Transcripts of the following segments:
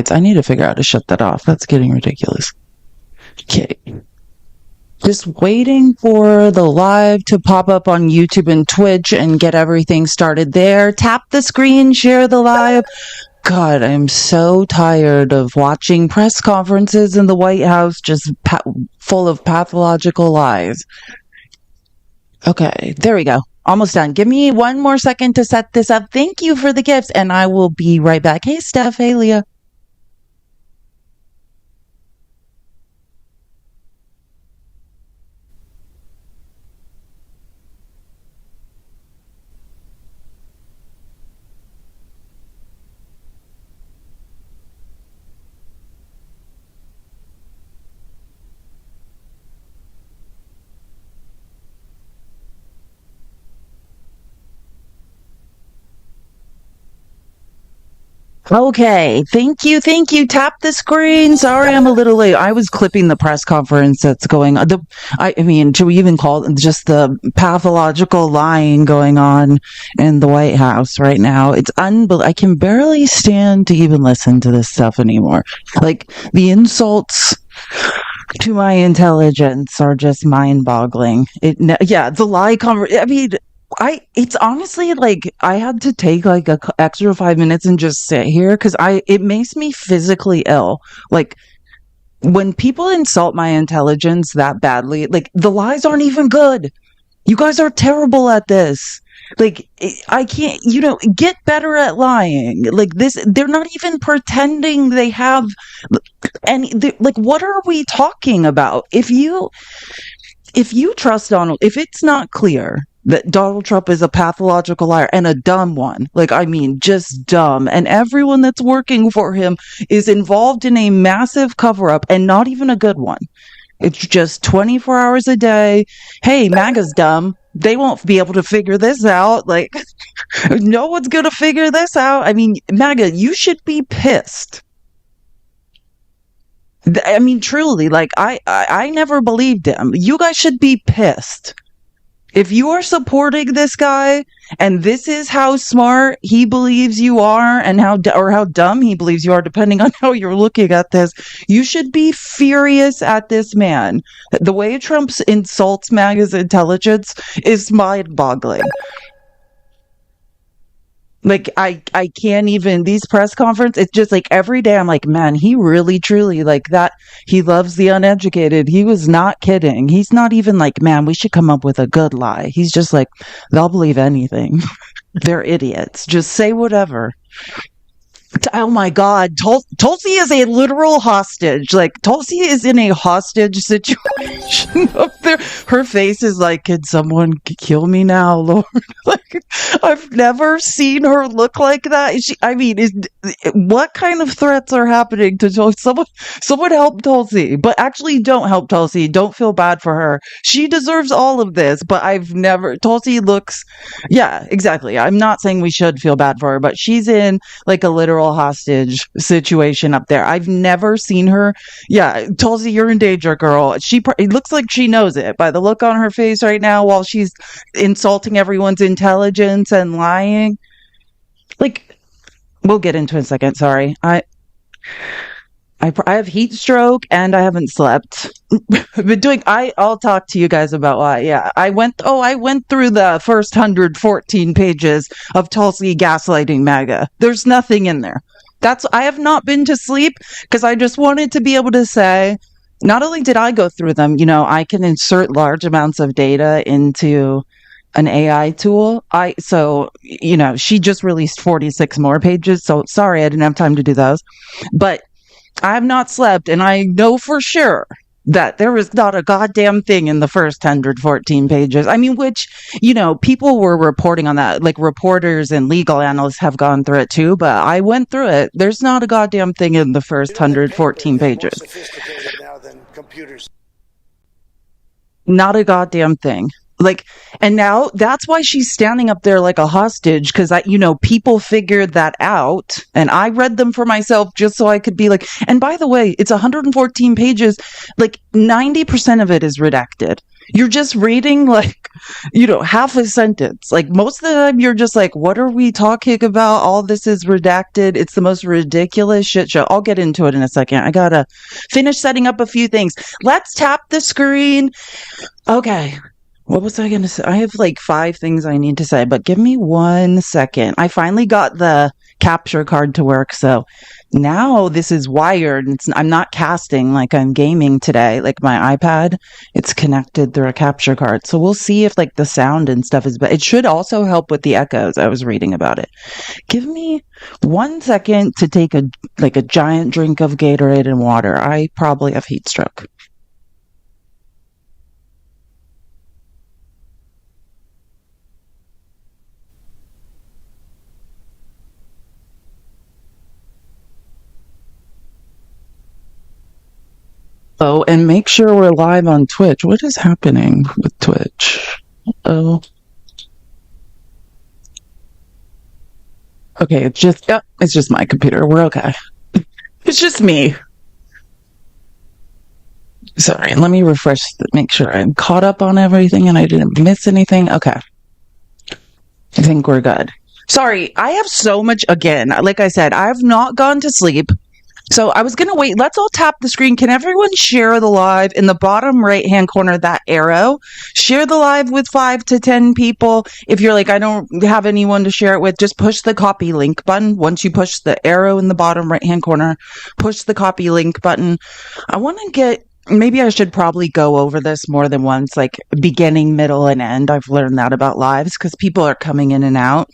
screens. I need to figure out how to shut that off. That's getting ridiculous. Okay. Just waiting for the live to pop up on YouTube and Twitch and get everything started there. Tap the screen, share the live. God, I'm so tired of watching press conferences in the White House just full of pathological lies. Okay, there we go. Almost done. Give me one more second to set this up. Thank you for the gifts, and I will be right back. Hey, Steph. Hey, Leah. Okay, thank you, thank you. Tap the screen. Sorry, I'm a little late. I was clipping the press conference that's going on. I mean, should we even call it just the pathological lying going on in the White House right now? It's unbelievable. I can barely stand to even listen to this stuff anymore. Like, the insults to my intelligence are just mind-boggling. The lie I mean, it's honestly like I had to take like a extra 5 minutes and just sit here because it makes me physically ill. Like, when people insult my intelligence that badly, like, the lies aren't even good. You guys are terrible at this. Like, I can't, get better at lying. Like, they're not even pretending they have any, like, what are we talking about? If you trust Donald, if it's not clear that Donald Trump is a pathological liar and a dumb one, like, I mean, just dumb, and everyone that's working for him is involved in a massive cover-up and not even a good one. It's just 24 hours a day. Hey, MAGA's dumb. They won't be able to figure this out. Like, no one's going to figure this out. I mean, MAGA, you should be pissed. I mean, truly, like, I never believed him. You guys should be pissed. If you are supporting this guy and this is how smart he believes you are and how dumb he believes you are, depending on how you're looking at this, you should be furious at this man. The way Trump insults MAGA's intelligence is mind-boggling. Like, I can't even, these press conferences, it's just like every day I'm like, man, he really, truly, like, that, he loves the uneducated. He was not kidding. He's not even like, man, we should come up with a good lie. He's just like, they'll believe anything. They're idiots. Just say whatever. Oh my God, Tulsi is a literal hostage. Like, Tulsi is in a hostage situation up there. Her face is like, can someone kill me now, Lord? Like, I've never seen her look like that. What kind of threats are happening to Tulsi? Someone help Tulsi, but actually don't help Tulsi. Don't feel bad for her. She deserves all of this, but Tulsi looks, yeah, exactly. I'm not saying we should feel bad for her, but she's in like a literal hostage situation up there. I've never seen her. Yeah, Tulsi, you're in danger, girl. It looks like she knows it by the look on her face right now while she's insulting everyone's intelligence and lying. Like, we'll get into it in a second. Sorry. I have heat stroke and I haven't slept. I'll talk to you guys about why. Yeah, I went through the first 114 pages of Tulsi gaslighting MAGA. There's nothing in there. I have not been to sleep because I just wanted to be able to say, not only did I go through them, I can insert large amounts of data into an AI tool. She just released 46 more pages. So sorry, I didn't have time to do those, but I have not slept, and I know for sure that there was not a goddamn thing in the first 114 pages. I mean, which, people were reporting on that, like reporters and legal analysts have gone through it too, but I went through it. There's not a goddamn thing in the first 114 pages. Not a goddamn thing. Like, and now that's why she's standing up there like a hostage, because people figured that out, and I read them for myself just so I could be like, and by the way, it's 114 pages, like 90% of it is redacted. You're just reading half a sentence. Like most of the time you're just like, what are we talking about? All this is redacted. It's the most ridiculous shit show. I'll get into it in a second. I gotta finish setting up a few things. Let's tap the screen. Okay. What was I going to say? I have like 5 things I need to say, but give me 1 second. I finally got the capture card to work. So now this is wired. I'm not casting like I'm gaming today, like my iPad. It's connected through a capture card. So we'll see if like the sound and stuff is better. It should also help with the echoes. I was reading about it. Give me 1 second to take a giant drink of Gatorade and water. I probably have heat stroke. Oh, and make sure we're live on Twitch. What is happening with Twitch? Oh, okay. It's just my computer. We're okay. It's just me. Sorry. Let me refresh. Make sure I'm caught up on everything and I didn't miss anything. Okay. I think we're good. Sorry. I have so much again. Like I said, I've not gone to sleep. So I was going to wait. Let's all tap the screen. Can everyone share the live in the bottom right-hand corner, that arrow? Share the live with 5 to 10 people. If you're like, I don't have anyone to share it with, just push the copy link button. Once you push the arrow in the bottom right-hand corner, push the copy link button. I want to maybe I should probably go over this more than once, like beginning, middle, and end. I've learned that about lives because people are coming in and out.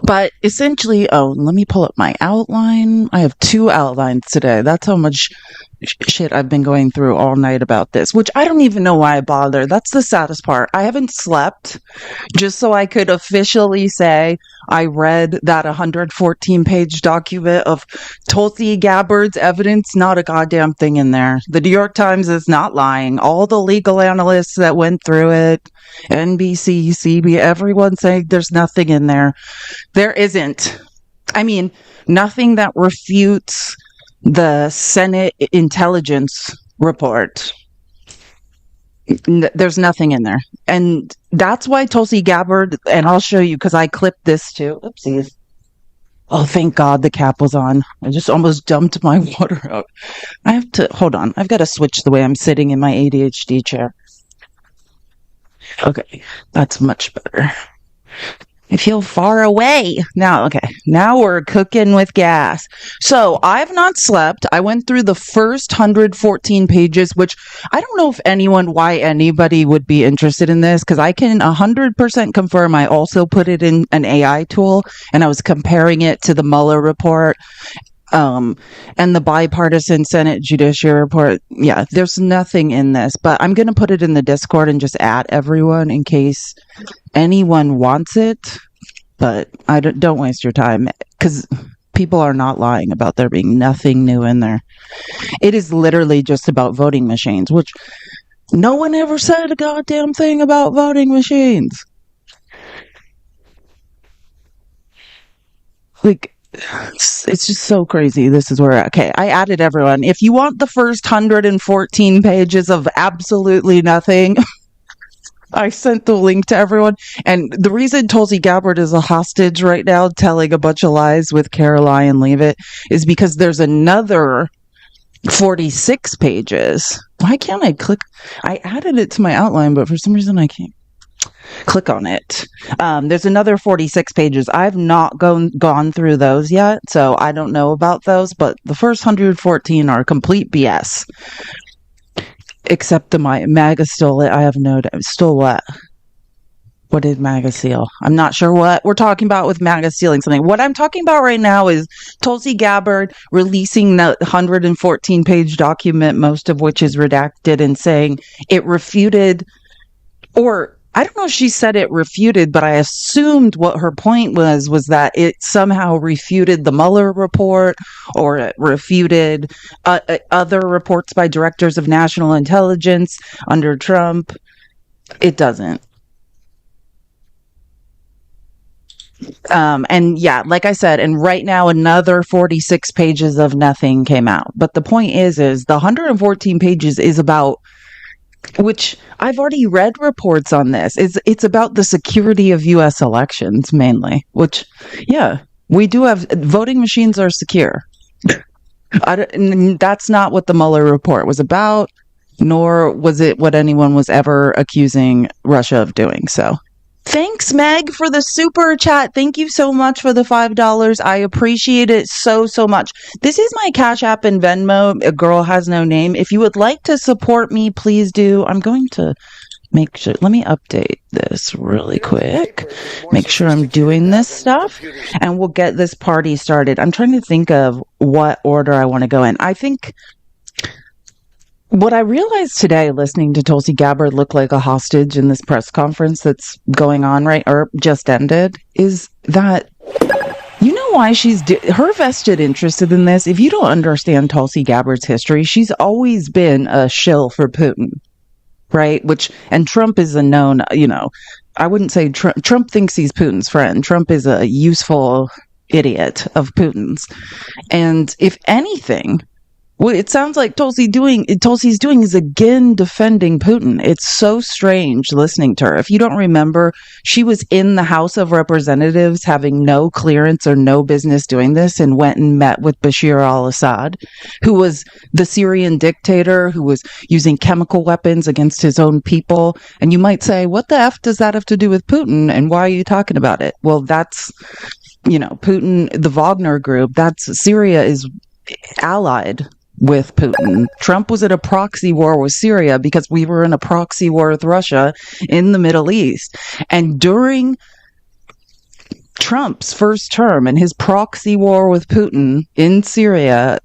But essentially, let me pull up my outline. I have 2 outlines today. That's how much shit I've been going through all night about this, which I don't even know why I bother. That's the saddest part. I haven't slept just so I could officially say I read that 114-page document of Tulsi Gabbard's evidence. Not a goddamn thing in there. The New York Times is not lying. All the legal analysts that went through it, NBC, CBS, everyone's saying there's nothing in there. There isn't. I mean, nothing that refutes the Senate intelligence report. There's nothing in there. And that's why Tulsi Gabbard, and I'll show you because I clipped this too. Oopsies. Oh, thank God the cap was on. I just almost dumped my water out. Hold on. I've got to switch the way I'm sitting in my ADHD chair. Okay, that's much better. I feel far away. Now we're cooking with gas. So I've not slept. I went through the first 114 pages, which I don't know why anybody would be interested in this, because I can 100% confirm I also put it in an AI tool, and I was comparing it to the Mueller report. And the bipartisan Senate Judiciary Report. Yeah, there's nothing in this, but I'm going to put it in the Discord and just add everyone in case anyone wants it. But I don't waste your time, because people are not lying about there being nothing new in there. It is literally just about voting machines, which no one ever said a goddamn thing about voting machines. Like, it's just so crazy. This is where, okay, I added everyone. If you want the first 114 pages of absolutely nothing, I sent the link to everyone. And the reason Tulsi Gabbard is a hostage right now, telling a bunch of lies with Caroline Leavitt, is because there's another 46 pages. Why can't I click? I added it to my outline, but for some reason I can't click on it. There's another 46 pages. I've not gone through those yet, so I don't know about those, but the first 114 are complete BS. Except the MAGA stole it. I have no doubt. Stole what? What did MAGA steal? I'm not sure what we're talking about with MAGA stealing something. What I'm talking about right now is Tulsi Gabbard releasing the 114-page document, most of which is redacted, and saying it refuted, or I don't know if she said it refuted, but I assumed what her point was that it somehow refuted the Mueller report, or it refuted other reports by directors of national intelligence under Trump. It doesn't. And yeah, like I said, and right now another 46 pages of nothing came out. But the point is the 114 pages is about which I've already read reports on this. It's about the security of US elections mainly, which yeah, we do have voting machines are secure. That's not what the Mueller report was about, nor was it what anyone was ever accusing Russia of doing. So thanks, Meg, for the super chat. Thank you so much for the $5. I appreciate it so, so much. This is my Cash App and Venmo. A girl has no name. If you would like to support me, please do. I'm going to make sure. Let me update this really quick. Make sure I'm doing this stuff, and we'll get this party started. I'm trying to think of what order I want to go in. I think what I realized today, listening to Tulsi Gabbard look like a hostage in this press conference that's going on or just ended, is that you know why her vested interest in this. If you don't understand Tulsi Gabbard's history, she's always been a shill for Putin, right? And Trump is a known, I wouldn't say Trump thinks he's Putin's friend. Trump is a useful idiot of Putin's, and if anything, what it sounds like Tulsi's doing is again defending Putin. It's so strange listening to her. If you don't remember, she was in the House of Representatives having no clearance or no business doing this, and went and met with Bashar al-Assad, who was the Syrian dictator who was using chemical weapons against his own people. And you might say, what the F does that have to do with Putin? And why are you talking about it? Well, that's, Putin, the Wagner group, Syria is allied with Putin. Trump was at a proxy war with Syria because we were in a proxy war with Russia in the Middle East. And during Trump's first term and his proxy war with Putin in Syria,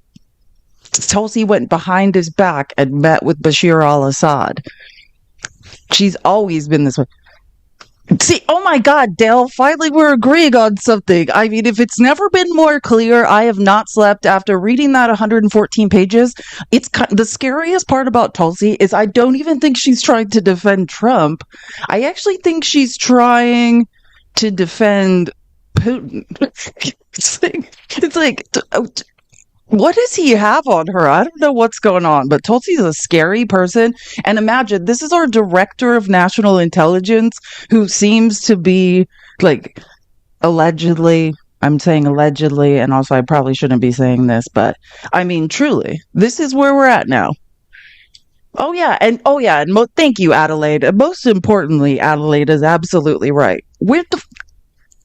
Tulsi went behind his back and met with Bashar al-Assad. She's always been this way. See, oh my God, Dale, finally we're agreeing on something. I mean, if it's never been more clear, I have not slept after reading that 114 pages. It's the scariest part about Tulsi is I don't even think she's trying to defend Trump. I actually think she's trying to defend Putin. It's like what does he have on her? I don't know what's going on, but Tulsi's a scary person. And imagine, this is our director of national intelligence, who seems to be, allegedly, I'm saying allegedly, and also I probably shouldn't be saying this, but I mean, truly, this is where we're at now. And thank you, Adelaide. And most importantly, Adelaide is absolutely right. Where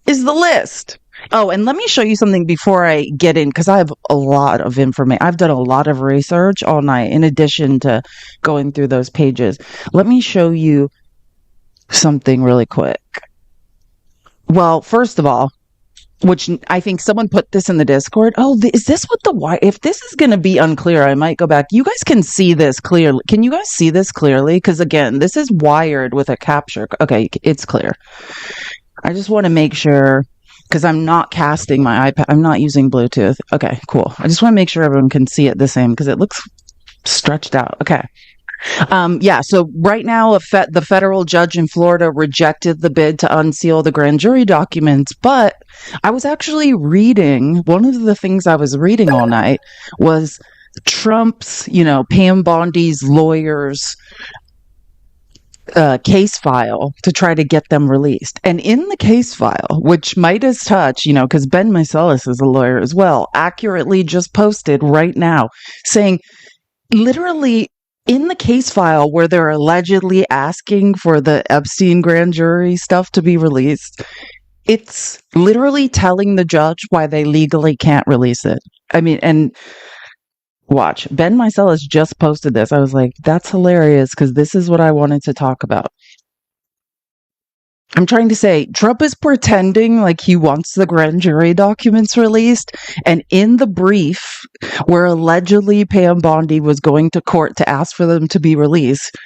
is the list? Oh, and let me show you something before I get in, because I have a lot of information. I've done a lot of research all night, in addition to going through those pages. Let me show you something really quick. Well, first of all, which I think someone put this in the Discord. Oh, is this what if this is going to be unclear, I might go back. You guys can see this clearly. Can you guys see this clearly? Because again, this is wired with a capture. Okay, it's clear. I just want to make sure, because I'm not casting my iPad. I'm not using Bluetooth. Okay, cool. I just want to make sure everyone can see it the same, because it looks stretched out. Okay. So right now, the federal judge in Florida rejected the bid to unseal the grand jury documents, but I was actually reading, one of the things I was reading all night was Trump's, Pam Bondi's lawyers' case file to try to get them released. And in the case file, which Midas Touch, because Ben Meiselas is a lawyer as well, accurately just posted right now saying, literally in the case file where they're allegedly asking for the Epstein grand jury stuff to be released, it's literally telling the judge why they legally can't release it. I mean, and watch, Ben Meiselas just posted this. I was like, that's hilarious, because this is what I wanted to talk about. I'm trying to say, Trump is pretending like he wants the grand jury documents released, and in the brief where allegedly Pam Bondi was going to court to ask for them to be released,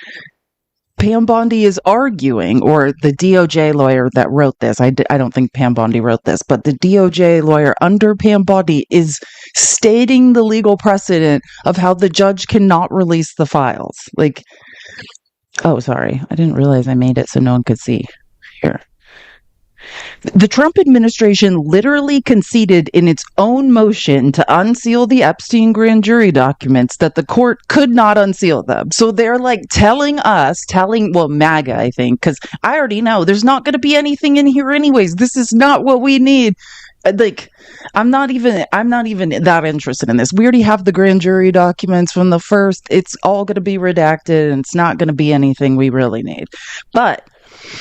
Pam Bondi is arguing, or the DOJ lawyer that wrote this, I don't think Pam Bondi wrote this, but the DOJ lawyer under Pam Bondi is stating the legal precedent of how the judge cannot release the files. Oh, sorry. I didn't realize I made it so no one could see. Here. The Trump administration literally conceded in its own motion to unseal the Epstein grand jury documents that the court could not unseal them. So they're like well, MAGA, I think, because I already know there's not going to be anything in here anyways. This is not what we need. Like, I'm not even that interested in this. We already have the grand jury documents from the first. It's all going to be redacted and it's not going to be anything we really need. But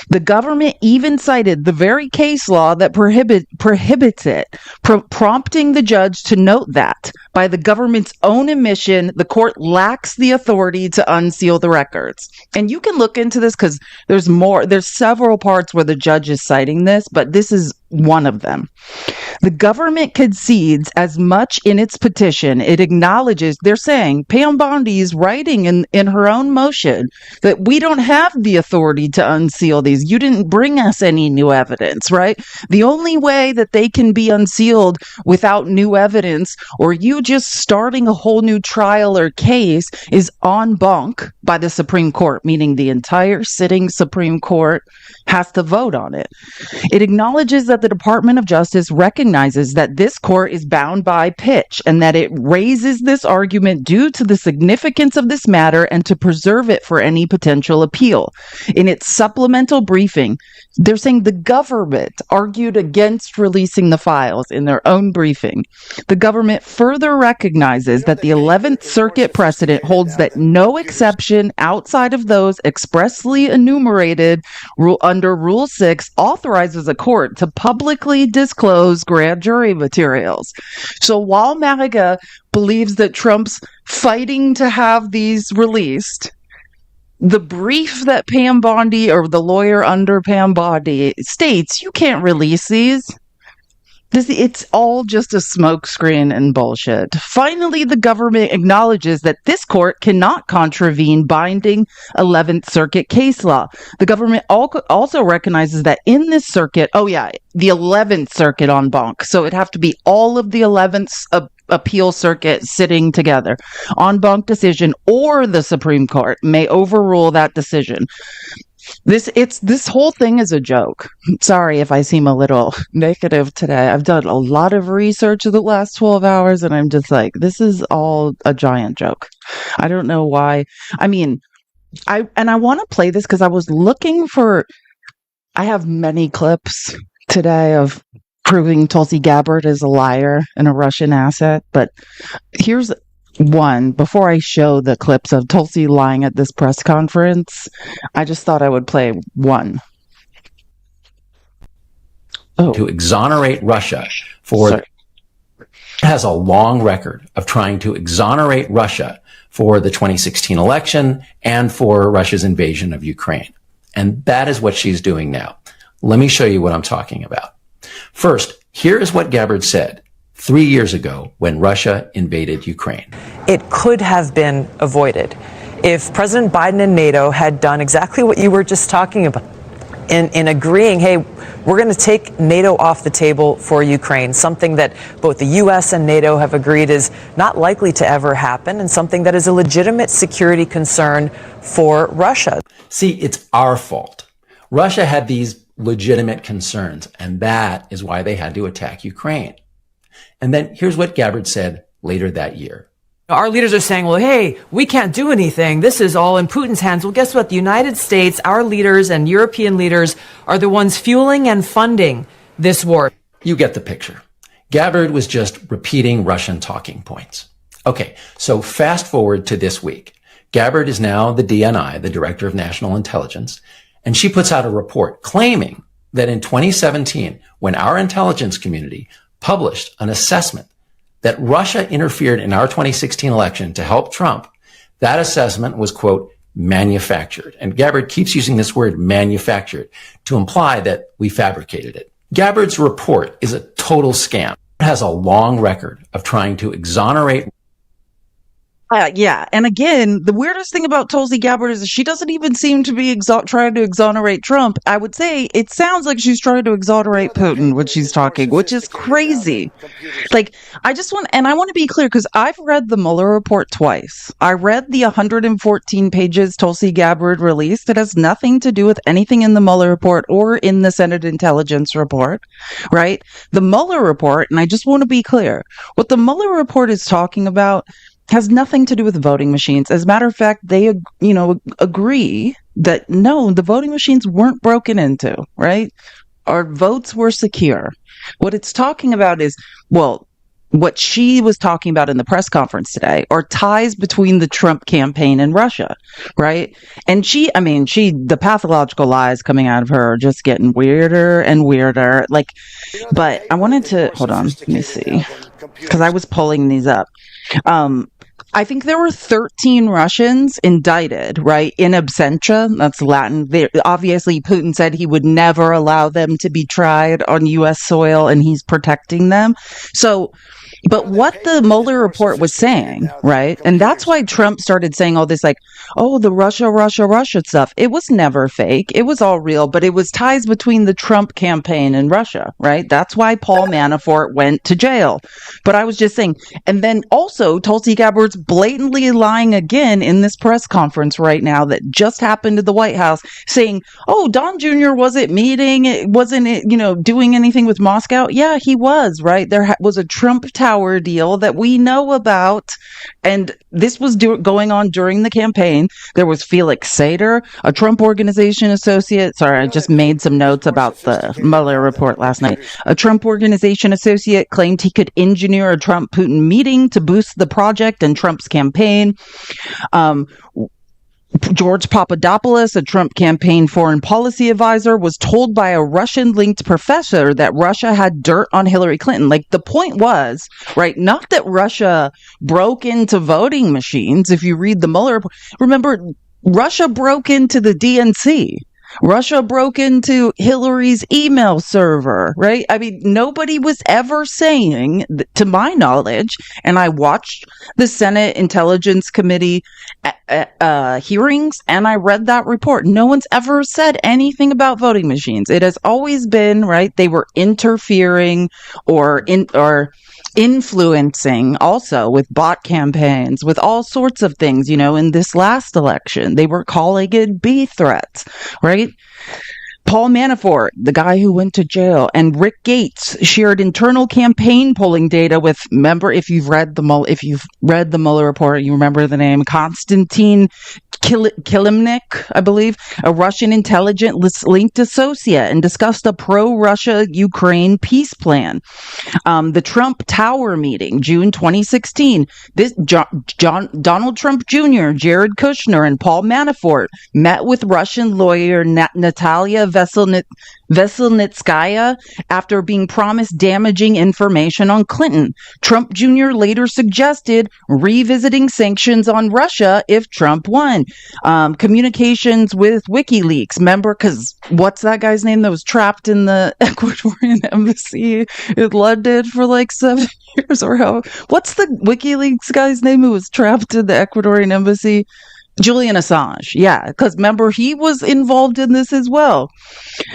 the government even cited the very case law that prohibits it, prompting the judge to note that, by the government's own admission, the court lacks the authority to unseal the records. And you can look into this because there's several parts where the judge is citing this, but this is one of them. The government concedes as much in its petition. It acknowledges, they're saying, Pam Bondi's writing in her own motion that we don't have the authority to unseal these. You didn't bring us any new evidence, right? The only way that they can be unsealed without new evidence, or you just starting a whole new trial or case, is en banc by the Supreme Court, meaning the entire sitting Supreme Court has to vote on it. It acknowledges that the Department of Justice recognizes that this court is bound by pitch and that it raises this argument due to the significance of this matter and to preserve it for any potential appeal. In its supplemental briefing, they're saying the government argued against releasing the files in their own briefing. The government further recognizes that the 11th Circuit precedent holds that no exception outside of those expressly enumerated under Rule 6 authorizes a court to publicly disclose grand jury materials. So while MAGA believes that Trump's fighting to have these released, the brief that Pam Bondi, or the lawyer under Pam Bondi, states you can't release these. It's all just a smokescreen and bullshit. Finally, the government acknowledges that this court cannot contravene binding 11th Circuit case law. The government also recognizes that in this circuit, the 11th Circuit en banc, so it'd have to be all of the 11th appeal circuit sitting together. En banc decision or the Supreme Court may overrule that decision. This whole thing is a joke. Sorry if I seem a little negative today. I've done a lot of research in the last 12 hours and I'm just like, this is all a giant joke. I don't know why. I mean, I want to play this because I was looking I have many clips today of proving Tulsi Gabbard is a liar and a Russian asset, but here's one. Before I show the clips of Tulsi lying at this press conference, I just thought I would play one. To exonerate Russia has a long record of trying to exonerate Russia for the 2016 election and for Russia's invasion of Ukraine. And that is what she's doing now. Let me show you what I'm talking about. First, here is what Gabbard said 3 years ago when Russia invaded Ukraine. It could have been avoided if President Biden and NATO had done exactly what you were just talking about in agreeing, hey, we're going to take NATO off the table for Ukraine, something that both the U.S. and NATO have agreed is not likely to ever happen and something that is a legitimate security concern for Russia. See, it's our fault. Russia had these legitimate concerns, and that is why they had to attack Ukraine. And then here's what Gabbard said later that year. Our leaders are saying, well, hey, we can't do anything. This is all in Putin's hands. Well, guess what? The United States, our leaders and European leaders are the ones fueling and funding this war. You get the picture. Gabbard was just repeating Russian talking points. Okay, so fast forward to this week. Gabbard is now the DNI, the Director of National Intelligence, and she puts out a report claiming that in 2017, when our intelligence community published an assessment that Russia interfered in our 2016 election to help Trump, that assessment was, quote, manufactured. And Gabbard keeps using this word manufactured to imply that we fabricated it. Gabbard's report is a total scam. It has a long record of trying to exonerate Yeah, and again, the weirdest thing about Tulsi Gabbard is she doesn't even seem to be trying to exonerate Trump. I would say it sounds like she's trying to exonerate Putin when she's talking, which is crazy. Like, I want to be clear because I've read the Mueller report twice. I read the 114 pages Tulsi Gabbard released. It has nothing to do with anything in the Mueller report or in the Senate intelligence report, right? The Mueller report, and I just want to be clear, what the Mueller report is talking about has nothing to do with voting machines. As a matter of fact, they, agree that no, the voting machines weren't broken into, right? Our votes were secure. What it's talking about is, well, what she was talking about in the press conference today are ties between the Trump campaign and Russia, right? And the pathological lies coming out of her are just getting weirder and weirder. Like, but I wanted to, hold on, let me see, because I was pulling these up. I think there were 13 Russians indicted, right, in absentia. That's Latin. Obviously, Putin said he would never allow them to be tried on U.S. soil, and he's protecting them. So, but what the Mueller report was saying, right, and that's why Trump started saying all this, like, oh, the Russia stuff. It was never fake. It was all real, but it was ties between the Trump campaign and Russia, right? That's why Paul Manafort went to jail. But I was just saying, and then also Tulsi Gabbard's blatantly lying again in this press conference right now that just happened at the White House, saying, oh, Don Jr. wasn't doing anything with Moscow. Yeah, he was, right? There was a Trump Tower deal that we know about, and this was going on during the campaign. There was Felix Sater, a Trump Organization associate. Sorry, I just made some notes about the Mueller report last night. A Trump Organization associate claimed he could engineer a Trump-Putin meeting to boost the project and Trump's campaign. George Papadopoulos, a Trump campaign foreign policy advisor, was told by a Russian-linked professor that Russia had dirt on Hillary Clinton. Like, the point was, right, not that Russia broke into voting machines. If you read the Mueller report, remember, Russia broke into the DNC. Russia broke into Hillary's email server, right? I mean, nobody was ever saying, to my knowledge, and I watched the Senate Intelligence Committee hearings, and I read that report. No one's ever said anything about voting machines. It has always been, right, they were interfering or influencing also with bot campaigns, with all sorts of things. In this last election, they were calling it B threats, right? Paul Manafort, the guy who went to jail, and Rick Gates shared internal campaign polling data with, remember, if you've read the Mueller report, you remember the name Konstantin Kilimnik, I believe, a Russian intelligence-linked associate, and discussed a pro-Russia Ukraine peace plan. The Trump Tower meeting, June 2016. Donald Trump Jr., Jared Kushner, and Paul Manafort met with Russian lawyer Natalia Veselnitskaya after being promised damaging information on Clinton. Trump Jr. later suggested revisiting sanctions on Russia if Trump won. Communications with WikiLeaks. Remember, because what's that guy's name that was trapped in the Ecuadorian embassy in London for like 7 years or how? What's the WikiLeaks guy's name who was trapped in the Ecuadorian embassy? Julian Assange, yeah, because remember, he was involved in this as well.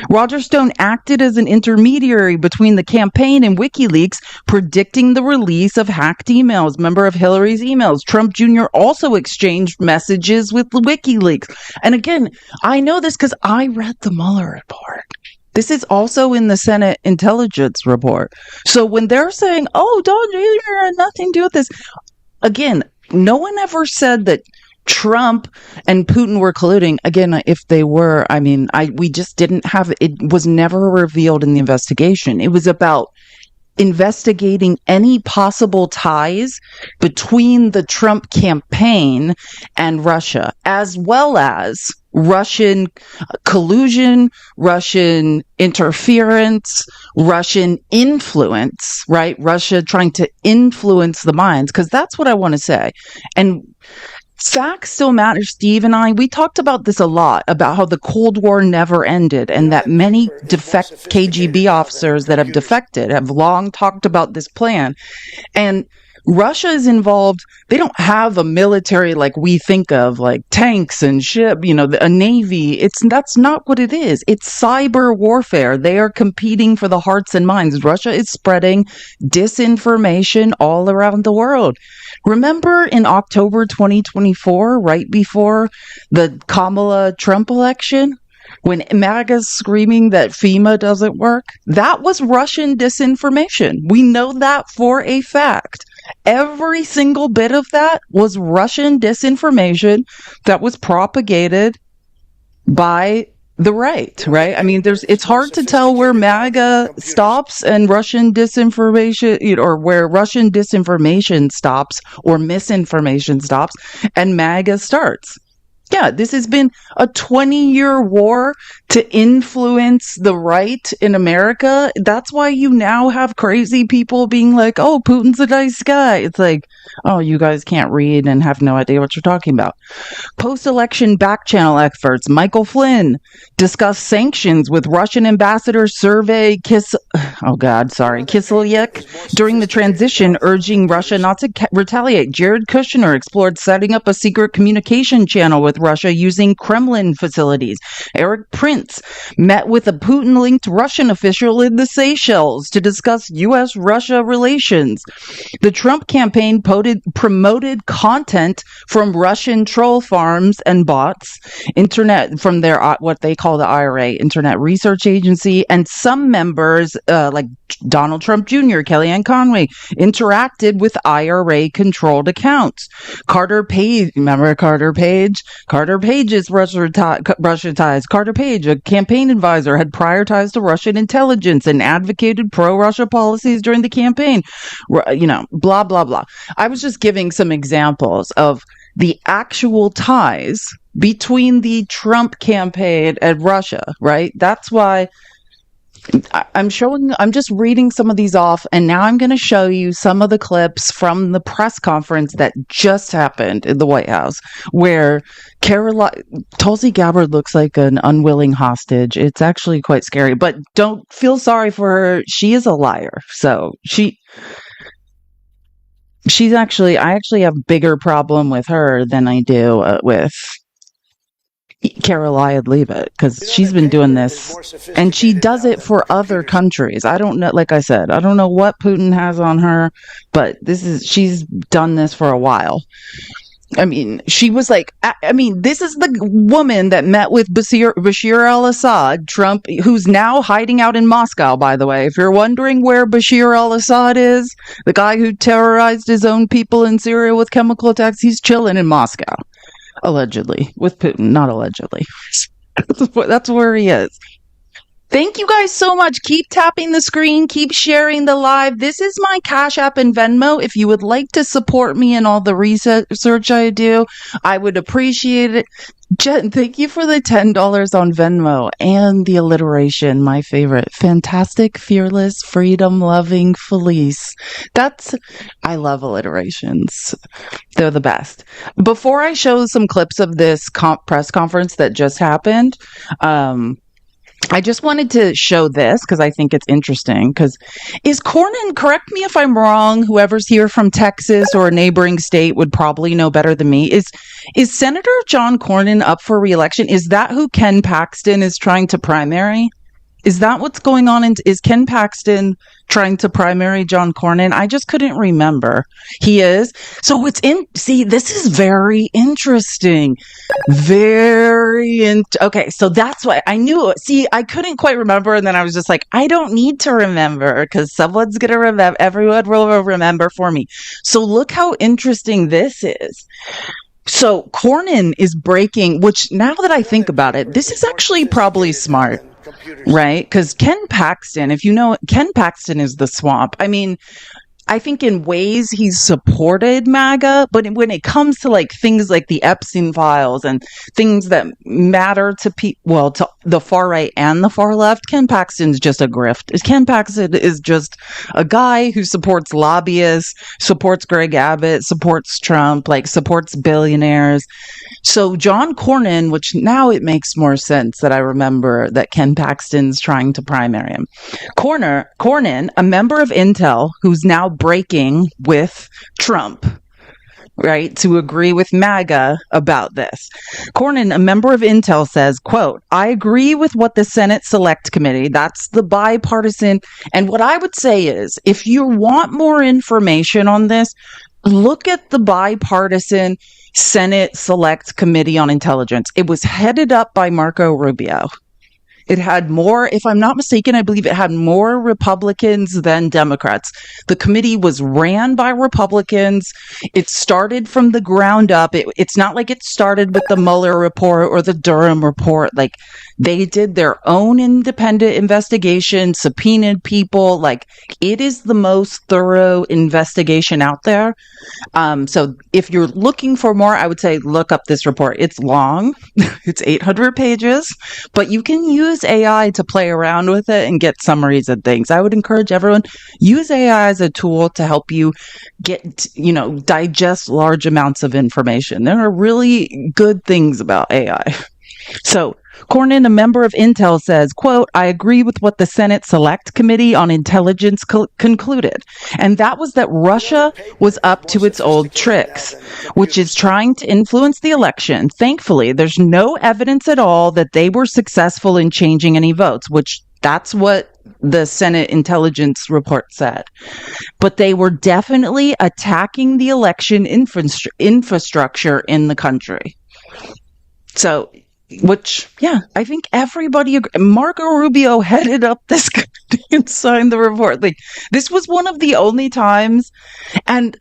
Roger Stone acted as an intermediary between the campaign and WikiLeaks, predicting the release of hacked emails, remember, of Hillary's emails. Trump Jr. also exchanged messages with WikiLeaks. And again, I know this because I read the Mueller report. This is also in the Senate intelligence report. So when they're saying, oh, Don Jr. had nothing to do with this, again, no one ever said that Trump and Putin were colluding. Again, if they were, we just didn't have, it was never revealed in the investigation. It was about investigating any possible ties between the Trump campaign and Russia, as well as Russian collusion, Russian interference, Russian influence, right? Russia trying to influence the minds, because that's what I want to say. And facts still matter. Steve and we talked about this a lot, about how the Cold War never ended, and that many KGB officers that have defected have long talked about this plan. And Russia is involved. They don't have a military like we think of, like tanks and ship, a navy. That's not what it is. It's cyber warfare. They are competing for the hearts and minds. Russia is spreading disinformation all around the world. Remember in October 2024, right before the Kamala Trump election? When MAGA's screaming that FEMA doesn't work, that was Russian disinformation. We know that for a fact. Every single bit of that was Russian disinformation that was propagated by the right? I mean, it's hard to tell where MAGA stops and Russian disinformation, or where Russian disinformation stops or misinformation stops and MAGA starts. Yeah, this has been a 20-year war to influence the right in America. That's why you now have crazy people being like, oh, Putin's a nice guy. It's like, oh, you guys can't read and have no idea what you're talking about. Post-election back channel experts Michael Flynn discussed sanctions with Russian ambassador Sergei Kislyak during the transition, urging Russia not to retaliate. Jared Kushner explored setting up a secret communication channel with Russia using Kremlin facilities. Eric Prince met with a Putin-linked Russian official in the Seychelles to discuss U.S.-Russia relations. The Trump campaign promoted content from Russian troll farms and bots, internet from their what they call the IRA, Internet Research Agency, and some members like Donald Trump Jr., Kellyanne Conway, interacted with IRA-controlled accounts. Carter Page, remember Carter Page? Carter Page's Russia ties. Carter Page, a campaign advisor, had prior ties to Russian intelligence and advocated pro-Russia policies during the campaign. Blah, blah, blah. I was just giving some examples of the actual ties between the Trump campaign and Russia, right? That's why I'm just reading some of these off, and now I'm going to show you some of the clips from the press conference that just happened in the White House, where Tulsi Gabbard looks like an unwilling hostage. It's actually quite scary, but don't feel sorry for her. She is a liar. So I actually have a bigger problem with her than I do with Caroline Leavitt, because she's been doing this and she does it for other countries. I don't know, like I said, I don't know what Putin has on her, but she's done this for a while. I mean, she was like, this is the woman that met with Bashir al-Assad, Trump, who's now hiding out in Moscow, by the way. If you're wondering where Bashir al-Assad is, the guy who terrorized his own people in Syria with chemical attacks, he's chilling in Moscow. Allegedly, with Putin, not allegedly. That's where he is. Thank you guys so much. Keep tapping the screen. Keep sharing the live. This is my Cash App and Venmo. If you would like to support me in all the research I do, I would appreciate it. Jen, thank you for the $10 on Venmo and the alliteration, my favorite. Fantastic, fearless, freedom-loving Felice. I love alliterations. They're the best. Before I show some clips of this press conference that just happened, I just wanted to show this because I think it's interesting. Because is Cornyn, correct me if I'm wrong, whoever's here from Texas or a neighboring state would probably know better than me. Is Senator John Cornyn up for re-election? Is that who Ken Paxton is trying to primary? Is that what's going on? Is Ken Paxton trying to primary John Cornyn? I just couldn't remember. He is. So this is very interesting. Okay, so that's why I knew it. See, I couldn't quite remember, and then I was just like, I don't need to remember because someone's going to remember. Everyone will remember for me. So look how interesting this is. So Cornyn is breaking, which now that I think about it, this is actually probably smart. Right? Because Ken Paxton, if you know, Ken Paxton is the swamp. I mean, I think in ways he's supported MAGA, but when it comes to like things like the Epstein files and things that matter to to the far right and the far left, Ken Paxton's just a grift. Ken Paxton is just a guy who supports lobbyists, supports Greg Abbott, supports Trump, like supports billionaires. So John Cornyn, which now it makes more sense that I remember that Ken Paxton's trying to primary him. Cornyn, a member of Intel, who's now breaking with Trump, right, to agree with MAGA about this. Cornyn, a member of Intel, says, quote, I agree with what the Senate Select Committee, that's the bipartisan, and what I would say is, if you want more information on this, look at the bipartisan Senate Select Committee on Intelligence. It was headed up by Marco Rubio. It had more, if I'm not mistaken, I believe it had more Republicans than Democrats. The committee was ran by Republicans. It started from the ground up. It's not like it started with the Mueller report or the Durham report. Like, they did their own independent investigation, subpoenaed people. Like, it is the most thorough investigation out there. So if you're looking for more, I would say look up this report. It's long. It's 800 pages, but you can use AI to play around with it and get summaries of things. I would encourage everyone, use AI as a tool to help you get, digest large amounts of information. There are really good things about AI. So Cornyn, a member of Intel, says, quote, I agree with what the Senate Select Committee on Intelligence concluded. And that was that Russia was up to its old tricks, which is trying to influence the election. Thankfully, there's no evidence at all that they were successful in changing any votes, which that's what the Senate Intelligence Report said. But they were definitely attacking the election infrastructure in the country. So, which, yeah, I think everybody Marco Rubio headed up this committee and signed the report. Like, this was one of the only times, and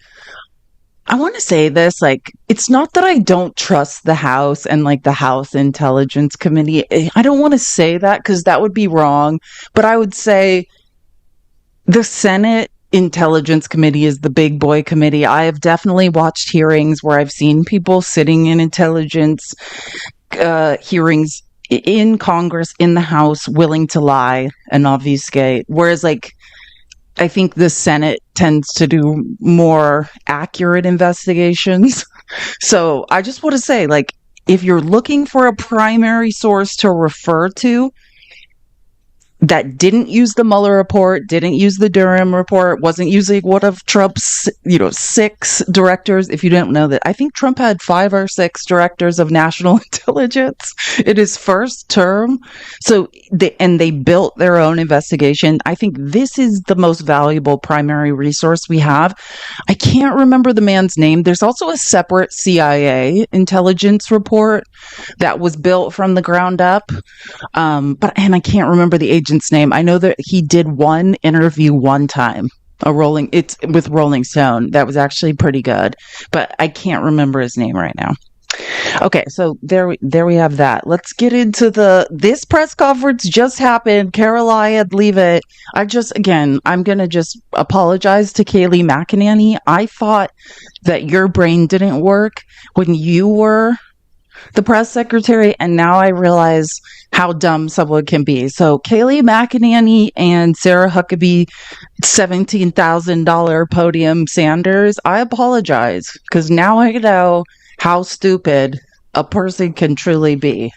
I want to say this, like, it's not that I don't trust the House and, like, the House Intelligence Committee. I don't want to say that because that would be wrong, but I would say the Senate Intelligence Committee is the big boy committee. I have definitely watched hearings where I've seen people sitting in intelligence hearings in Congress, in the House, willing to lie and obfuscate. Whereas, like, I think the Senate tends to do more accurate investigations. So I just want to say, like, if you're looking for a primary source to refer to that didn't use the Mueller report, didn't use the Durham report, wasn't using one of Trump's, 6 directors. If you don't know that, I think Trump had 5 or 6 directors of national intelligence in his first term. So they built their own investigation. I think this is the most valuable primary resource we have. I can't remember the man's name. There's also a separate CIA intelligence report that was built from the ground up. But I can't remember the agent's name. I know that he did one interview one time, it's with Rolling Stone. That was actually pretty good, but I can't remember his name right now. Okay, so there we have that. Let's get into this press conference just happened. Caroline, leave it. I'm going to just apologize to Kayleigh McEnany. I thought that your brain didn't work when you were the press secretary, and now I realize how dumb someone can be. So Kayleigh McEnany and Sarah Huckabee, $17,000 podium Sanders, I apologize, because now I know how stupid a person can truly be.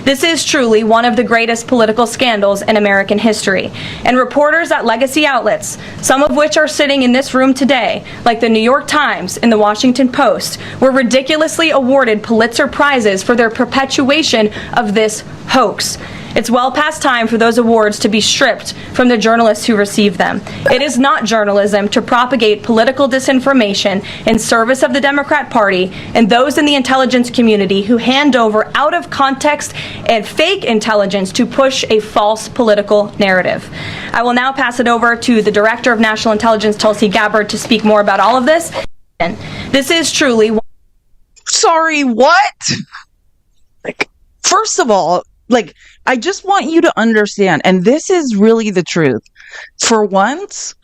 This is truly one of the greatest political scandals in American history. And reporters at legacy outlets, some of which are sitting in this room today, like the New York Times and the Washington Post, were ridiculously awarded Pulitzer Prizes for their perpetuation of this hoax. It's well past time for those awards to be stripped from the journalists who receive them. It is not journalism to propagate political disinformation in service of the Democrat Party and those in the intelligence community who hand over out of context and fake intelligence to push a false political narrative. I will now pass it over to the Director of National Intelligence, Tulsi Gabbard, to speak more about all of this. This is truly... Sorry, what? First of all, I just want you to understand, and this is really the truth. For once,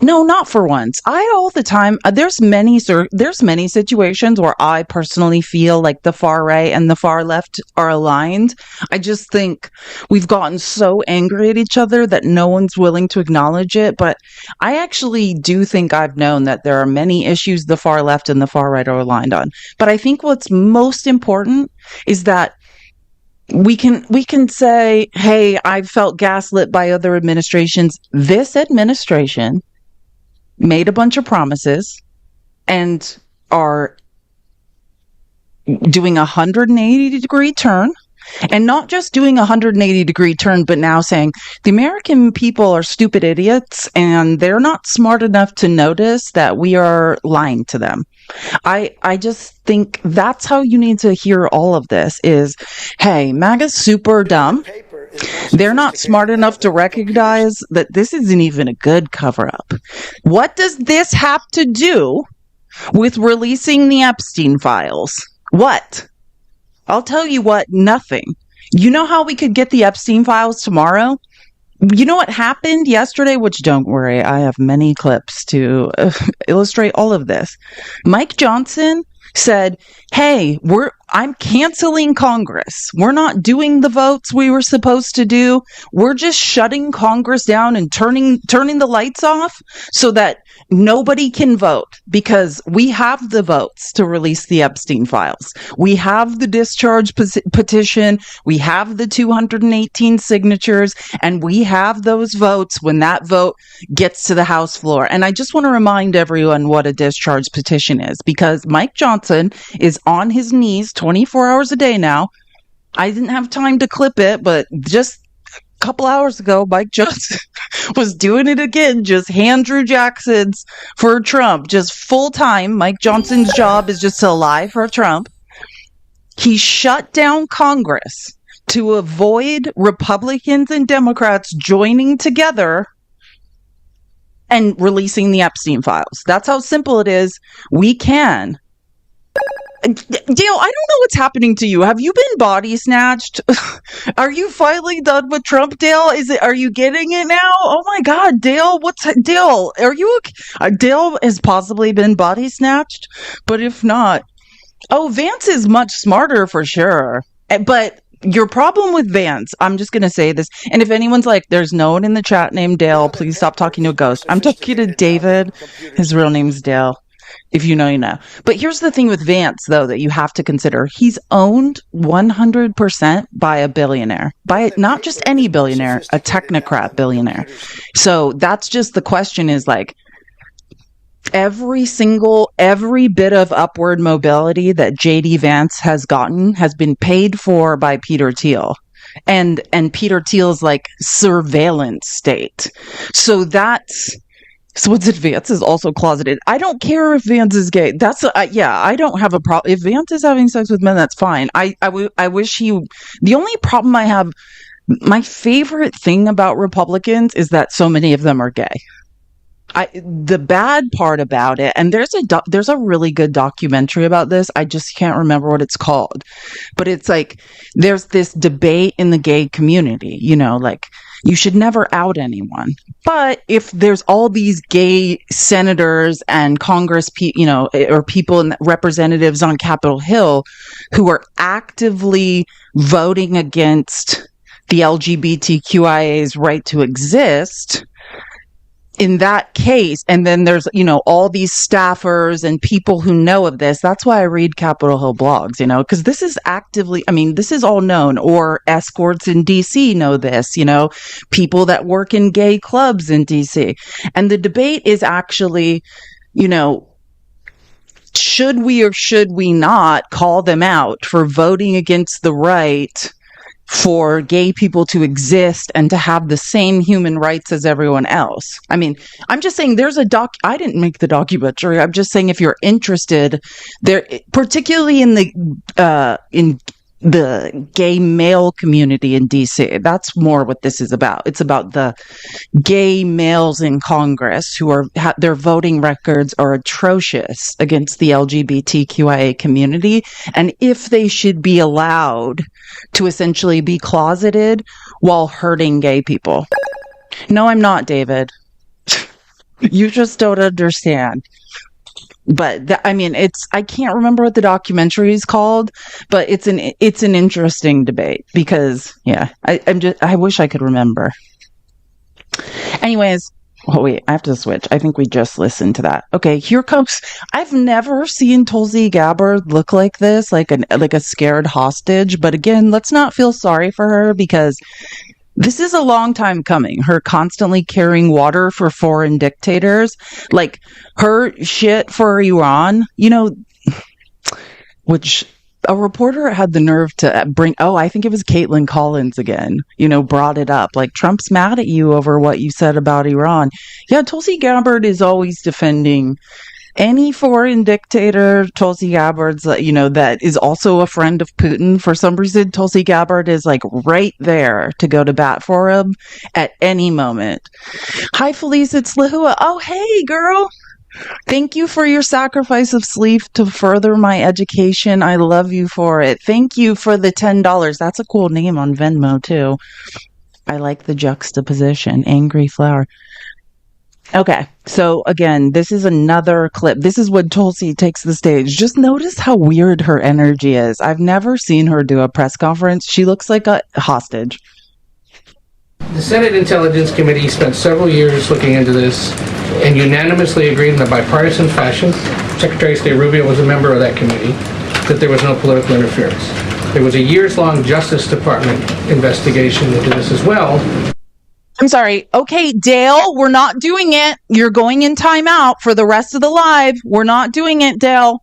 no, not for once. All the time, there's many situations where I personally feel like the far right and the far left are aligned. I just think we've gotten so angry at each other that no one's willing to acknowledge it. But I actually do think I've known that there are many issues the far left and the far right are aligned on. But I think what's most important is that we can say, hey, I've felt gaslit by other administrations. This administration made a bunch of promises and are doing a 180-degree turn, and not just doing a 180-degree turn, but now saying the American people are stupid idiots and they're not smart enough to notice that we are lying to them. I just think that's how you need to hear all of this is, hey, MAGA's super dumb. They're not smart enough to recognize that this isn't even a good cover-up. What does this have to do with releasing the Epstein files? What? I'll tell you what, nothing. You know how we could get the Epstein files tomorrow? You know what happened yesterday? Which, don't worry, I have many clips to illustrate all of this. Mike Johnson said, hey, I'm canceling Congress. We're not doing the votes we were supposed to do. We're just shutting Congress down and turning the lights off so that nobody can vote, because we have the votes to release the Epstein files. We have the discharge petition. We have the 218 signatures, and we have those votes when that vote gets to the House floor. And I just want to remind everyone what a discharge petition is, because Mike Johnson is on his knees 24 hours a day now. I didn't have time to clip it, but just a couple hours ago, Mike Johnson was doing it again, just Andrew Jackson's for Trump, just full time. Mike Johnson's job is just to lie for Trump. He shut down Congress to avoid Republicans and Democrats joining together and releasing the Epstein files. That's how simple it is. We can. Dale, I don't know what's happening to you. Have you been body snatched? Are you finally done with Trump, Dale? Are you getting it now? Oh my God, Dale, Dale, are you okay? Dale has possibly been body snatched, but if not, oh, Vance is much smarter for sure. But your problem with Vance, I'm just going to say this, and if anyone's like, there's no one in the chat named Dale, please stop talking to a ghost. I'm talking to David. His real name's Dale. If you know, you know. But here's the thing with Vance, though, that you have to consider. He's owned 100% by a billionaire. By not just any billionaire, a technocrat billionaire. So that's just the question is like, every bit of upward mobility that JD Vance has gotten has been paid for by Peter Thiel. And Peter Thiel's like surveillance state. So what's it? Vance is also closeted. I don't care if Vance is gay. I don't have a problem. If Vance is having sex with men, that's fine. I wish the only problem I have, my favorite thing about Republicans is that so many of them are gay. The bad part about it, and there's a really good documentary about this. I just can't remember what it's called, but it's like, there's this debate in the gay community, like, you should never out anyone. But if there's all these gay senators and Congress, or people and representatives on Capitol Hill who are actively voting against the LGBTQIA's right to exist, in that case, and then there's, all these staffers and people who know of this. That's why I read Capitol Hill blogs, because this is this is all known, or escorts in DC know this, people that work in gay clubs in DC. And the debate is actually, should we or should we not call them out for voting against the right for gay people to exist and to have the same human rights as everyone else. I mean, I'm just saying there's I didn't make the documentary. I'm just saying if you're interested there, particularly in the gay male community in DC, that's more what this is about. It's about the gay males in Congress who their voting records are atrocious against the LGBTQIA community, and if they should be allowed to essentially be closeted while hurting gay people. No, I'm not, David. You just don't understand. But I can't remember what the documentary is called, but it's an interesting debate because, yeah, I wish I could remember. Anyways, Oh wait, I have to switch. I think we just listened to that. Okay, here comes. I've never seen Tulsi Gabbard look like this, like a scared hostage. But again, let's not feel sorry for her because this is a long time coming. Her constantly carrying water for foreign dictators, like her shit for Iran, which a reporter had the nerve to bring, I think it was Caitlin Collins again, brought it up. Like, Trump's mad at you over what you said about Iran. Yeah, Tulsi Gabbard is always defending any foreign dictator. Tulsi Gabbard's, that is also a friend of Putin. For some reason, Tulsi Gabbard is like right there to go to bat for him at any moment. Hi, Felice, it's Lahua. Oh, hey, girl. Thank you for your sacrifice of sleep to further my education. I love you for it. Thank you for the $10. That's a cool name on Venmo, too. I like the juxtaposition. Angry Flower. Okay, so again, this is another clip. This is when Tulsi takes the stage. Just notice how weird her energy is. I've never seen her do a press conference. She looks like a hostage. The Senate Intelligence Committee spent several years looking into this and unanimously agreed in a bipartisan fashion, Secretary of State Rubio was a member of that committee, that there was no political interference. There was a years-long Justice Department investigation into this as well. I'm sorry. Okay, Dale, we're not doing it. You're going in timeout for the rest of the live. We're not doing it, Dale.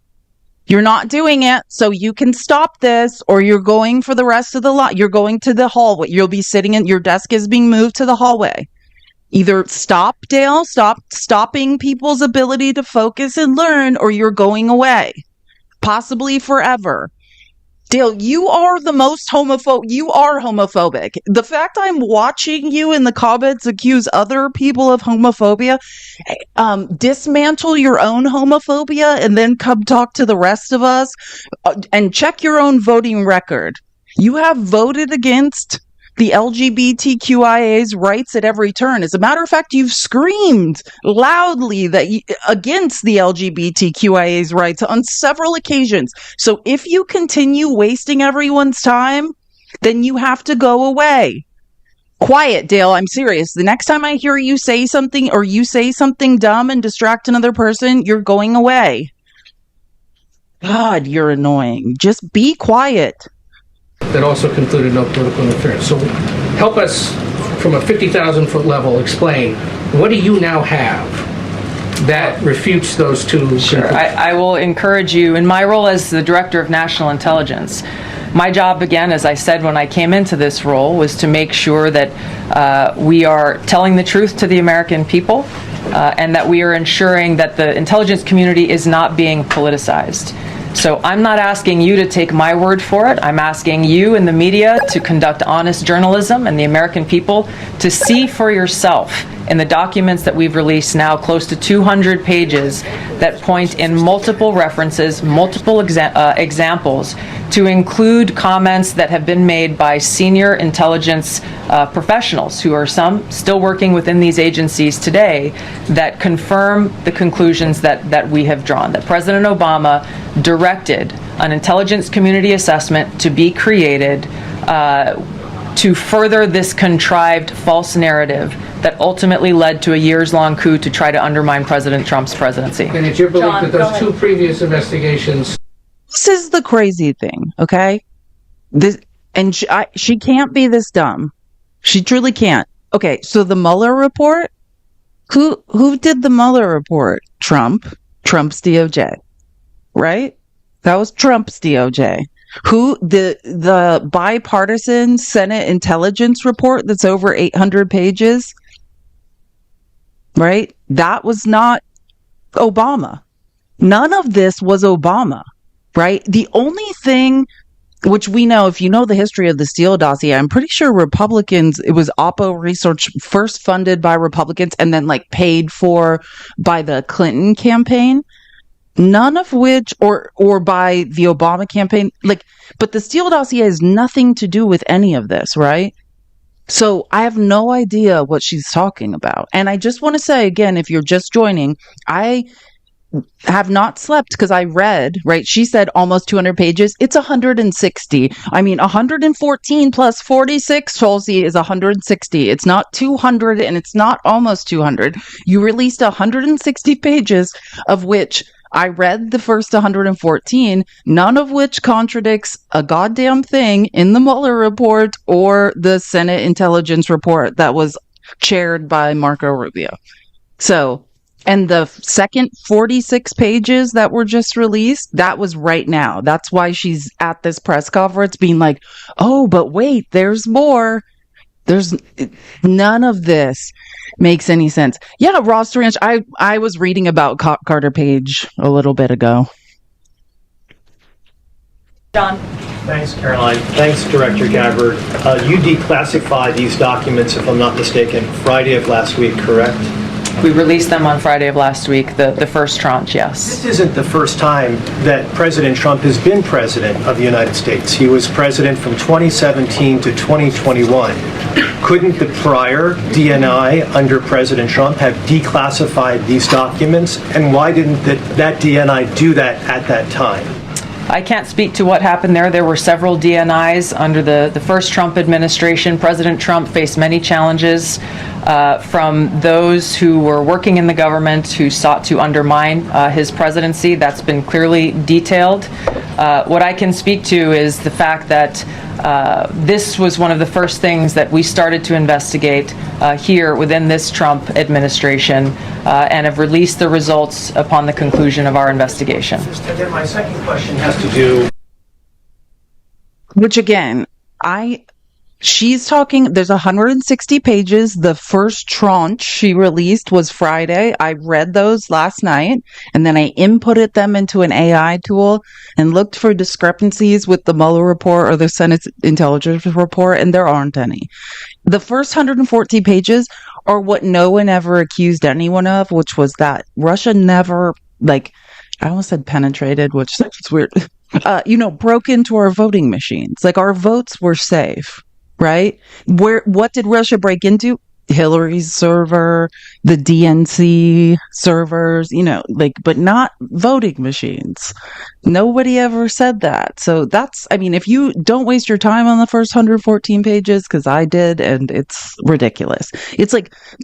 You're not doing it, so you can stop this, or you're going for the rest of the you're going to the hallway. You'll be sitting in your desk is being moved to the hallway. Either stop, Dale, stopping people's ability to focus and learn, or you're going away, possibly forever. Dale, you are the most you are homophobic. The fact I'm watching you in the comments accuse other people of homophobia, dismantle your own homophobia and then come talk to the rest of us, and check your own voting record. You have voted against the LGBTQIA's rights at every turn. As a matter of fact, you've screamed loudly against the LGBTQIA's rights on several occasions. So if you continue wasting everyone's time, then you have to go away. Quiet, Dale. I'm serious. The next time I hear you say something or you say something dumb and distract another person, you're going away. God, you're annoying. Just be quiet. That also concluded no political interference. So help us from a 50,000-foot level explain, what do you now have that refutes those two? Sure. I will encourage you, in my role as the Director of National Intelligence, my job, again, as I said when I came into this role, was to make sure that we are telling the truth to the American people and that we are ensuring that the intelligence community is not being politicized. So I'm not asking you to take my word for it. I'm asking you and the media to conduct honest journalism and the American people to see for yourself in the documents that we've released now, close to 200 pages, that point in multiple references, multiple examples, to include comments that have been made by senior intelligence professionals, who are some still working within these agencies today, that confirm the conclusions that we have drawn, that President Obama directed an intelligence community assessment to be created to further this contrived false narrative that ultimately led to a years-long coup to try to undermine President Trump's presidency. And it's your belief that those two previous investigations... This is the crazy thing, okay? She can't be this dumb. She truly can't. Okay, so the Mueller report, who did the Mueller report? Trump's DOJ, right? That was Trump's DOJ. Who the bipartisan Senate intelligence report that's over 800 pages, right? That was not Obama. None of this was Obama, right? The only thing which we know, if you know the history of the Steele dossier, I'm pretty sure Republicans, it was Oppo research first funded by Republicans and then like paid for by the Clinton campaign. None of which, or by the Obama campaign, but the Steele dossier has nothing to do with any of this, right? So I have no idea what she's talking about. And I just want to say again, if you're just joining, I have not slept because I read, right? She said almost 200 pages. It's 160. I mean, 114 plus 46, Tulsi, is 160. It's not 200 and it's not almost 200. You released 160 pages, of which I read the first 114, none of which contradicts a goddamn thing in the Mueller report or the Senate intelligence report that was chaired by Marco Rubio. So, and the second 46 pages that were just released, that was right now. That's why she's at this press conference being like, oh, but wait, there's more. There's none of this makes any sense. Yeah, Ross Ranch, I was reading about Carter Page a little bit ago. John. Thanks, Caroline. Thanks, Director Gabbard. You declassified these documents, if I'm not mistaken, Friday of last week, correct? We released them on Friday of last week, the first tranche, yes. This isn't the first time that President Trump has been president of the United States. He was president from 2017 to 2021. Couldn't the prior DNI under President Trump have declassified these documents? And why didn't that DNI do that at that time? I can't speak to what happened there. There were several DNIs under the first Trump administration. President Trump faced many challenges from those who were working in the government who sought to undermine his presidency. That's been clearly detailed. What I can speak to is the fact that this was one of the first things that we started to investigate here within this Trump administration and have released the results upon the conclusion of our investigation. And then my second question has to do... Which again, she's talking, there's 160 pages. The first tranche she released was Friday. I read those last night, and then I inputted them into an AI tool and looked for discrepancies with the Mueller report or the Senate intelligence report, and there aren't any. The first 140 pages are what no one ever accused anyone of, which was that Russia never, I almost said penetrated, which is weird, broke into our voting machines. Our votes were safe. Right? What did Russia break into? Hillary's server, the DNC servers, but not voting machines. Nobody ever said that. So if you don't waste your time on the first 114 pages, because I did, and it's ridiculous. It's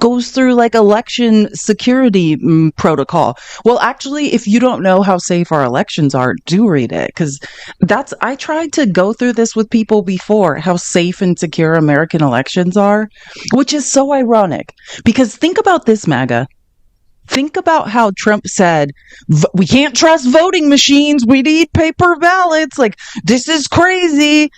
goes through election security protocol. Well, actually, if you don't know how safe our elections are, do read it, because I tried to go through this with people before, how safe and secure American elections are, which is so ironic, because think about this, MAGA. Think about how Trump said, we can't trust voting machines. We need paper ballots. This is crazy.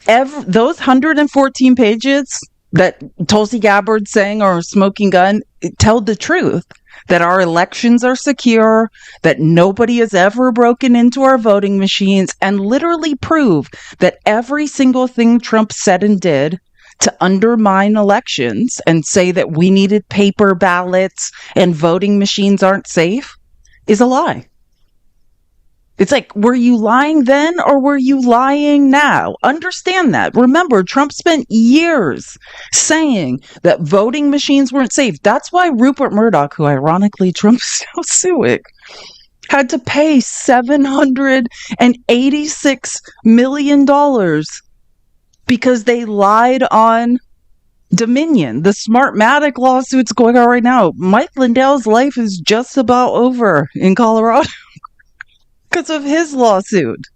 Those 114 pages that Tulsi Gabbard saying are a smoking gun tell the truth, that our elections are secure, that nobody has ever broken into our voting machines, and literally prove that every single thing Trump said and did to undermine elections and say that we needed paper ballots and voting machines aren't safe is a lie. It's were you lying then or were you lying now? Understand that. Remember, Trump spent years saying that voting machines weren't safe. That's why Rupert Murdoch, who ironically Trump's still suing, had to pay $786 million because they lied on Dominion. The Smartmatic lawsuit's going on right now. Mike Lindell's life is just about over in Colorado because of his lawsuit.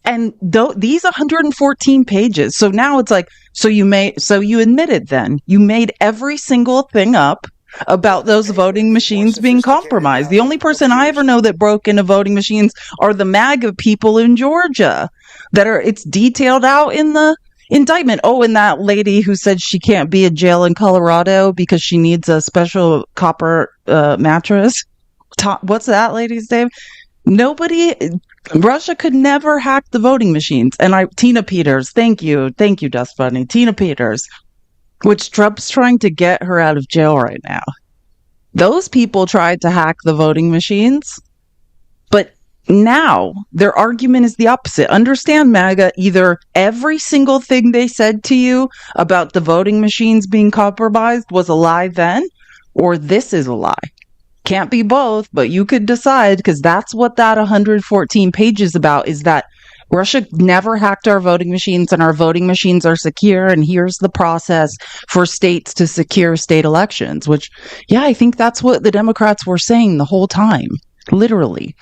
And these 114 pages. So now it's so you admitted then you made every single thing up about those voting machines being compromised. The only person I ever know that broke into voting machines are the MAGA people in Georgia it's detailed out in the indictment. Oh, and that lady who said she can't be in jail in Colorado because she needs a special copper mattress. What's that lady's name? Russia could never hack the voting machines. And Tina Peters, thank you, Dust Bunny. Tina Peters, which Trump's trying to get her out of jail right now. Those people tried to hack the voting machines, but now their argument is the opposite. Understand, MAGA, either every single thing they said to you about the voting machines being compromised was a lie then, or this is a lie. Can't be both, but you could decide, because that's what that 114 pages about, is that Russia never hacked our voting machines and our voting machines are secure. And here's the process for states to secure state elections, which, yeah, I think that's what the Democrats were saying the whole time. Literally.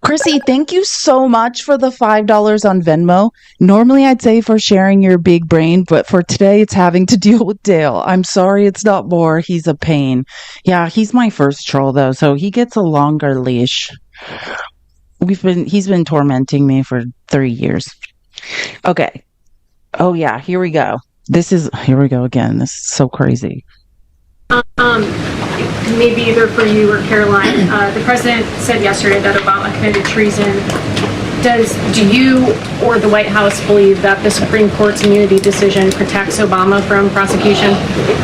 Chrissy, thank you so much for the $5 on Venmo. Normally I'd say for sharing your big brain, but for today it's having to deal with Dale. I'm sorry it's not more. He's a pain. Yeah, he's my first troll though, so he gets a longer leash. He's been tormenting me for 3 years. Okay. Oh yeah, here we go. Here we go again. This is so crazy. Maybe either for you or Caroline, the president said yesterday that Obama committed treason. Do you or the White House believe that the Supreme Court's immunity decision protects Obama from prosecution?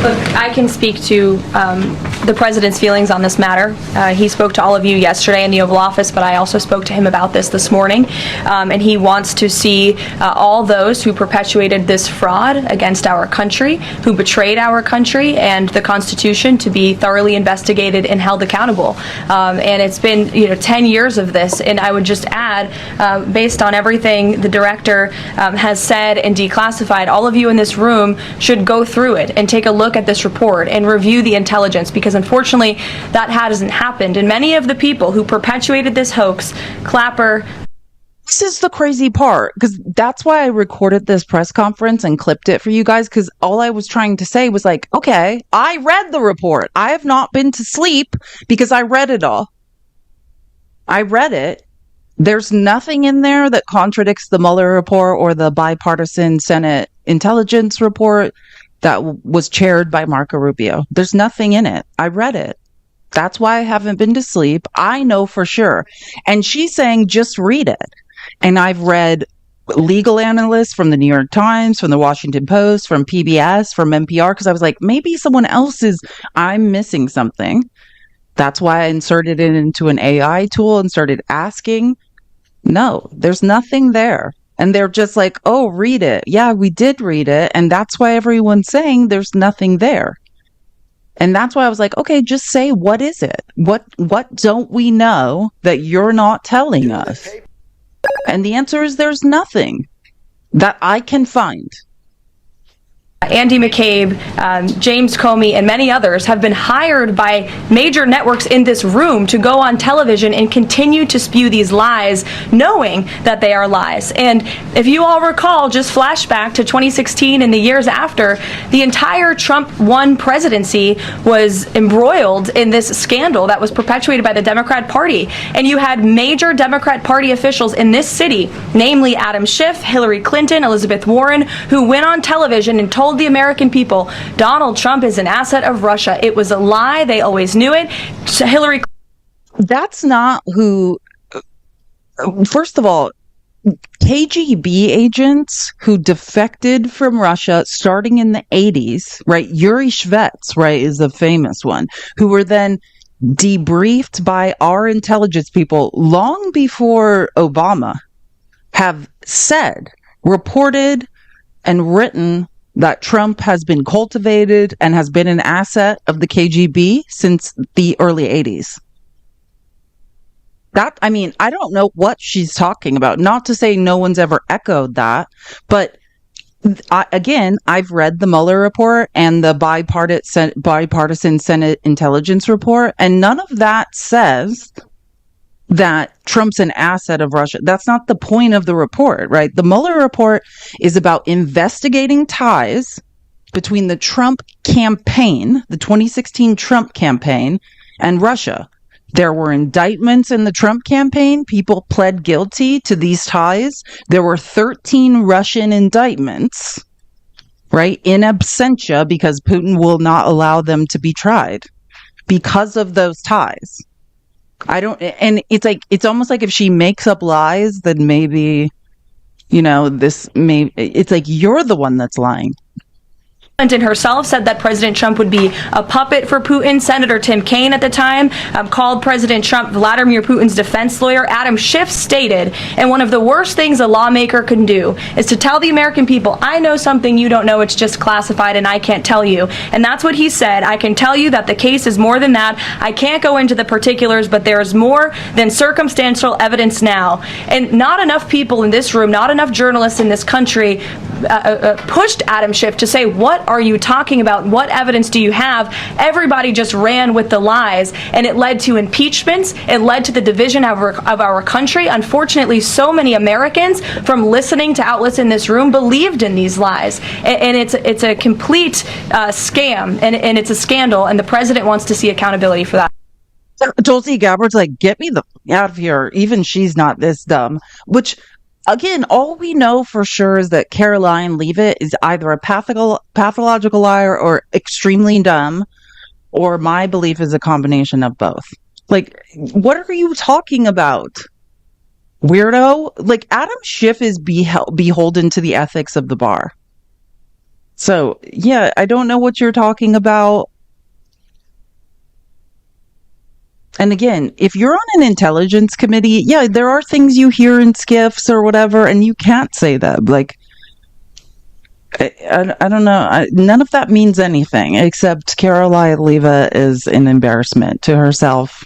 Look, I can speak to the president's feelings on this matter. He spoke to all of you yesterday in the Oval Office, but I also spoke to him about this morning. And he wants to see all those who perpetuated this fraud against our country, who betrayed our country and the Constitution, to be thoroughly investigated and held accountable. And it's been 10 years of this. And I would just add, based on everything the director has said and declassified, all of you in this room should go through it and take a look at this report and review the intelligence, because unfortunately that hasn't happened. And many of the people who perpetuated this hoax, Clapper. This is the crazy part, because that's why I recorded this press conference and clipped it for you guys, because all I was trying to say was like, okay, I read the report. I have not been to sleep because I read it all. I read it. There's nothing in there that contradicts the Mueller report or the bipartisan Senate intelligence report that was chaired by Marco Rubio. There's nothing in it. I read it. That's why I haven't been to sleep. I know for sure. And she's saying, just read it. And I've read legal analysts from the New York Times, from the Washington Post, from PBS, from NPR, because I was like, maybe someone else I'm missing something. That's why I inserted it into an AI tool and started asking. No, there's nothing there. And they're just like, oh, read it. Yeah, we did read it. And that's why everyone's saying there's nothing there. And that's why I was like, okay, just say, what is it? What don't we know that you're not telling us? And the answer is there's nothing that I can find. Andy McCabe, James Comey, and many others have been hired by major networks in this room to go on television and continue to spew these lies, knowing that they are lies. And if you all recall, just flashback to 2016 and the years after, the entire Trump 1 presidency was embroiled in this scandal that was perpetuated by the Democrat Party. And you had major Democrat Party officials in this city, namely Adam Schiff, Hillary Clinton, Elizabeth Warren, who went on television and told the American people Donald Trump is an asset of Russia. It was a lie. They always knew it. Hillary. That's not who. First of all, KGB agents who defected from Russia starting in the 80s, right? Yuri Shvets, right, is a famous one, who were then debriefed by our intelligence people long before Obama, have said, reported, and written that Trump has been cultivated and has been an asset of the KGB since the early 80s. I don't know what she's talking about. Not to say no one's ever echoed that, but I've read the Mueller report and the bipartisan Senate intelligence report, and none of that says that Trump's an asset of Russia. That's not the point of the report, right? The Mueller report is about investigating ties between the Trump campaign, the 2016 Trump campaign, and Russia. There were indictments in the Trump campaign. People pled guilty to these ties. There were 13 Russian indictments, right, in absentia, because Putin will not allow them to be tried because of those ties. It's almost like if she makes up lies, then maybe, it's like you're the one that's lying. Clinton herself said that President Trump would be a puppet for Putin. Senator Tim Kaine at the time called President Trump Vladimir Putin's defense lawyer. Adam Schiff stated, and one of the worst things a lawmaker can do is to tell the American people, I know something you don't know, it's just classified and I can't tell you. And that's what he said. I can tell you that the case is more than that. I can't go into the particulars, but there is more than circumstantial evidence now. And not enough people in this room, not enough journalists in this country pushed Adam Schiff to say, what are you talking about? What evidence do you have? Everybody just ran with the lies, and it led to impeachments. It led to the division of our country. Unfortunately, so many Americans, from listening to outlets in this room, believed in these lies. And it's a complete scam, and it's a scandal, and the president wants to see accountability for that. Tulsi Gabbard's like, get me the out of here. Even she's not this dumb, which... Again, all we know for sure is that Caroline Leavitt is either a pathological liar or extremely dumb, or my belief is a combination of both. Like, what are you talking about, weirdo? Like, Adam Schiff is beholden to the ethics of the bar. So, yeah, I don't know what you're talking about. And again, if you're on an intelligence committee, yeah, there are things you hear in skiffs or whatever, and you can't say that. Like, I don't know. None of that means anything, except Caroline Leavitt is an embarrassment to herself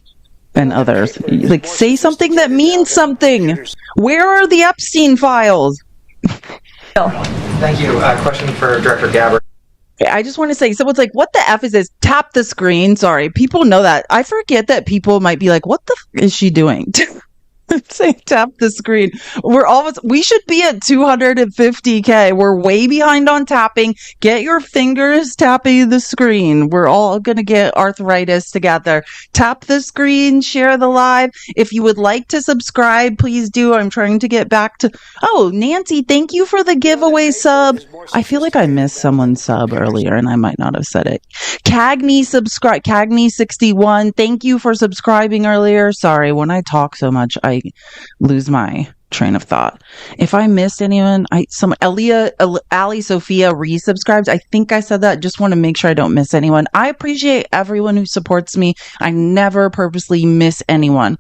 and others. Like, say something that means something. Where are the Epstein files? Thank you. Question for Director Gabbard. I just want to say, someone's like, what the F is this? Tap the screen. Sorry. People know that. I forget that people might be like, what the F is she doing? Say tap the screen. We should be at 250K. We're way behind on tapping. Get your fingers tapping the screen. We're all going to get arthritis together. Tap the screen, share the live. If you would like to subscribe, please do. I'm trying to get back to... Oh, Nancy, thank you for the giveaway sub. I feel like I missed someone's sub earlier and I might not have said it. Cagney subscribe. Cagney61, thank you for subscribing earlier. Sorry, when I talk so much, I lose my train of thought. If I missed anyone, Ali Sophia resubscribes. I think I said that. Just want to make sure I don't miss anyone. I appreciate everyone who supports me. I never purposely miss anyone.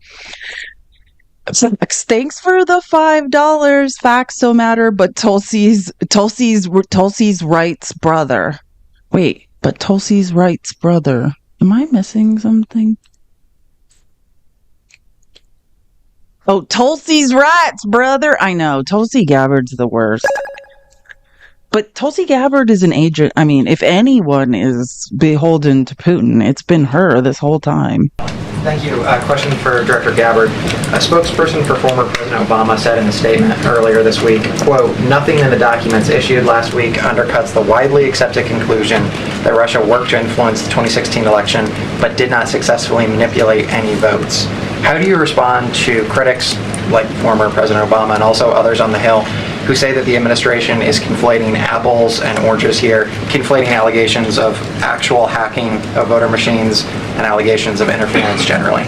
So, thanks for the $5. Facts don't matter, but Tulsi's rights brother. Wait, but Tulsi's rights brother. Am I missing something? Oh, Tulsi's rights, brother. I know. Tulsi Gabbard's the worst. But Tulsi Gabbard is an agent. I mean, if anyone is beholden to Putin, it's been her this whole time. Thank you. Question for Director Gabbard. A spokesperson for former President Obama said in a statement earlier this week, quote, nothing in the documents issued last week undercuts the widely accepted conclusion that Russia worked to influence the 2016 election, but did not successfully manipulate any votes. How do you respond to critics like former President Obama and also others on the Hill who say that the administration is conflating apples and oranges here, conflating allegations of actual hacking of voter machines and allegations of interference generally?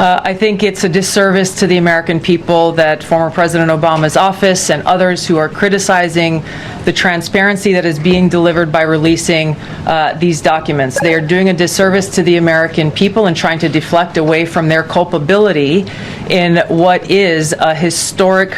I think it's a disservice to the American people that former President Obama's office and others who are criticizing the transparency that is being delivered by releasing these documents. They are doing a disservice to the American people and trying to deflect away from their culpability in what is a historic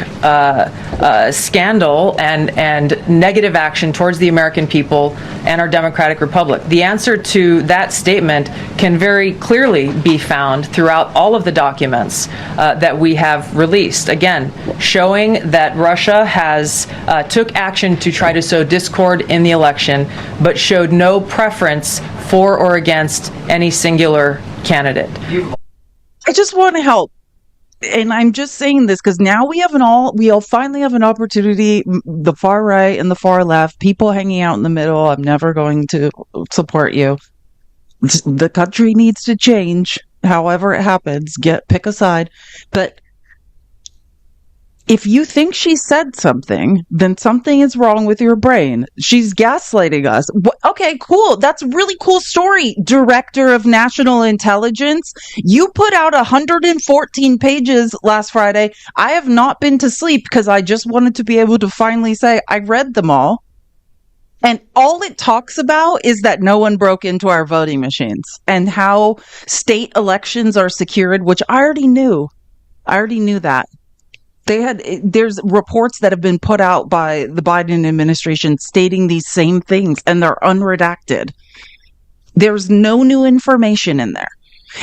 scandal and negative action towards the American people and our democratic republic. The answer to that statement can very clearly be found throughout all of the documents that we have released. Again, showing that Russia has took action to try to sow discord in the election, but showed no preference for or against any singular candidate. I just want to help. And I'm just saying this because now we all finally have an opportunity, the far right and the far left, people hanging out in the middle. I'm never going to support you. The country needs to change. However it happens, pick a side. But if you think she said something, then something is wrong with your brain. She's gaslighting us. Okay, cool. That's a really cool story, Director of National Intelligence. You put out 114 pages last Friday. I have not been to sleep because I just wanted to be able to finally say I read them all. And all it talks about is that no one broke into our voting machines and how state elections are secured, which I already knew. I already knew that. There's reports that have been put out by the Biden administration stating these same things, and they're unredacted. There's no new information in there.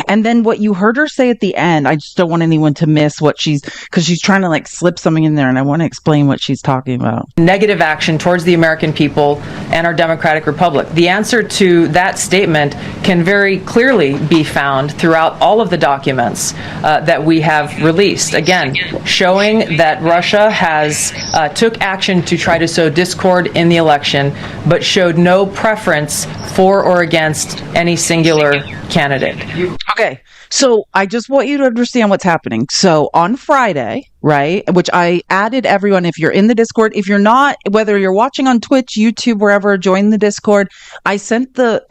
And then what you heard her say at the end, I just don't want anyone to miss because she's trying to like slip something in there, and I want to explain what she's talking about. Negative action towards the American people and our democratic republic. The answer to that statement can very clearly be found throughout all of the documents that we have released. Again, showing that Russia has took action to try to sow discord in the election, but showed no preference for or against any singular candidate. Okay, so I just want you to understand what's happening. So on Friday, right, which I added everyone, if you're in the Discord, if you're not, whether you're watching on Twitch, YouTube, wherever, join the Discord. I sent the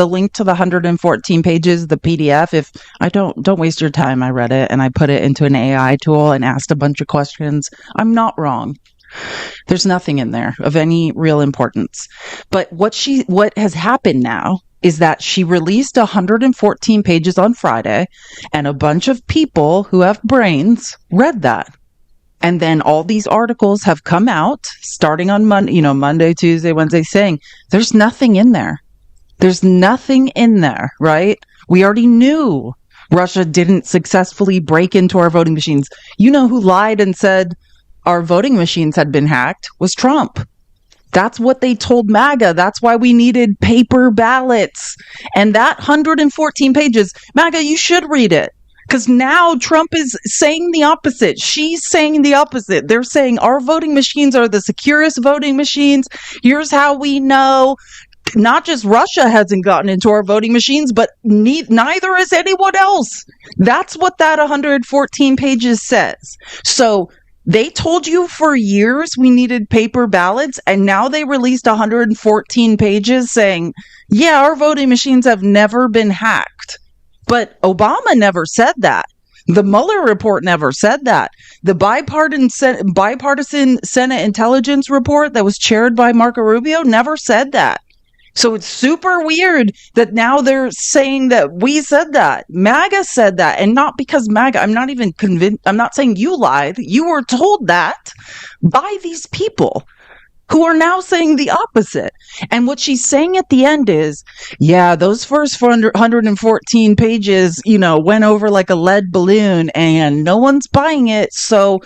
link to the 114 pages, the PDF. If I don't waste your time. I read it and I put it into an AI tool and asked a bunch of questions. I'm not wrong. There's nothing in there of any real importance. But what has happened now is that she released 114 pages on Friday, and a bunch of people who have brains read that. And then all these articles have come out starting on Monday, Tuesday, Wednesday, saying there's nothing in there. There's nothing in there, right? We already knew Russia didn't successfully break into our voting machines. You know who lied and said our voting machines had been hacked was Trump. That's what they told MAGA. That's why we needed paper ballots. And that 114 pages, MAGA, you should read it. Because now Trump is saying the opposite. She's saying the opposite. They're saying our voting machines are the securest voting machines. Here's how we know. Not just Russia hasn't gotten into our voting machines, but neither has anyone else. That's what that 114 pages says. So they told you for years we needed paper ballots, and now they released 114 pages saying, yeah, our voting machines have never been hacked. But Obama never said that. The Mueller report never said that. The bipartisan Senate intelligence report that was chaired by Marco Rubio never said that. So it's super weird that now they're saying that we said that. MAGA said that, and not because MAGA. I'm not even convinced. I'm not saying you lied. You were told that by these people who are now saying the opposite. And what she's saying at the end is, yeah, those first 114 pages, went over like a lead balloon and no one's buying it. So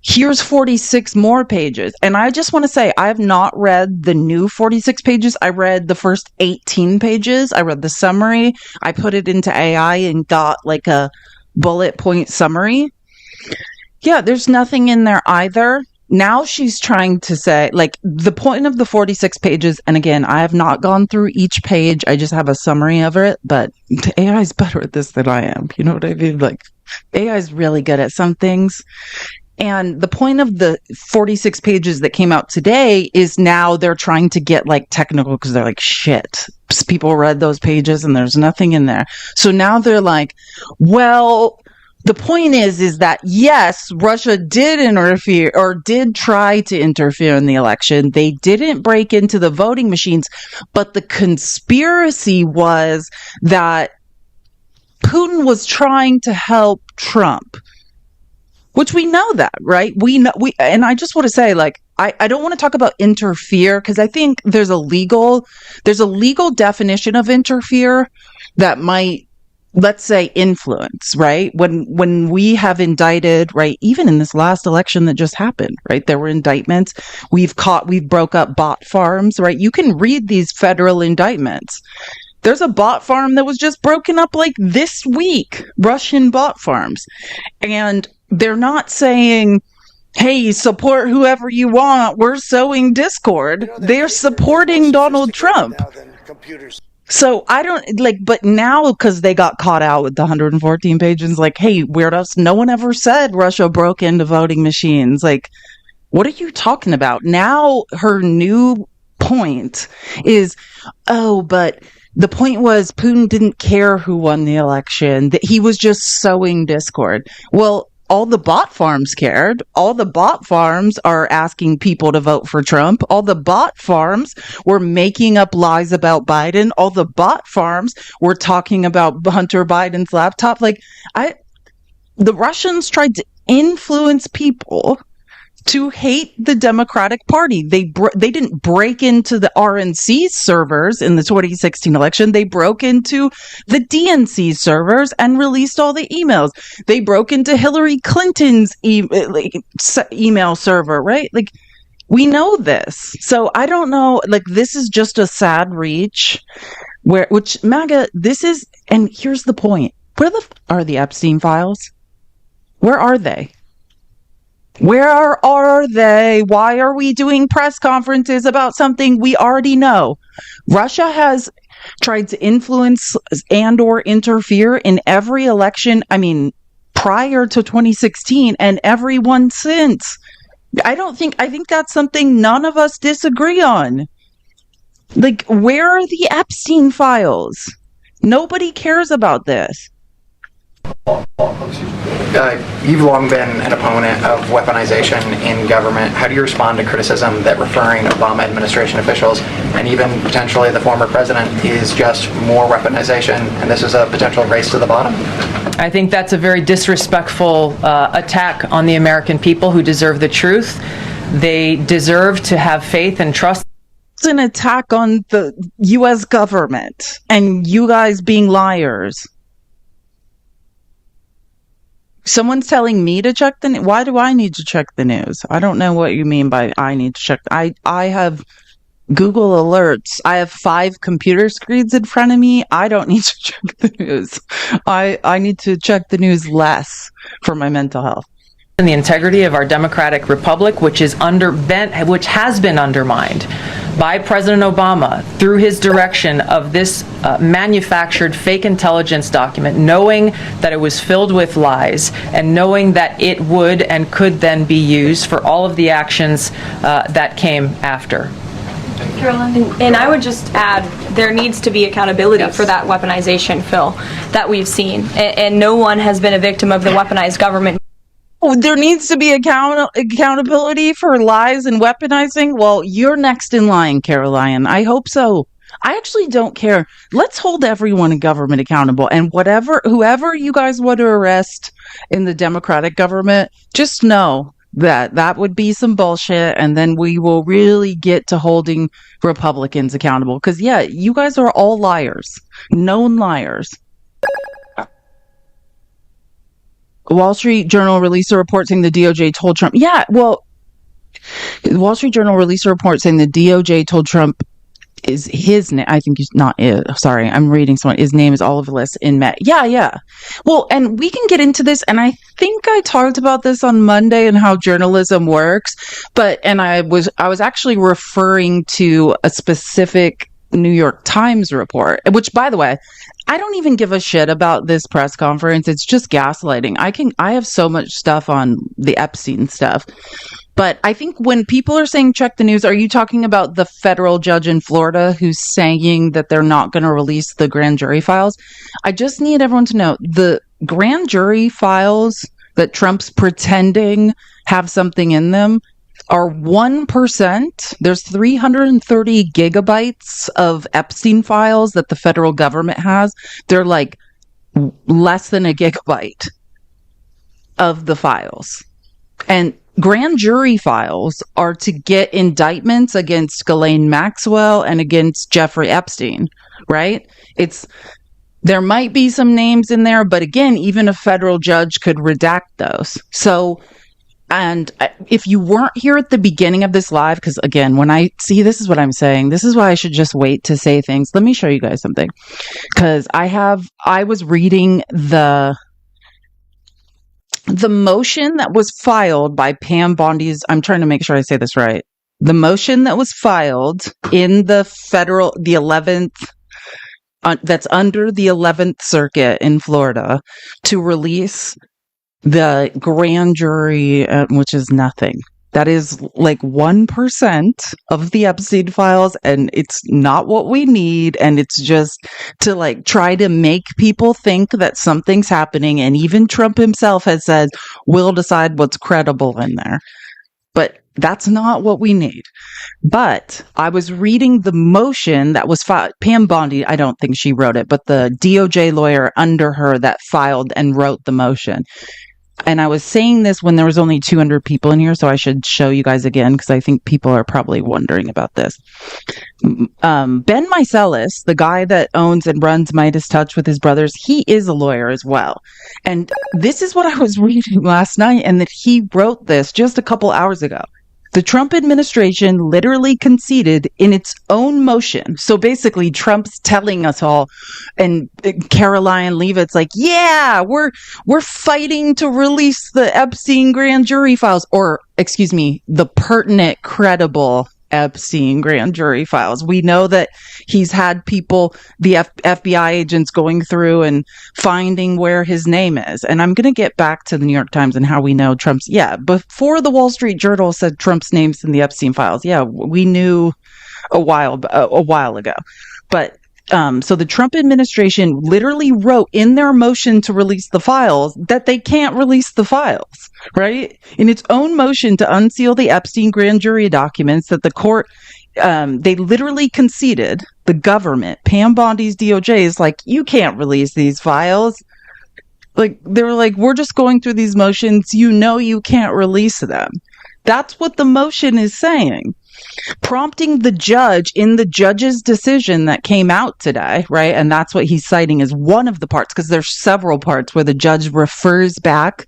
here's 46 more pages. And I just want to say, I have not read the new 46 pages. I read the first 18 pages. I read the summary. I put it into AI and got like a bullet point summary. Yeah, there's nothing in there either. Now she's trying to say, like, the point of the 46 pages, and again, I have not gone through each page. I just have a summary of it, but AI is better at this than I am. You know what I mean? Like, AI is really good at some things. And the point of the 46 pages that came out today is now they're trying to get like technical because they're like, shit, people read those pages and there's nothing in there. So now they're like, well, the point is that yes, Russia did interfere or did try to interfere in the election. They didn't break into the voting machines, but the conspiracy was that Putin was trying to help Trump. Which we know that, right? And I just want to say, like, I don't want to talk about interfere because I think there's a legal definition of interfere that might, let's say, influence, right? When we have indicted, right? Even in this last election that just happened, right? There were indictments. We've broke up bot farms, right? You can read these federal indictments. There's a bot farm that was just broken up like this week, Russian bot farms. And they're not saying, hey, support whoever you want. We're sowing discord. They're supporting Donald Trump. So I don't but now because they got caught out with the 114 pages, like, hey, weirdos, no one ever said Russia broke into voting machines. Like, what are you talking about? Now her new point is, oh, but the point was Putin didn't care who won the election, that he was just sowing discord. Well, all the bot farms cared. All the bot farms are asking people to vote for Trump. All the bot farms were making up lies about Biden. All the bot farms were talking about Hunter Biden's laptop. Like, the Russians tried to influence people to hate the Democratic Party. They didn't break into the RNC servers in the 2016 election. They broke into the DNC servers and released all the emails. They broke into Hillary Clinton's email server, right? Like, we know this. So I don't know, like, this is just a sad reach which MAGA, this is, and here's the point. Where are the Epstein files? Where are they? Where are they? Why are we doing press conferences about something we already know? Russia has tried to influence and or interfere in every election, prior to 2016 and every one since. I think that's something none of us disagree on. Like, where are the Epstein files? Nobody cares about this. You've long been an opponent of weaponization in government. How do you respond to criticism that referring Obama administration officials and even potentially the former president is just more weaponization, and this is a potential race to the bottom? I think that's a very disrespectful attack on the American people who deserve the truth. They deserve to have faith and trust. It's an attack on the U.S. government and you guys being liars. Someone's telling me to check the news. Why do I need to check the news? I don't know what you mean by I need to check. I have Google alerts. I have 5 computer screens in front of me. I don't need to check the news. I need to check the news less for my mental health. And the integrity of our democratic republic, which has been undermined by President Obama through his direction of this manufactured fake intelligence document, knowing that it was filled with lies and knowing that it would and could then be used for all of the actions that came after. Caroline? And I would just add, there needs to be accountability for that weaponization, Phil, that we've seen. And no one has been a victim of the weaponized government. There needs to be accountability for lies and weaponizing. Well, you're next in line, Caroline. I hope so. I actually don't care. Let's hold everyone in government accountable. And whoever you guys want to arrest in the Democratic government, just know that would be some bullshit. And then we will really get to holding Republicans accountable. Because, yeah, you guys are all liars. Known liars. Wall Street Journal released a report saying the DOJ told Trump. Yeah, well, the Wall Street Journal released a report saying the DOJ told Trump is his name. I think he's not it. Sorry, I'm reading someone. His name is all over the list in Met. Yeah. Well, and we can get into this. And I think I talked about this on Monday and how journalism works. And I was actually referring to a specific New York Times report, which, by the way, I don't even give a shit about this press conference. It's just gaslighting. I have so much stuff on the Epstein stuff. But I think when people are saying check the news, are you talking about the federal judge in Florida who's saying that they're not going to release the grand jury files? I just need everyone to know the grand jury files that Trump's pretending have something in them are 1%. There's 330 gigabytes of Epstein files that the federal government has. They're like less than a gigabyte of the files. And grand jury files are to get indictments against Ghislaine Maxwell and against Jeffrey Epstein, right? There might be some names in there, but again, even a federal judge could redact those. So, and if you weren't here at the beginning of this live, because again, when I see, this is what I'm saying, this is why I should just wait to say things. Let me show you guys something. Because I was reading the motion that was filed by Pam Bondi's, I'm trying to make sure I say this right. The motion that was filed in the 11th, that's under the 11th Circuit in Florida to release the grand jury, which is nothing. That is like 1% of the Epstein files, and it's not what we need. And it's just to like try to make people think that something's happening. And even Trump himself has said, we'll decide what's credible in there. But that's not what we need. But I was reading the motion that was filed. Pam Bondi, I don't think she wrote it, but the DOJ lawyer under her that filed and wrote the motion. And I was saying this when there was only 200 people in here, so I should show you guys again because I think people are probably wondering about this. Ben Meiselas, the guy that owns and runs Midas Touch with his brothers, he is a lawyer as well. And this is what I was reading last night, and that he wrote this just a couple hours ago. The Trump administration literally conceded in its own motion. So basically, Trump's telling us all, and Caroline Leavitt's like, yeah, we're fighting to release the Epstein grand jury files, or excuse me, the pertinent, credible Epstein grand jury files. We know that he's had people, the FBI agents, going through and finding where his name is. And I'm going to get back to the New York Times and how we know Trump's, before the Wall Street Journal said Trump's name's in the Epstein files. Yeah, we knew a while ago. But so the Trump administration literally wrote in their motion to release the files that they can't release the files, right? In its own motion to unseal the Epstein grand jury documents that the court, they literally conceded, the government, Pam Bondi's DOJ is like, you can't release these files. Like, they're like, we're just going through these motions. You know, you can't release them. That's what the motion is saying. Prompting the judge in the judge's decision that came out today, right? And that's what he's citing as one of the parts, because there's several parts where the judge refers back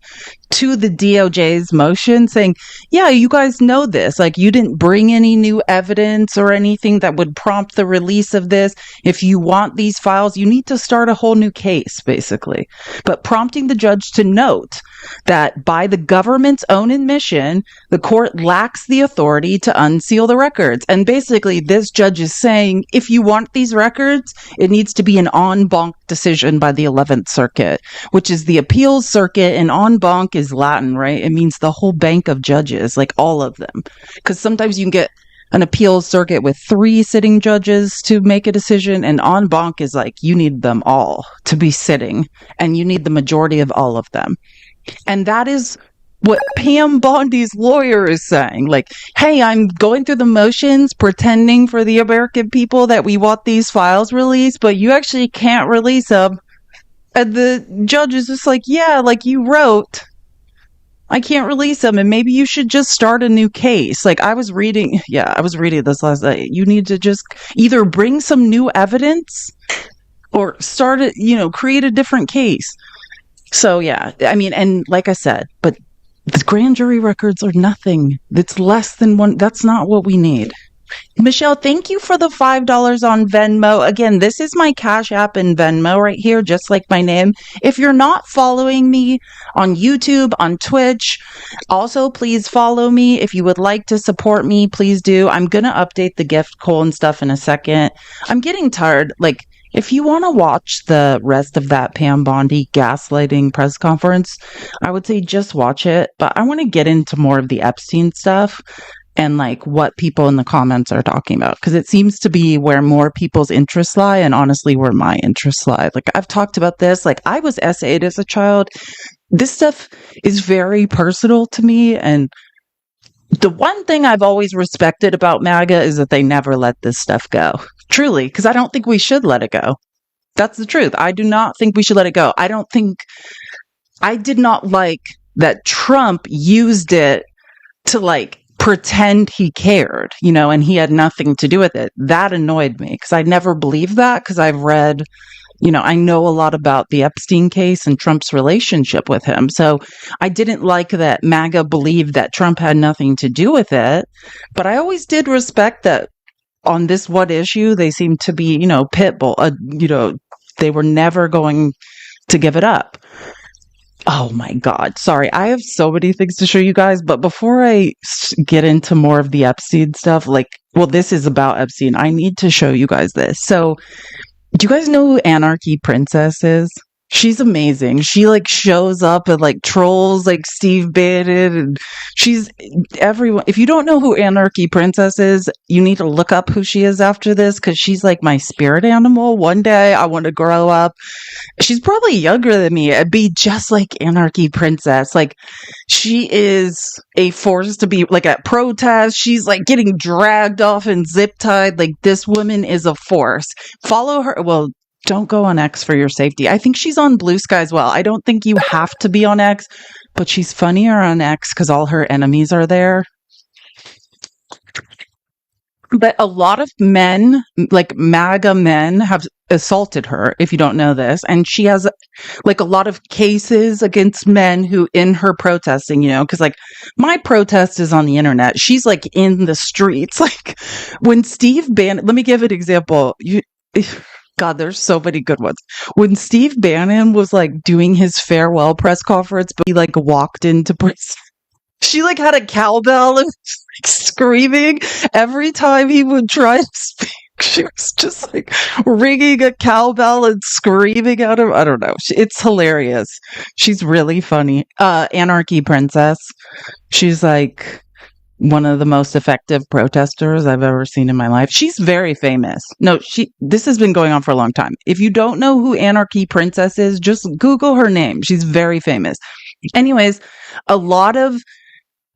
to the DOJ's motion saying, yeah, you guys know this. Like, you didn't bring any new evidence or anything that would prompt the release of this. If you want these files, you need to start a whole new case, basically. But prompting the judge to note that by the government's own admission, the court lacks the authority to unseal the records. And basically, this judge is saying, if you want these records, it needs to be an en banc decision by the 11th Circuit, which is the appeals circuit, and en banc is Latin, right? It means the whole bank of judges, like all of them. Because sometimes you can get an appeals circuit with 3 sitting judges to make a decision, and en banc is like, you need them all to be sitting, and you need the majority of all of them. And that is what Pam Bondi's lawyer is saying. Like, hey, I'm going through the motions, pretending for the American people that we want these files released, but you actually can't release them. And the judge is just like, yeah, like you wrote, I can't release them, and maybe you should just start a new case. Like, I was reading this last night. You need to just either bring some new evidence or start it, create a different case. So, yeah, I mean, and like I said, but the grand jury records are nothing. It's less than one. That's not what we need. Michelle, thank you for the $5 on Venmo. Again, this is my Cash App and Venmo right here, just like my name. If you're not following me on YouTube, on Twitch, also please follow me. If you would like to support me, please do. I'm going to update the gift code and stuff in a second. I'm getting tired. Like, if you want to watch the rest of that Pam Bondi gaslighting press conference, I would say just watch it. But I want to get into more of the Epstein stuff and like what people in the comments are talking about, because it seems to be where more people's interests lie, and honestly where my interests lie. Like, I've talked about this. Like, I was SA'd as a child. This stuff is very personal to me, and the one thing I've always respected about MAGA is that they never let this stuff go. Truly, because I don't think we should let it go. That's the truth. I do not think we should let it go. I did not like that Trump used it to like pretend he cared, and he had nothing to do with it. That annoyed me because I never believed that, because I've read, I know a lot about the Epstein case and Trump's relationship with him. So I didn't like that MAGA believed that Trump had nothing to do with it. But I always did respect that on this one issue, they seemed to be, pitbull, they were never going to give it up. Oh my God. Sorry. I have so many things to show you guys, but before I get into more of the Epstein stuff, this is about Epstein. I need to show you guys this. So, do you guys know who Anarchy Princess is? She's amazing. She like shows up and like trolls like Steve Bannon, and she's everyone. If you don't know who Anarchy Princess is, you need to look up who she is after this, because she's like my spirit animal. One day I want to grow up. She's probably younger than me and be just like Anarchy Princess. Like, she is a force to be like at protests. She's like getting dragged off and zip tied. Like, this woman is a force. Follow her. Well, don't go on X for your safety. I think she's on Blue Sky as well. I don't think you have to be on X, but she's funnier on X because all her enemies are there. But a lot of men, like MAGA men, have assaulted her, if you don't know this. And she has like a lot of cases against men who in her protesting, because like my protest is on the internet. She's like in the streets. Like when Steve Bannon, let me give an example. God, there's so many good ones. When Steve Bannon was like doing his farewell press conference, but he like walked into prison. She like had a cowbell and was like screaming every time he would try to speak. She was just like ringing a cowbell and screaming at him. I don't know. It's hilarious. She's really funny. Anarchy Princess. She's like one of the most effective protesters I've ever seen in my life. She's very famous. No, this has been going on for a long time. If you don't know who Anarchy Princess is, just Google her name. She's very famous. Anyways, a lot of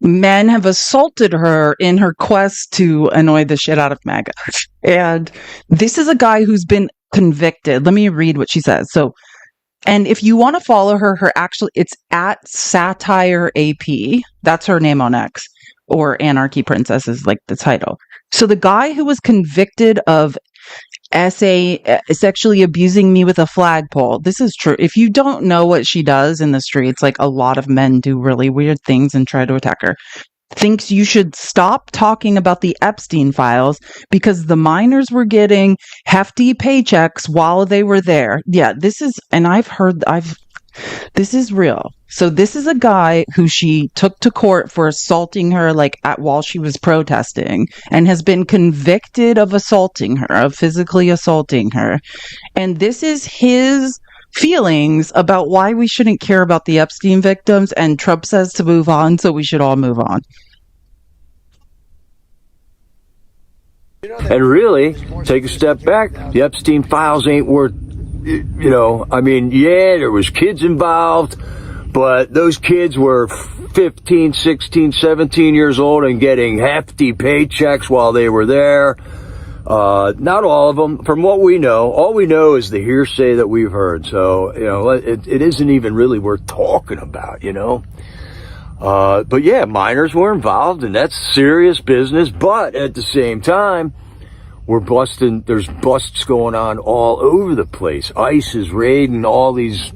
men have assaulted her in her quest to annoy the shit out of MAGA. And this is a guy who's been convicted. Let me read what she says. So, and if you want to follow her it's at Satire AP. That's her name on X. Or Anarchy Princess is like the title. So the guy who was convicted of sexually abusing me with a flagpole. This is true. If you don't know what she does in the streets, like a lot of men do really weird things and try to attack her. Thinks you should stop talking about the Epstein files because the minors were getting hefty paychecks while they were there. Yeah, this is real. So this is a guy who she took to court for assaulting her while she was protesting, and has been convicted of assaulting her, of physically assaulting her. And this is his feelings about why we shouldn't care about the Epstein victims, and Trump says to move on, so we should all move on. And really, take a step back, the Epstein files ain't worth, there was kids involved, but those kids were 15, 16, 17 years old and getting hefty paychecks while they were there. Not all of them. From what we know, all we know is the hearsay that we've heard. So, it isn't even really worth talking about, But yeah, minors were involved, and that's serious business. But at the same time, there's busts going on all over the place. ICE is raiding all these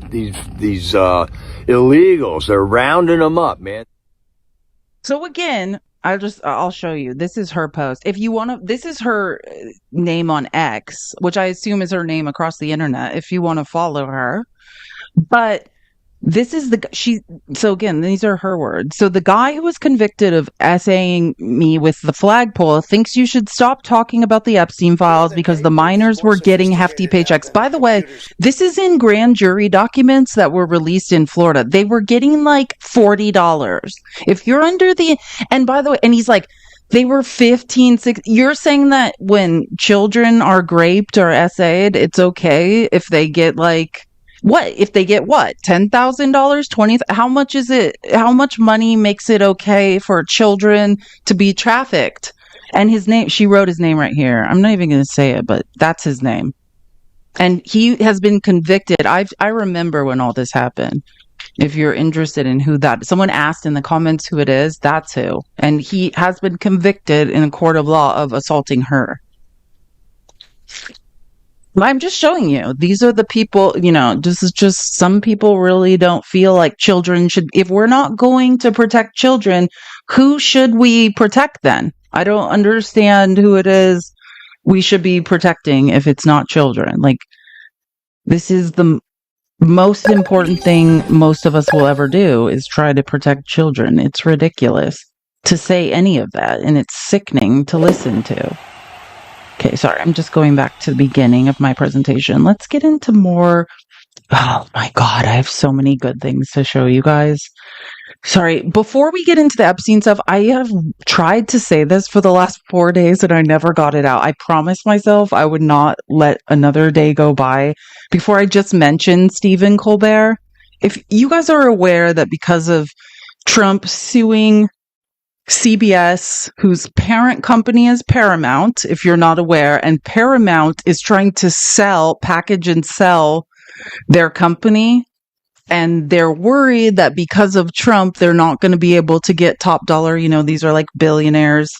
illegals. They're rounding them up, man. So again, I'll show you. This is her post. If you want to, this is her name on X, which I assume is her name across the internet, if you want to follow her. But this is so again, these are her words. So the guy who was convicted of essaying me with the flagpole thinks you should stop talking about the Epstein files because the minors were getting hefty paychecks. By the way, this is in grand jury documents that were released in Florida. They were getting like $40. If you're and by the way, and he's like, they were 15, 16. You're saying that when children are raped or essayed, it's okay if they get $10,000, $20,000? How much is it? How much money makes it okay for children to be trafficked? And his name, she wrote his name right here. I'm not even going to say it, but that's his name. And he has been convicted. I remember when all this happened. If you're interested in who someone asked in the comments who it is, that's who. And he has been convicted in a court of law of assaulting her. I'm just showing you. These are the people, this is just, some people really don't feel like children should, if we're not going to protect children, who should we protect then? I don't understand who it is we should be protecting if it's not children. Like, this is the most important thing most of us will ever do, is try to protect children. It's ridiculous to say any of that, and it's sickening to listen to. Okay, sorry, I'm just going back to the beginning of my presentation. Let's get into more Oh my God, I have so many good things to show you guys. Sorry, before we get into the Epstein stuff, I have tried to say this for the last 4 days and I never got it out. I promised myself I would not let another day go by before I just mentioned Stephen Colbert. If you guys are aware that because of Trump suing CBS, whose parent company is Paramount, if you're not aware, and Paramount is trying to package and sell their company. And they're worried that because of Trump, they're not going to be able to get top dollar. You know, these are like billionaires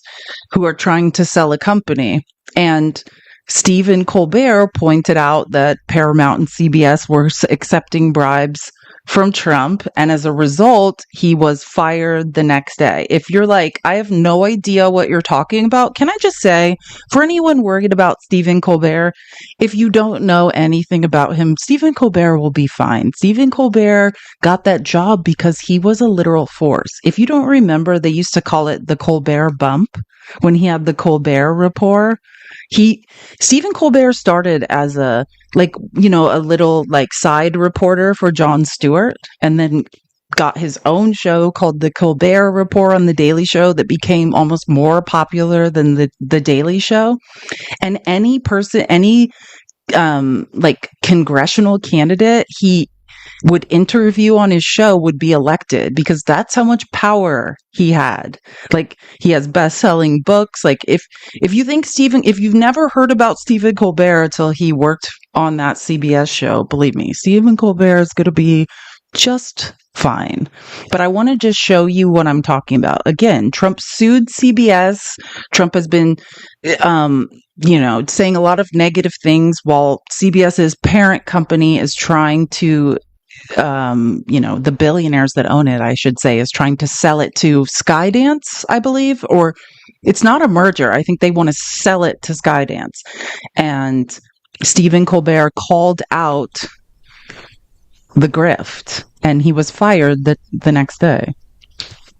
who are trying to sell a company. And Stephen Colbert pointed out that Paramount and CBS were accepting bribes from Trump. And as a result, he was fired the next day. If you're like, I have no idea what you're talking about, can I just say, for anyone worried about Stephen Colbert, if you don't know anything about him, Stephen Colbert will be fine. Stephen Colbert got that job because he was a literal force. If you don't remember, they used to call it the Colbert bump when he had the Colbert Report. Stephen Colbert started as a little like side reporter for Jon Stewart, and then got his own show called the Colbert Report on the Daily Show that became almost more popular than the Daily Show. And any congressional candidate he would interview on his show would be elected, because that's how much power he had. Like, he has best-selling books. Like, if you've never heard about Stephen Colbert until he worked on that CBS show, believe me, Stephen Colbert is going to be just fine. But I want to just show you what I'm talking about. Again, Trump sued CBS. Trump has been saying a lot of negative things while CBS's parent company is trying to the billionaires that own it, I should say, is trying to sell it to Skydance, I believe, or it's not a merger. I think they want to sell it to Skydance. And Stephen Colbert called out the grift, and he was fired the next day.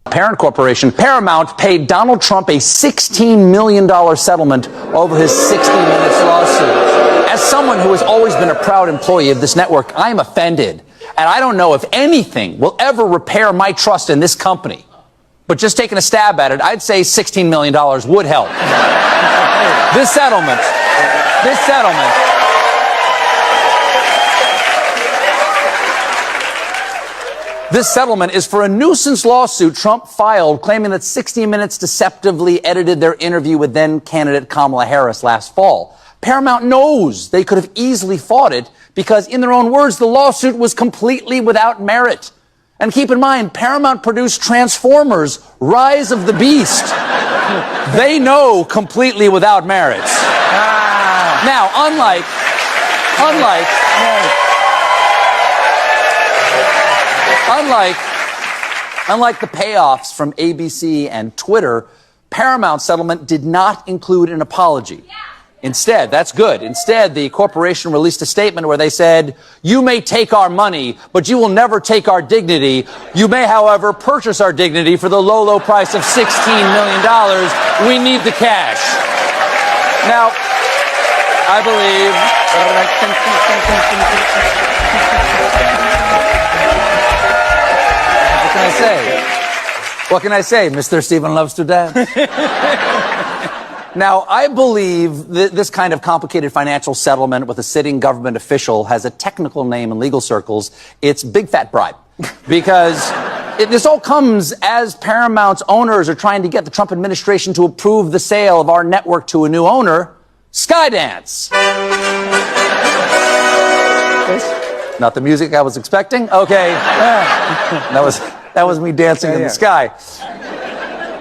Parent corporation Paramount paid Donald Trump a $16 million settlement over his 60 Minutes lawsuit. As someone who has always been a proud employee of this network, I am offended. And I don't know if anything will ever repair my trust in this company. But just taking a stab at it, I'd say $16 million would help. This settlement is for a nuisance lawsuit Trump filed claiming that 60 Minutes deceptively edited their interview with then-candidate Kamala Harris last fall. Paramount knows they could have easily fought it because, in their own words, the lawsuit was completely without merit. And keep in mind, Paramount produced Transformers: Rise of the Beast. They know completely without merit. Now, unlike the payoffs from ABC and Twitter, Paramount's settlement did not include an apology. Instead, that's good. Instead, the corporation released a statement where they said, "You may take our money, but you will never take our dignity. You may, however, purchase our dignity for the low, low price of $16 million. We need the cash." Now, I believe... What can I say? Mr. Stephen loves to dance. Now, I believe this kind of complicated financial settlement with a sitting government official has a technical name in legal circles. It's big fat bribe. Because this all comes as Paramount's owners are trying to get the Trump administration to approve the sale of our network to a new owner, Skydance. Not the music I was expecting? Okay. That was me dancing in the sky.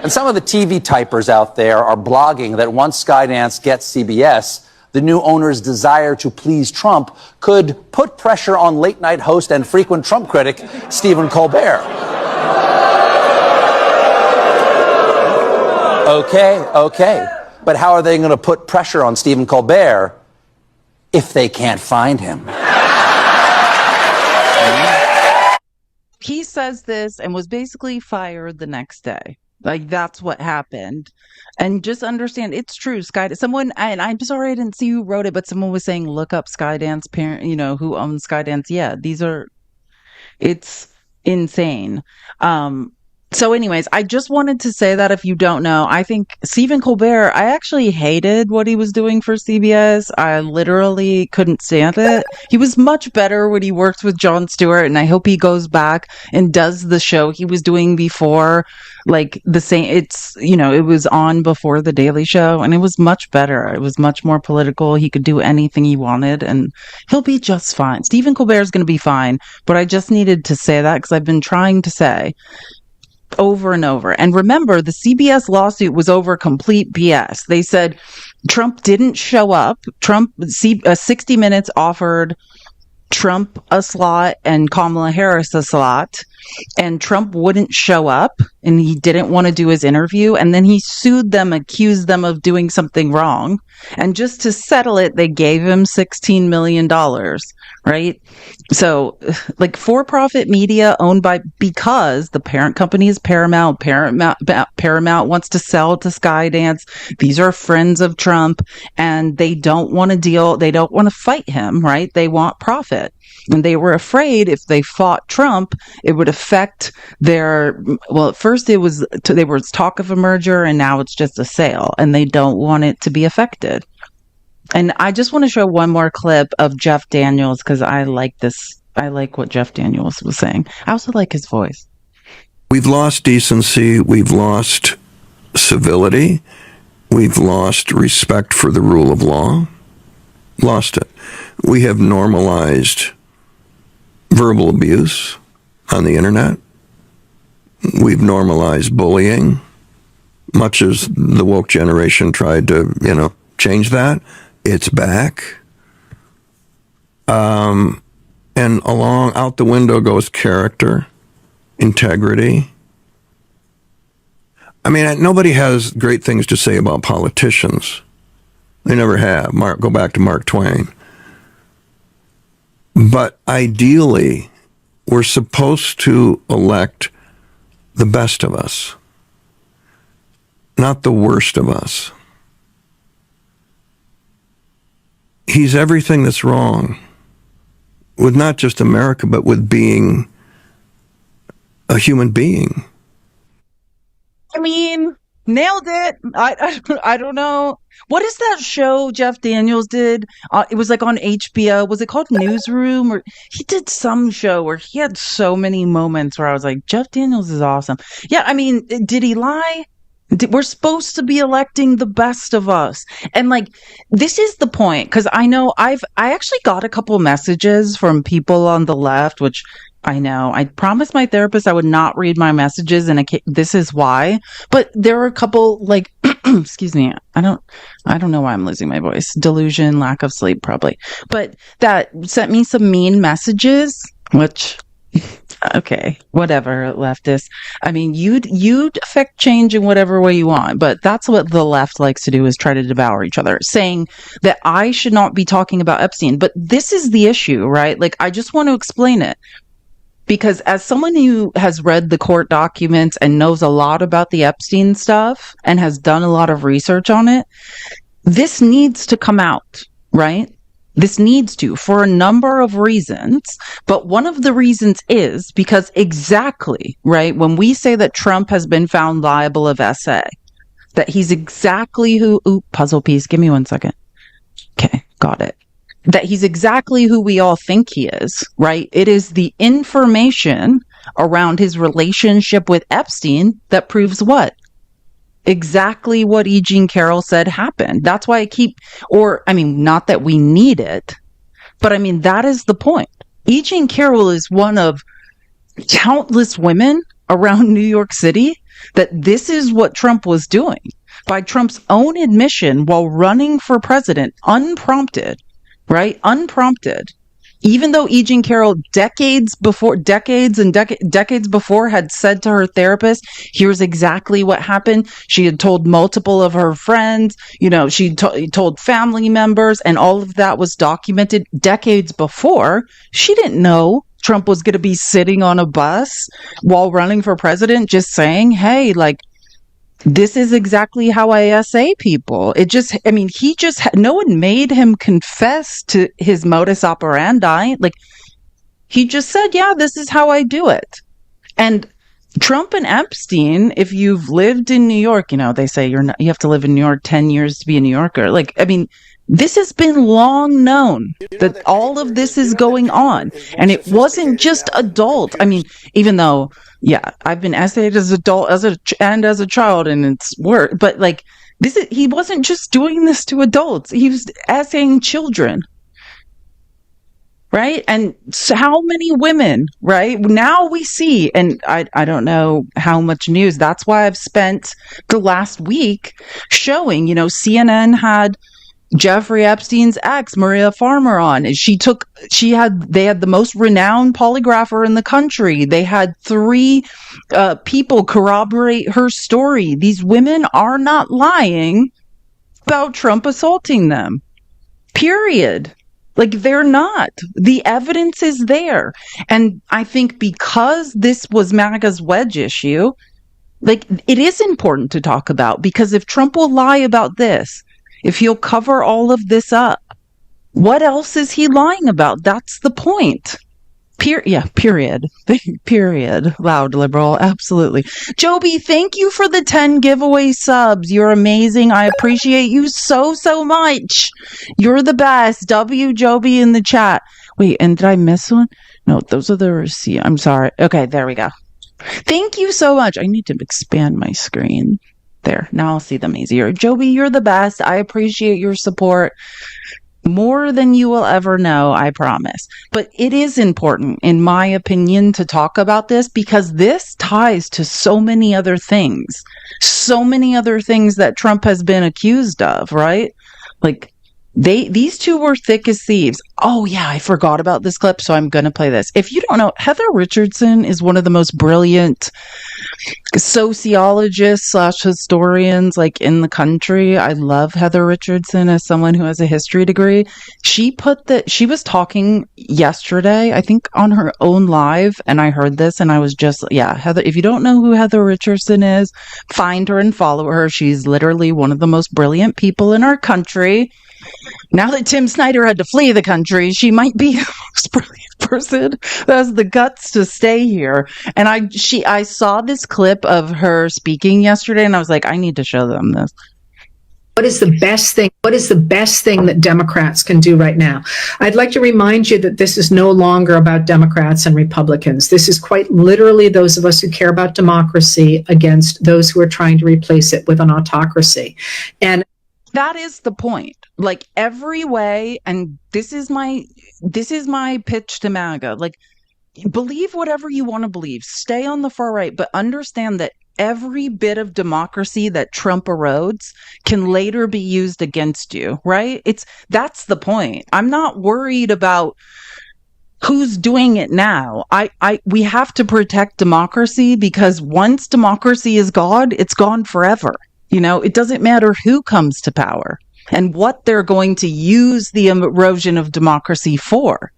And some of the TV typers out there are blogging that once Skydance gets CBS, the new owner's desire to please Trump could put pressure on late-night host and frequent Trump critic Stephen Colbert. Okay. But how are they going to put pressure on Stephen Colbert if they can't find him? He says this and was basically fired the next day. Like that's what happened. And just understand it's true. Someone, and I'm sorry I didn't see who wrote it, but someone was saying look up Skydance parent, who owns Skydance. Yeah, it's insane. Um, so anyways, I just wanted to say that if you don't know, I think Stephen Colbert, I actually hated what he was doing for CBS. I literally couldn't stand it. He was much better when he worked with Jon Stewart, and I hope he goes back and does the show he was doing before, like the same. It was on before The Daily Show, and it was much better. It was much more political. He could do anything he wanted, and he'll be just fine. Stephen Colbert is going to be fine, but I just needed to say that because I've been trying to say over and over. And remember, the CBS lawsuit was over complete BS. They said Trump didn't show up. 60 Minutes offered Trump a slot and Kamala Harris a slot, and Trump wouldn't show up, and he didn't want to do his interview, and then he sued them, accused them of doing something wrong, and just to settle it, they gave him $16 million, right? So, like, for-profit media owned because the parent company is Paramount. Paramount wants to sell to Skydance. These are friends of Trump, and they don't want to deal. They don't want to fight him, right? They want profit. And they were afraid if they fought Trump, it would affect at first there was talk of a merger, and now it's just a sale, and they don't want it to be affected. And I just want to show one more clip of Jeff Daniels because I like this. I like what Jeff Daniels was saying. I also like his voice. We've lost decency. We've lost civility. We've lost respect for the rule of law. Lost it. We have normalized verbal abuse on the internet. We've normalized bullying, much as the woke generation tried to, change that. It's back. And out the window goes character, integrity. I mean, nobody has great things to say about politicians. They never have. Go back to Mark Twain. But ideally, we're supposed to elect the best of us, not the worst of us. He's everything that's wrong with not just America, but with being a human being. I mean, nailed it. I don't know. What is that show Jeff Daniels did? It was like on HBO. Was it called Newsroom? Or he did some show where he had so many moments where I was like, Jeff Daniels is awesome. Yeah, I mean, did he lie? We're supposed to be electing the best of us. And like, this is the point. Because I know I actually got a couple messages from people on the left, which I know. I promised my therapist I would not read my messages, and this is why. But there were a couple, like, excuse me, I don't know why I'm losing my voice. Delusion, lack of sleep, probably. But that sent me some mean messages, which, okay, whatever, leftist. I mean, you'd affect change in whatever way you want, but that's what the left likes to do, is try to devour each other, saying that I should not be talking about Epstein. But this is the issue, right? Like, I just want to explain it. Because as someone who has read the court documents and knows a lot about the Epstein stuff and has done a lot of research on it, this needs to come out, right? This needs to, for a number of reasons. But one of the reasons is because exactly, right, when we say that Trump has been found liable of SA, that he's exactly who, puzzle piece, give me 1 second. Okay, got it. That he's exactly who we all think he is, right? It is the information around his relationship with Epstein that proves what? Exactly what E. Jean Carroll said happened. That's why not that we need it, but I mean, that is the point. E. Jean Carroll is one of countless women around New York City that this is what Trump was doing. By Trump's own admission while running for president, unprompted, right? Unprompted. Even though E. Jean Carroll decades before had said to her therapist, here's exactly what happened. She had told multiple of her friends, she told family members, and all of that was documented decades before. She didn't know Trump was going to be sitting on a bus while running for president, just saying, hey, like, This is exactly how I essay people. It just, I mean, no one made him confess to his modus operandi. Like, he just said, yeah, this is how I do it. And Trump and Epstein, if you've lived in New York, they say you have to live in New York 10 years to be a New Yorker. Like, I mean, this has been long known that all of this is going on. And it wasn't just adult. I mean, even though, yeah, I've been essayed as adult and as a child, and it's work, but like he wasn't just doing this to adults. He was essaying children. Right. And so how many women, right? Now we see, and I don't know how much news. That's why I've spent the last week showing, CNN had Jeffrey Epstein's ex, Maria Farmer, on. They had the most renowned polygrapher in the country. They had 3 people corroborate her story. These women are not lying about Trump assaulting them. Period. Like, they're not. The evidence is there. And I think because this was MAGA's wedge issue, like, it is important to talk about, because if Trump will lie about this, if he'll cover all of this up, what else is he lying about? That's the point. Period. Period. Loud liberal. Absolutely. Joby, thank you for the 10 giveaway subs. You're amazing. I appreciate you so, so much. You're the best. W Joby in the chat. Wait, and did I miss one? No, those are the receipts. I'm sorry. Okay, there we go. Thank you so much. I need to expand my screen. There. Now I'll see them easier. Joby, you're the best. I appreciate your support. More than you will ever know, I promise. But it is important, in my opinion, to talk about this, because this ties to so many other things. So many other things that Trump has been accused of, right? Like, these two were thick as thieves. Oh, yeah, I forgot about this clip, so I'm going to play this. If you don't know, Heather Richardson is one of the most brilliant sociologists / historians like in the country. I love Heather Richardson as someone who has a history degree. She was talking yesterday, I think, on her own live, and I heard this and I was just, yeah, Heather, if you don't know who Heather Richardson is, find her and follow her. She's literally one of the most brilliant people in our country. Now that Tim Snyder had to flee the country, she might be the most brilliant person that has the guts to stay here. And I saw this clip of her speaking yesterday, and I was like, I need to show them this. What is the best thing? What is the best thing that Democrats can do right now? I'd like to remind you that this is no longer about Democrats and Republicans. This is quite literally those of us who care about democracy against those who are trying to replace it with an autocracy. And that is the point. Like, every way, and this is my pitch to MAGA. Like, believe whatever you want to believe. Stay on the far right, but understand that every bit of democracy that Trump erodes can later be used against you, right? That's the point. I'm not worried about who's doing it now. We have to protect democracy, because once democracy is gone, it's gone forever. It doesn't matter who comes to power and what they're going to use the erosion of democracy for.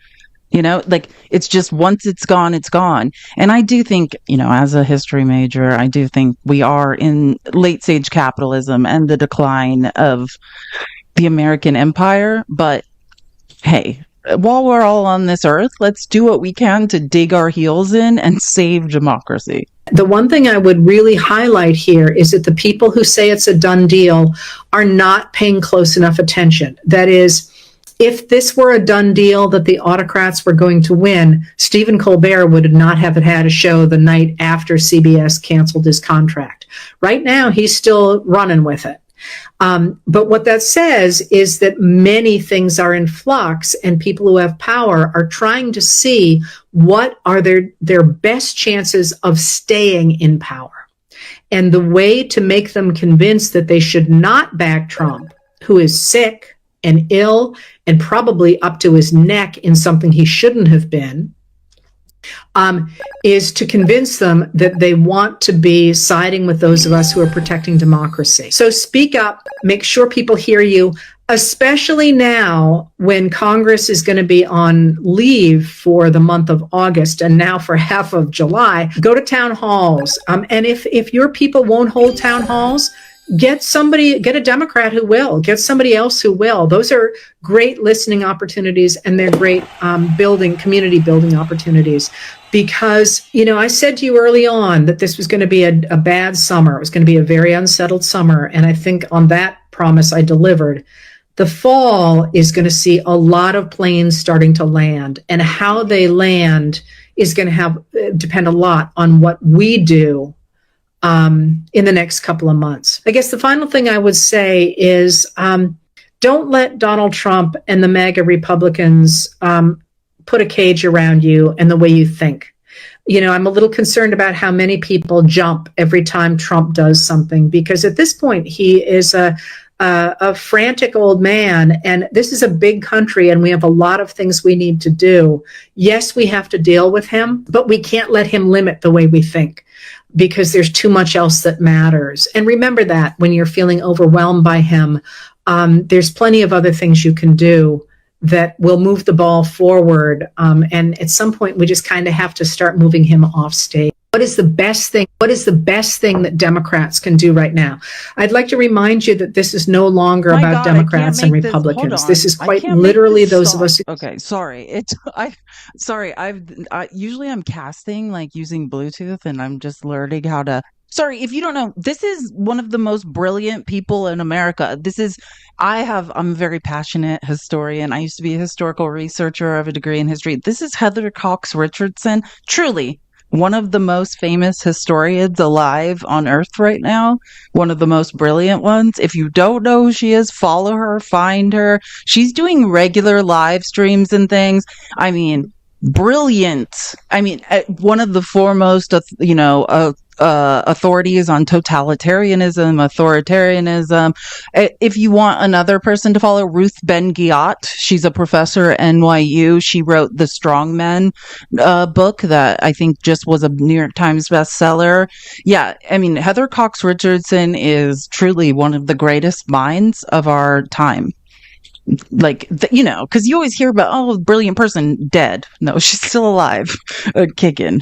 Like, it's just, once it's gone, it's gone. And I do think, as a history major, I do think we are in late stage capitalism and the decline of the American empire. But hey, while we're all on this earth, let's do what we can to dig our heels in and save democracy. the one thing I would really highlight here is that the people who say it's a done deal are not paying close enough attention. That is, if this were a done deal that the autocrats were going to win, Stephen Colbert would not have had a show the night after CBS canceled his contract. Right now, he's still running with it. But what that says is that many things are in flux, and people who have power are trying to see what are their best chances of staying in power. And the way to make them convinced that they should not back Trump, who is sick and ill and probably up to his neck in something he shouldn't have been, is to convince them that they want to be siding with those of us who are protecting democracy. So speak up, make sure people hear you. especially now when Congress is going to be on leave for the month of August and now for half of July. Go to town halls. And if your people won't hold town halls, get a Democrat who will, get somebody else who will. Those are great listening opportunities, and they're great community building opportunities. Because, I said to you early on that this was going to be a bad summer. It was going to be a very unsettled summer. And I think on that promise I delivered. The fall is going to see a lot of planes starting to land, and how they land is going to depend a lot on what we do in the next couple of months. I guess the final thing I would say is don't let Donald Trump and the MAGA Republicans put a cage around you and the way you think. I'm a little concerned about how many people jump every time Trump does something, because at this point he is a frantic old man, and this is a big country, and we have a lot of things we need to do. Yes, we have to deal with him, but we can't let him limit the way we think, because there's too much else that matters. And remember that when you're feeling overwhelmed by him, there's plenty of other things you can do that will move the ball forward. And at some point, we just kind of have to start moving him off stage. What is the best thing? What is the best thing that Democrats can do right now? I'd like to remind you that this is no longer about Democrats and Republicans. This is quite literally those of us. Okay, sorry. Usually I'm casting like using Bluetooth, and I'm just learning how to. Sorry, if you don't know, this is one of the most brilliant people in America. I'm a very passionate historian. I used to be a historical researcher. I have a degree in history. This is Heather Cox Richardson, truly one of the most famous historians alive on earth right now. One of the most brilliant ones. If you don't know who she is, follow her, find her. She's doing regular live streams and things. I mean, brilliant. I mean, one of the foremost, authorities on authoritarianism. If you want another person to follow, Ruth Ben-Ghiat. She's a professor at NYU. She wrote the Strong Men book that I think just was a New York Times bestseller. Yeah, I mean, Heather Cox Richardson is truly one of the greatest minds of our time. Because you always hear about, brilliant person, dead. No, she's still alive, kicking.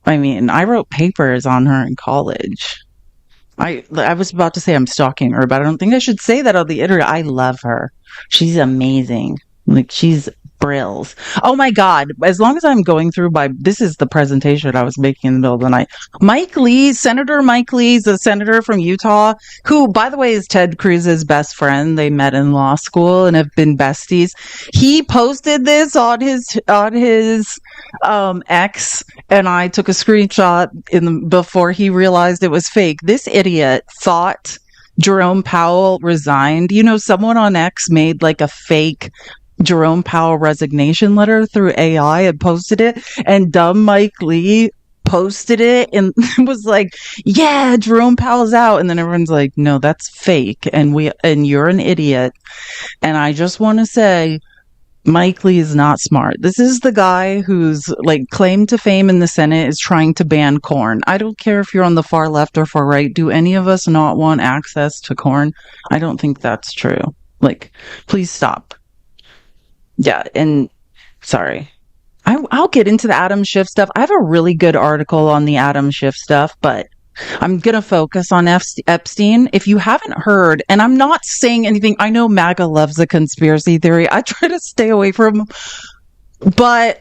I wrote papers on her in college. I was about to say I'm stalking her, but I don't think I should say that on the internet. I love her. She's amazing. She's brills. Oh my God. As long as I'm going through this is the presentation I was making in the middle of the night. Senator Mike Lee is a senator from Utah, who, by the way, is Ted Cruz's best friend. They met in law school and have been besties. He posted this on his X, and I took a screenshot before he realized it was fake. This idiot thought Jerome Powell resigned. Someone on X made like a fake Jerome Powell resignation letter through AI and posted it, and dumb Mike Lee posted it and was like, yeah, Jerome Powell's out. And then everyone's like, no, that's fake. And you're an idiot. And I just want to say, Mike Lee is not smart. This is the guy whose claim to fame in the Senate is trying to ban corn. I don't care if you're on the far left or far right. Do any of us not want access to corn? I don't think that's true. Please stop. Yeah, and sorry. I'll get into the Adam Schiff stuff. I have a really good article on the Adam Schiff stuff, but I'm going to focus on Epstein. If you haven't heard, and I'm not saying anything, I know MAGA loves a conspiracy theory. I try to stay away from, but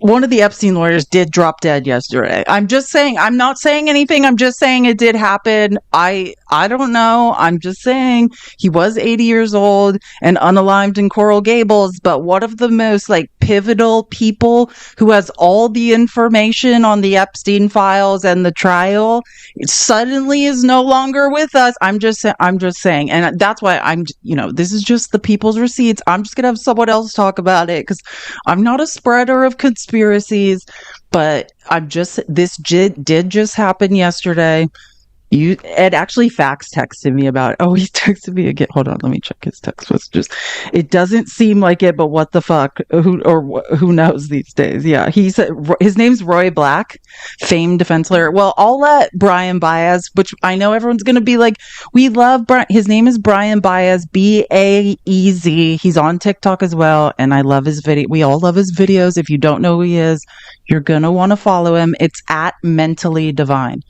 one of the Epstein lawyers did drop dead yesterday. I'm just saying, I'm not saying anything. I'm just saying it did happen. I don't know. I'm just saying he was 80 years old and unalived in Coral Gables, but one of the most pivotal people who has all the information on the Epstein files and the trial suddenly is no longer with us. I'm just saying. And that's why this is just the people's receipts. I'm just going to have someone else talk about it because I'm not a spreader of conspiracies, but this did just happen yesterday. Ed actually fax texted me about it. Oh, he texted me again. Hold on, let me check his text messages. It doesn't seem like it, but what the fuck? Who knows these days? Yeah, he said his name's Roy Black, famed defense lawyer. Well, I'll let Brian Baez, which I know everyone's gonna be like, we love Brian. His name is Brian Baez, Baez. He's on TikTok as well, and I love his video. We all love his videos. If you don't know who he is, you're gonna want to follow him. It's at Mentally Divine.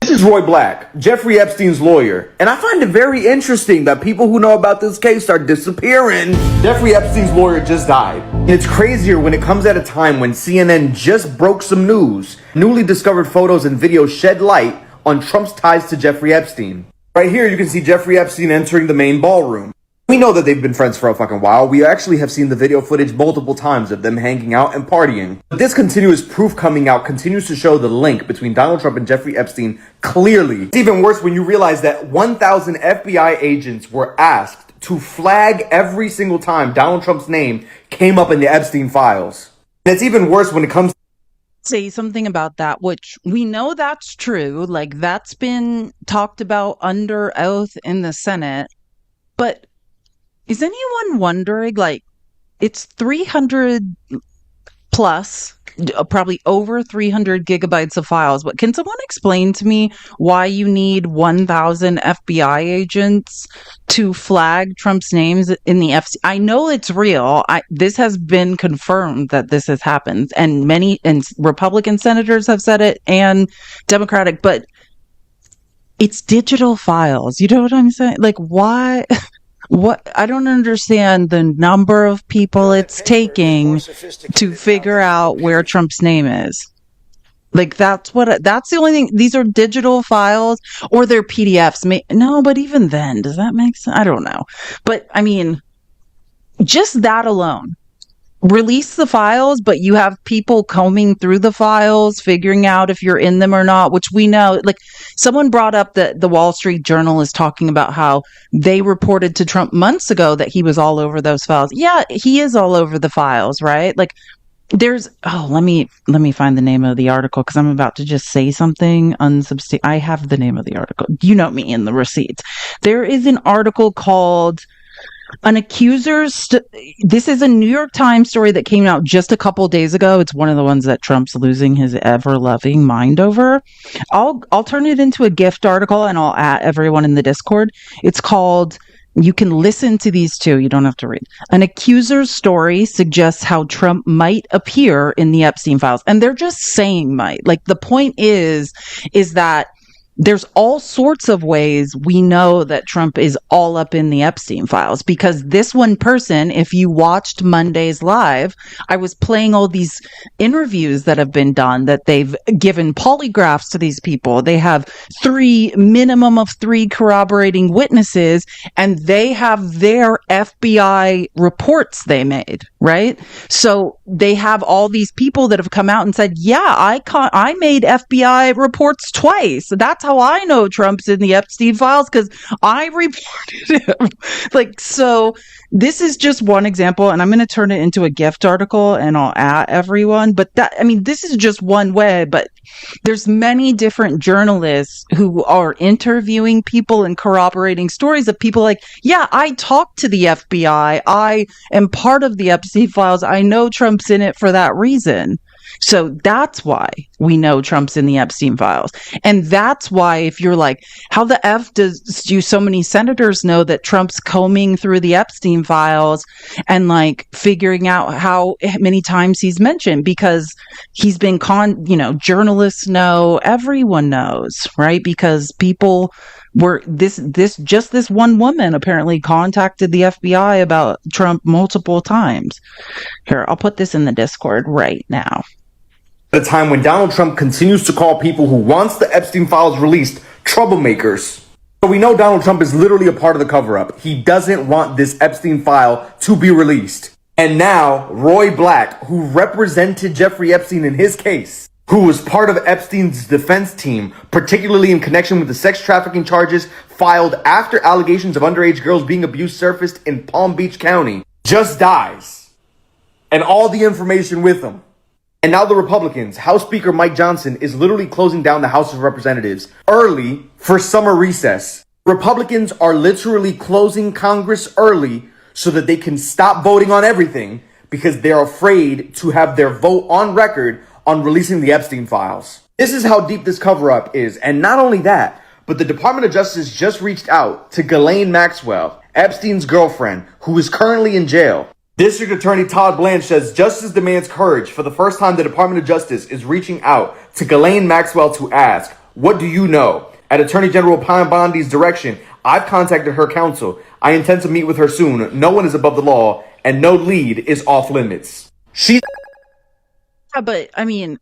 This is Roy Black, Jeffrey Epstein's lawyer, and I find it very interesting that people who know about this case are disappearing. Jeffrey Epstein's lawyer just died. And it's crazier when it comes at a time when CNN just broke some news. Newly discovered photos and videos shed light on Trump's ties to Jeffrey Epstein. Right here, you can see Jeffrey Epstein entering the main ballroom. We know that they've been friends for a fucking while. We actually have seen the video footage multiple times of them hanging out and partying. But this continuous proof coming out continues to show the link between Donald Trump and Jeffrey Epstein clearly. It's even worse when you realize that 1,000 FBI agents were asked to flag every single time Donald Trump's name came up in the Epstein files. And it's even worse when it comes say something about that, which we know that's true. Like, that's been talked about under oath in the Senate. But is anyone wondering, like, it's 300 plus, probably over 300 gigabytes of files. But can someone explain to me why you need 1,000 FBI agents to flag Trump's names in the FC? I know it's real. This has been confirmed that this has happened, and many Republican senators have said it, and Democratic. But it's digital files. You know what I'm saying? Like, why? What? I don't understand the number of people it's taking to figure out where Trump's name is. Like, that's the only thing. These are digital files, or they're PDFs. No, but even then, does that make sense? I don't know. But I mean, just that alone. Release the files, but you have people combing through the files, figuring out if you're in them or not, which we know. Like, someone brought up that the Wall Street Journal is talking about how they reported to Trump months ago that he was all over those files. Yeah, he is all over the files, right? Like, let me find the name of the article, because I'm about to just say something unsubstantiated. I have the name of the article. You know me, in the receipts. There is an article called An Accuser's. This is a New York Times story that came out just a couple days ago. It's one of the ones that Trump's losing his ever-loving mind over. I'll turn it into a gift article, and I'll add everyone in the Discord. It's called, you can listen to these two, you don't have to read. An Accuser's story suggests how Trump might appear in the Epstein files. And they're just saying might. Like, the point is that there's all sorts of ways we know that Trump is all up in the Epstein files, because this one person, if you watched Monday's live, I was playing all these interviews that have been done, that they've given polygraphs to these people. They have minimum of three corroborating witnesses, and they have their FBI reports they made, right? So they have all these people that have come out and said, yeah, I made FBI reports twice. That's how I know Trump's in the Epstein files, because I reported him. Like, so this is just one example, and I'm going to turn it into a gift article, and I'll at everyone. But this is just one way, but there's many different journalists who are interviewing people and corroborating stories of people like, yeah, I talked to the FBI. I am part of the Epstein files. I know Trump's in it for that reason. So that's why we know Trump's in the Epstein files. And that's why, if you're like, how the F do so many senators know that Trump's combing through the Epstein files and like figuring out how many times he's mentioned? Because he's been journalists know, everyone knows, right? Because people were this one woman apparently contacted the FBI about Trump multiple times. Here, I'll put this in the Discord right now. At a time when Donald Trump continues to call people who wants the Epstein files released troublemakers. So we know Donald Trump is literally a part of the cover-up. He doesn't want this Epstein file to be released. And now, Roy Black, who represented Jeffrey Epstein in his case, who was part of Epstein's defense team, particularly in connection with the sex trafficking charges filed after allegations of underage girls being abused surfaced in Palm Beach County, just dies. And all the information with him. And now the Republicans, House Speaker Mike Johnson is literally closing down the House of Representatives early for summer recess. Republicans are literally closing Congress early so that they can stop voting on everything because they're afraid to have their vote on record on releasing the Epstein files. This is how deep this cover-up is. And not only that, but the Department of Justice just reached out to Ghislaine Maxwell, Epstein's girlfriend, who is currently in jail. District Attorney Todd Blanche says justice demands courage. For the first time, the Department of Justice is reaching out to Ghislaine Maxwell to ask, what do you know? At Attorney General Pam Bondi's direction, I've contacted her counsel. I intend to meet with her soon. No one is above the law, and no lead is off limits. Yeah, but I mean,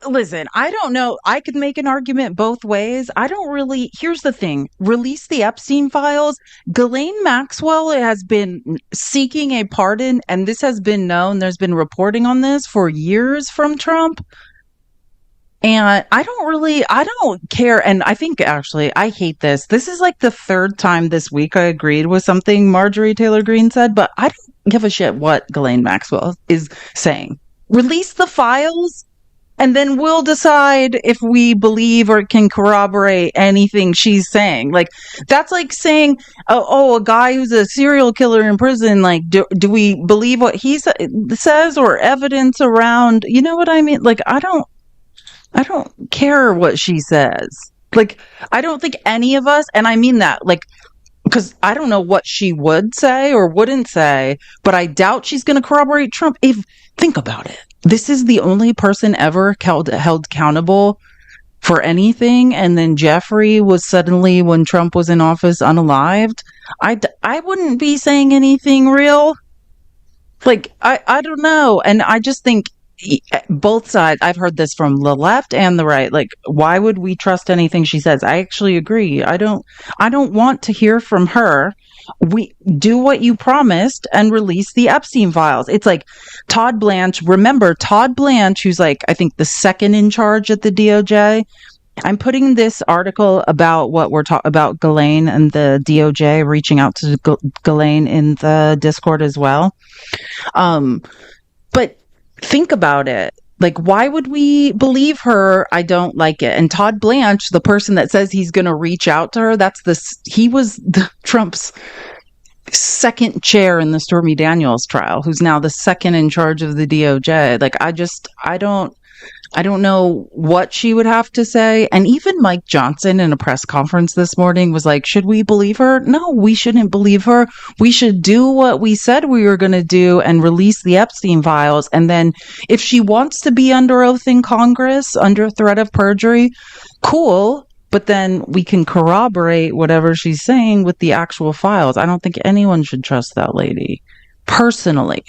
listen, I don't know. I could make an argument both ways. I don't really. Here's the thing: release the Epstein files. Ghislaine Maxwell has been seeking a pardon, and this has been known. There's been reporting on this for years from Trump. And I don't care. And I think actually, I hate this. This is like the third time this week I agreed with something Marjorie Taylor Greene said, but I don't give a shit what Ghislaine Maxwell is saying. Release the files. And then we'll decide if we believe or can corroborate anything she's saying. Like, that's like saying, a guy who's a serial killer in prison, like, do we believe what he says or evidence around, you know what I mean? Like, I don't care what she says. Like, I don't think any of us, and I mean that, like, because I don't know what she would say or wouldn't say, but I doubt she's going to corroborate Trump. Think about it. This is the only person ever held accountable for anything. And then Jeffrey was suddenly, when Trump was in office, unalived. I wouldn't be saying anything real. Like, I don't know. And I just think both sides, I've heard this from the left and the right. Like, why would we trust anything she says? I actually agree. I don't want to hear from her. We do what you promised and release the Epstein files. It's like Todd Blanche. Remember Todd Blanche, who's like, I think the second in charge at the DOJ. I'm putting this article about what we're talking about, Ghislaine and the DOJ reaching out to Ghislaine in the Discord as well. But think about it. Like, why would we believe her? I don't like it. And Todd Blanche, the person that says he's going to reach out to her, he was Trump's second chair in the Stormy Daniels trial, who's now the second in charge of the DOJ. Like, I don't know what she would have to say. And even Mike Johnson in a press conference this morning was like, should we believe her? No, we shouldn't believe her. We should do what we said we were going to do and release the Epstein files. And then if she wants to be under oath in Congress, under threat of perjury, cool. But then we can corroborate whatever she's saying with the actual files. I don't think anyone should trust that lady, personally.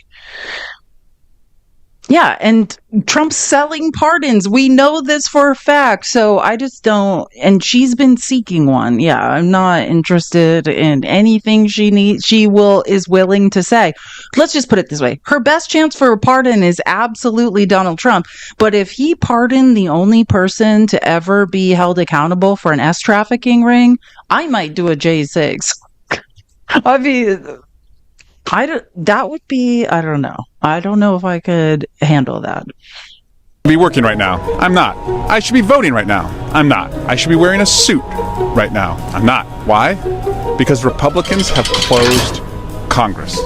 Yeah, and Trump's selling pardons. We know this for a fact. So I just don't. And she's been seeking one. Yeah, I'm not interested in anything is willing to say. Let's just put it this way. Her best chance for a pardon is absolutely Donald Trump. But if he pardoned the only person to ever be held accountable for an S trafficking ring, I might do a J6. I mean, that would be, I don't know. I don't know if I could handle that. Be working right now. I'm not. I should be voting right now. I'm not. I should be wearing a suit right now. I'm not. Why? Because Republicans have closed Congress.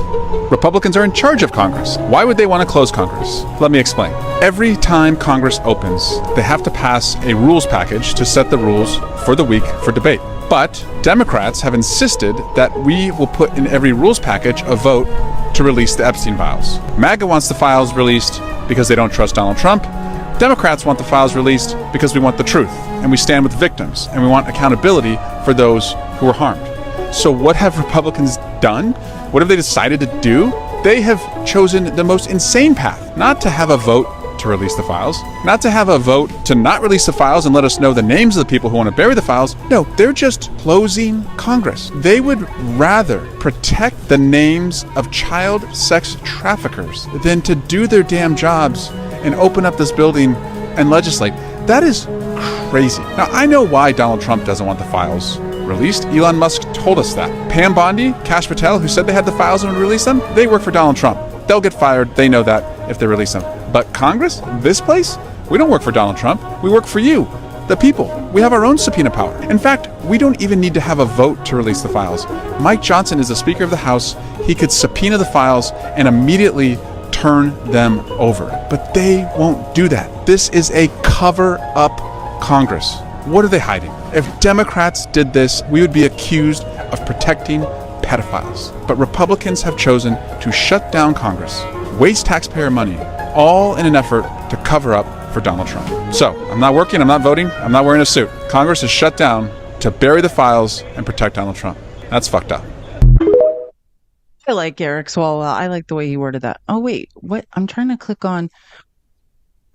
Republicans are in charge of Congress. Why would they want to close Congress? Let me explain. Every time Congress opens, they have to pass a rules package to set the rules for the week for debate. But Democrats have insisted that we will put in every rules package a vote to release the Epstein files. MAGA wants the files released because they don't trust Donald Trump. Democrats want the files released because we want the truth, and we stand with victims, and we want accountability for those who were harmed. So what have Republicans done? What have they decided to do? They have chosen the most insane path, not to have a vote to release the files, not to have a vote to not release the files and let us know the names of the people who want to bury the files. No, they're just closing Congress. They would rather protect the names of child sex traffickers than to do their damn jobs and open up this building and legislate. That is crazy. Now, I know why Donald Trump doesn't want the files released. Elon Musk told us that. Pam Bondi, Kash Patel, who said they had the files and would release them, they work for Donald Trump. They'll get fired. They know that. if they release them. But Congress, this place, we don't work for Donald Trump. We work for you, the people. We have our own subpoena power. In fact, we don't even need to have a vote to release the files. Mike Johnson is the Speaker of the House. He could subpoena the files and immediately turn them over. But they won't do that. This is a cover-up Congress. What are they hiding? If Democrats did this, we would be accused of protecting pedophiles. But Republicans have chosen to shut down Congress, waste taxpayer money, all in an effort to cover up for Donald Trump. So, I'm not working, I'm not voting, I'm not wearing a suit. Congress is shut down to bury the files and protect Donald Trump. That's fucked up. I like Eric Swalwell. I like the way he worded that. Oh, wait. What? I'm trying to click on.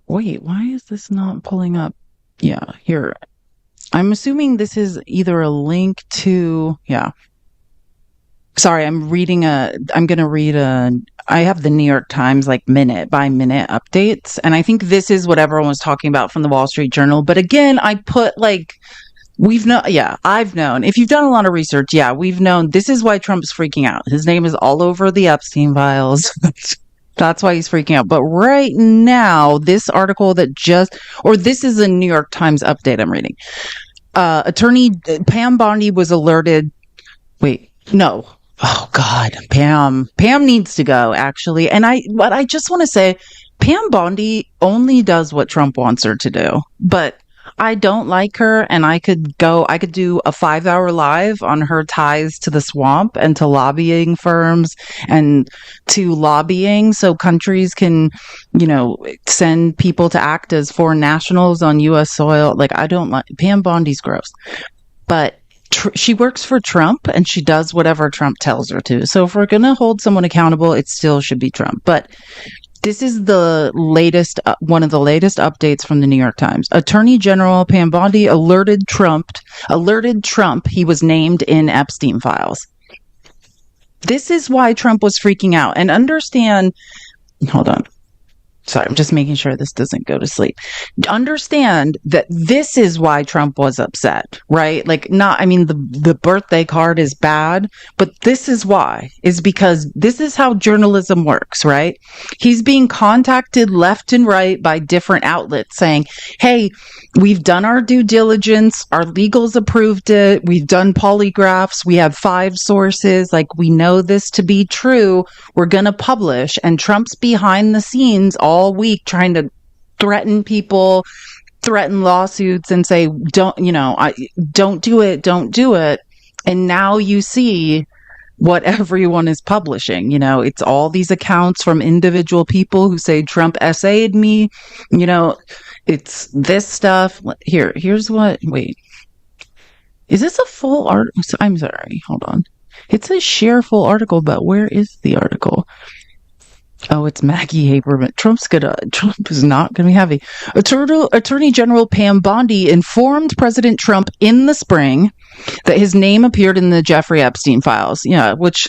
Wait, why is this not pulling up? Yeah, here. I'm assuming this is either a link to. Yeah. Sorry, I'm going to read I have the New York Times like minute by minute updates. And I think this is what everyone was talking about from the Wall Street Journal. But again, I put like. I've known. If you've done a lot of research, we've known this is why Trump's freaking out. His name is all over the Epstein files. That's why he's freaking out. But right now, this article this is a New York Times update I'm reading. Attorney Pam Bondi was alerted. Wait, no. Oh God, Pam needs to go actually. But I just want to say, Pam Bondi only does what Trump wants her to do. But I don't like her, and I could do a 5-hour live on her ties to the swamp and to lobbying firms and to lobbying so countries can, send people to act as foreign nationals on U.S. soil. Like, I don't like Pam Bondi's gross, but she works for Trump and she does whatever Trump tells her to. So if we're going to hold someone accountable, it still should be Trump. But this is the latest, one of the latest updates from the New York Times. Attorney General Pam Bondi alerted Trump he was named in Epstein files. This is why Trump was freaking out. And understand, hold on. Sorry, I'm just making sure this doesn't go to sleep. Understand that this is why Trump was upset, right? The birthday card is bad, but this is why, is because this is how journalism works, right? He's being contacted left and right by different outlets saying, hey, we've done our due diligence. Our legals approved it. We've done polygraphs. We have 5 sources. Like, we know this to be true. We're going to publish. And Trump's behind the scenes all week trying to threaten people, threaten lawsuits and say, don't do it. And now you see what everyone is publishing. It's all these accounts from individual people who say Trump essayed me. It's this stuff. Here's what, wait. Is this a full article? I'm sorry. Hold on. It says share full article, but where is the article? Oh, it's Maggie Haberman. Trump is not going to be happy. Attorney General Pam Bondi informed President Trump in the spring that his name appeared in the Jeffrey Epstein files. Yeah, which,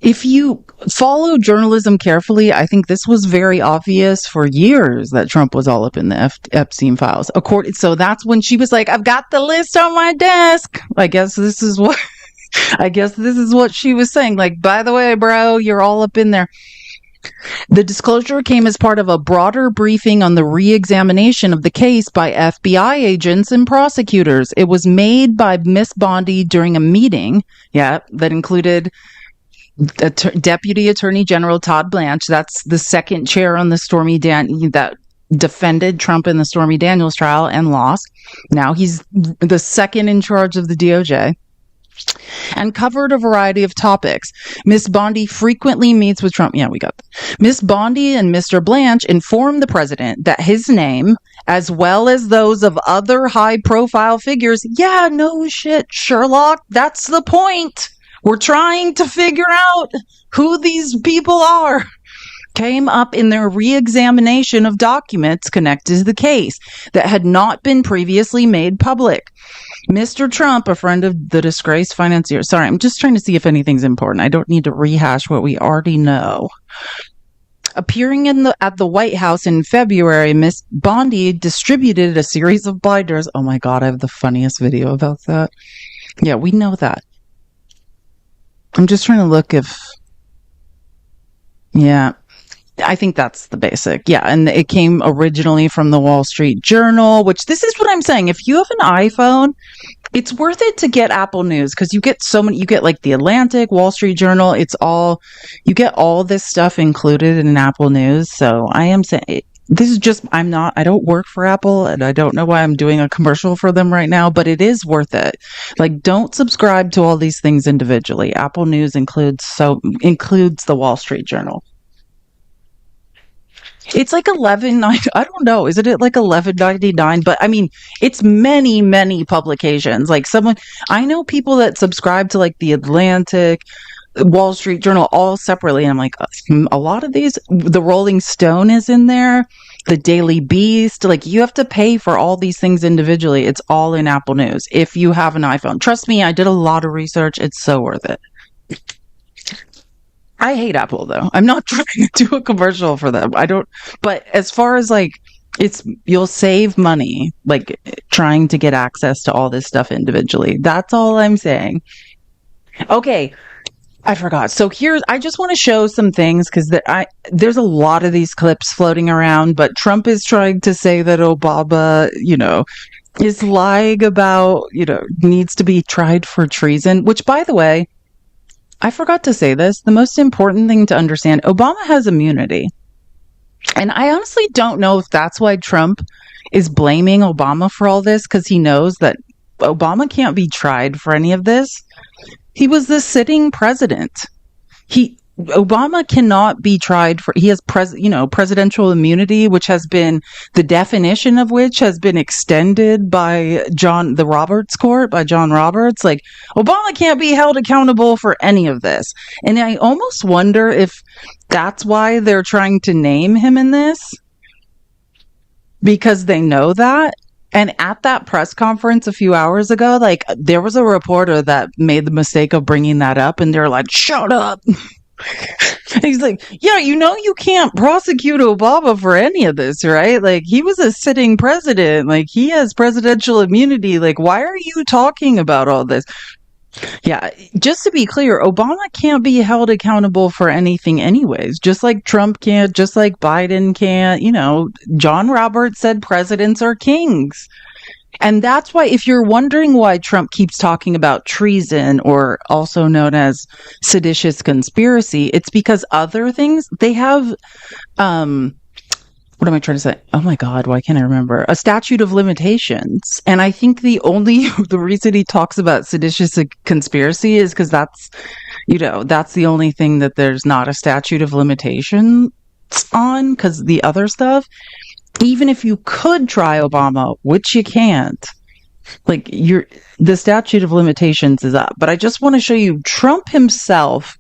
if you follow journalism carefully, I think this was very obvious for years that Trump was all up in the Epstein files. So that's when she was like, I've got the list on my desk. I guess this is what she was saying. Like, by the way, bro, you're all up in there. The disclosure came as part of a broader briefing on the re-examination of the case by FBI agents and prosecutors. It was made by Miss Bondi during a meeting, that included Deputy Attorney General Todd Blanche. That's the second chair on the that defended Trump in the Stormy Daniels trial and lost. Now he's the second in charge of the DOJ. And covered a variety of topics. Miss Bondi frequently meets with Trump. Yeah, we got that. Miss Bondi and Mr. Blanche informed the president that his name, as well as those of other high-profile figures, yeah, no shit, Sherlock, that's the point. We're trying to figure out who these people are. Came up in their re-examination of documents connected to the case that had not been previously made public. Mr. Trump, a friend of the disgraced financier. Sorry, I'm just trying to see if anything's important. I don't need to rehash what we already know. Appearing at the White House in February, Miss Bondi distributed a series of binders. Oh my God, I have the funniest video about that. Yeah, we know that. I'm just trying to look if... Yeah. I think that's the basic. Yeah. And it came originally from the Wall Street Journal, which this is what I'm saying. If you have an iPhone, it's worth it to get Apple News because you get so many, you get like the Atlantic, Wall Street Journal. You get all this stuff included in Apple News. So I am saying this is just, I don't work for Apple and I don't know why I'm doing a commercial for them right now, but it is worth it. Like, don't subscribe to all these things individually. Apple News includes the Wall Street Journal. It's like $11.99. I don't know. Isn't it like $11.99? But I mean, it's many publications. Like I know people that subscribe to like the Atlantic, Wall Street Journal, all separately. And I'm like, a lot of these, the Rolling Stone is in there, the Daily Beast. Like, you have to pay for all these things individually. It's all in Apple News if you have an iPhone. Trust me, I did a lot of research. It's so worth it. I hate Apple though. I'm not trying to do a commercial for them. But as far as like, you'll save money, like trying to get access to all this stuff individually. That's all I'm saying. Okay. I forgot. So I just want to show some things because there's a lot of these clips floating around, but Trump is trying to say that Obama, is lying about, needs to be tried for treason, which, by the way, I forgot to say this. The most important thing to understand, Obama has immunity. And I honestly don't know if that's why Trump is blaming Obama for all this, because he knows that Obama can't be tried for any of this. He was the sitting president. Obama cannot be tried for, he has presidential immunity, which has been, the definition of which has been extended by John Roberts. Like, Obama can't be held accountable for any of this. And I almost wonder if that's why they're trying to name him in this, because they know that. And at that press conference a few hours ago, like, there was a reporter that made the mistake of bringing that up, and they're like, shut up. He's like, yeah, you can't prosecute Obama for any of this, right? Like, he was a sitting president. Like, he has presidential immunity. Like, why are you talking about all this? Yeah, just to be clear, Obama can't be held accountable for anything anyways. Just like Trump can't, just like Biden can't. John Roberts said presidents are kings. And that's why, if you're wondering why Trump keeps talking about treason, or also known as seditious conspiracy, it's because other things, they have, what am I trying to say? Oh my God, why can't I remember? A statute of limitations. And I think the reason he talks about seditious conspiracy is because that's the only thing that there's not a statute of limitations on, because the other stuff, even if you could try Obama, which you can't, like, the statute of limitations is up. But I just want to show you, Trump himself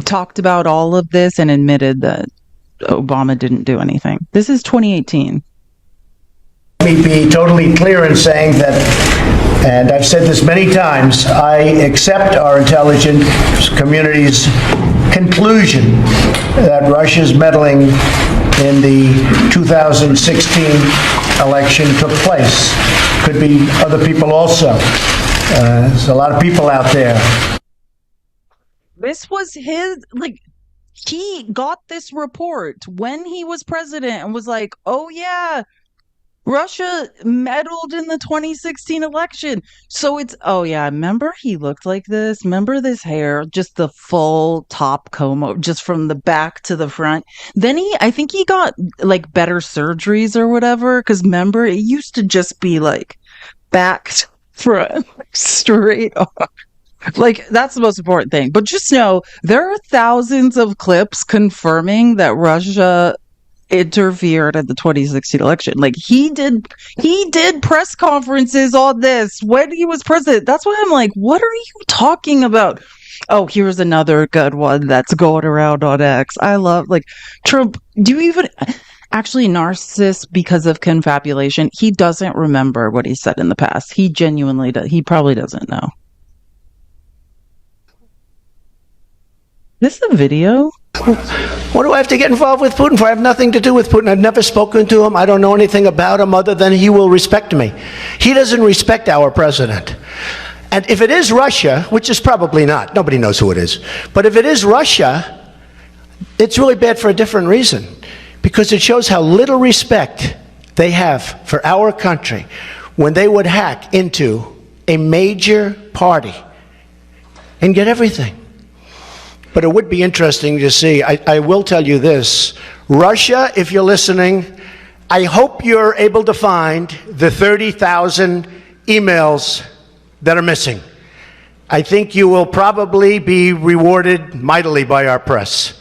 talked about all of this and admitted that Obama didn't do anything. This is 2018. Let me be totally clear in saying that, and I've said this many times, I accept our intelligence community's conclusion that Russia's meddling in the 2016 election took place. Could be other people also. There's a lot of people out there. This was he got this report when he was president and was like, oh yeah, Russia meddled in the 2016 election. So remember he looked like this? Remember this hair? Just the full top comb, just from the back to the front. Then I think he got like better surgeries or whatever, because remember, it used to just be like back to front, straight off. Like, that's the most important thing. But just know, there are thousands of clips confirming that Russia interfered at the 2016 election. Like, he did press conferences on this when he was president. That's why I'm like, what are you talking about? Oh, here's another good one that's going around on X. I love, like, Trump. Do you even actually, narcissist because of confabulation? He doesn't remember what he said in the past. He genuinely does. He probably doesn't know. Is this a video? What do I have to get involved with Putin for? I have nothing to do with Putin. I've never spoken to him. I don't know anything about him other than he will respect me. He doesn't respect our president. And if it is Russia, which is probably not, nobody knows who it is, but if it is Russia, It's really bad for a different reason, because it shows how little respect they have for our country when they would hack into a major party and get everything. But it would be interesting to see. I will tell you this. Russia, if you're listening, I hope you're able to find the 30,000 emails that are missing. I think you will probably be rewarded mightily by our press.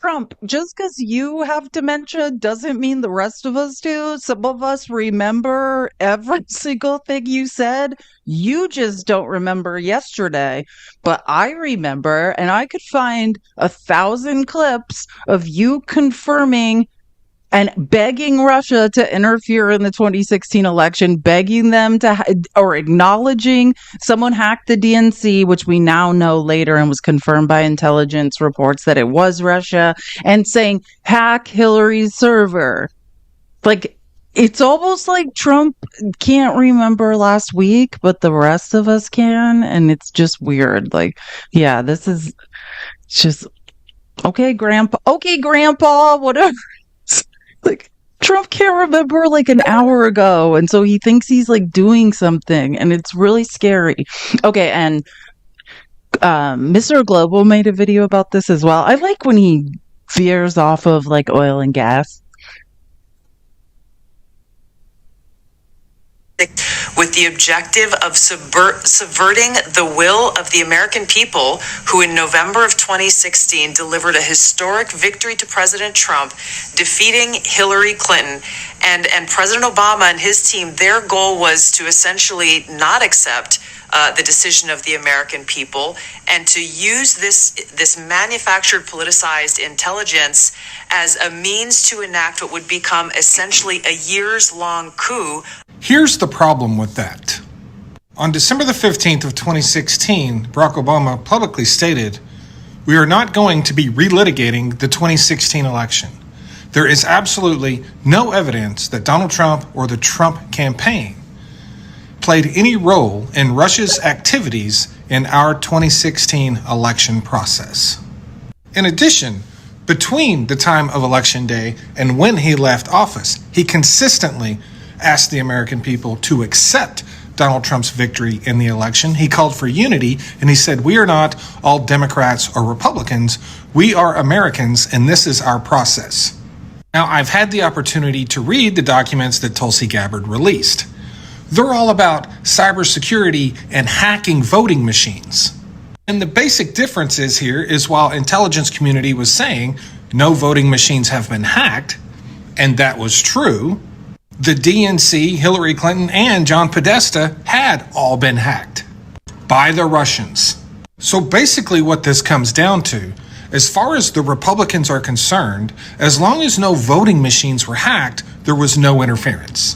Trump, just because you have dementia doesn't mean the rest of us do. Some of us remember every single thing you said. You just don't remember yesterday. But I remember, and I could find 1,000 clips of you confirming and begging Russia to interfere in the 2016 election, begging them to, or acknowledging someone hacked the DNC, which we now know later and was confirmed by intelligence reports that it was Russia, and saying, hack Hillary's server. Like, it's almost like Trump can't remember last week, but the rest of us can, and it's just weird. Like, yeah, this is just, okay, Grandpa, whatever. Like, Trump can't remember like an hour ago, and so he thinks he's like doing something, and it's really scary. Okay, and Mr. Global made a video about this as well. I like when he veers off of like oil and gas. With the objective of subverting the will of the American people, who in November of 2016 delivered a historic victory to President Trump, defeating Hillary Clinton. And President Obama and his team, their goal was to essentially not accept the decision of the American people and to use this manufactured, politicized intelligence as a means to enact what would become essentially a years-long coup. Here's the problem with that. On December the 15th of 2016, Barack Obama publicly stated, "We are not going to be relitigating the 2016 election. There is absolutely no evidence that Donald Trump or the Trump campaign played any role in Russia's activities in our 2016 election process." In addition, between the time of Election Day and when he left office, he consistently asked the American people to accept Donald Trump's victory in the election. He called for unity, and he said, "We are not all Democrats or Republicans. We are Americans, and this is our process." Now, I've had the opportunity to read the documents that Tulsi Gabbard released. They're all about cybersecurity and hacking voting machines. And the basic difference is here is while intelligence community was saying no voting machines have been hacked, and that was true, the DNC, Hillary Clinton, and John Podesta had all been hacked by the Russians. So basically what this comes down to, as far as the Republicans are concerned, as long as no voting machines were hacked, there was no interference.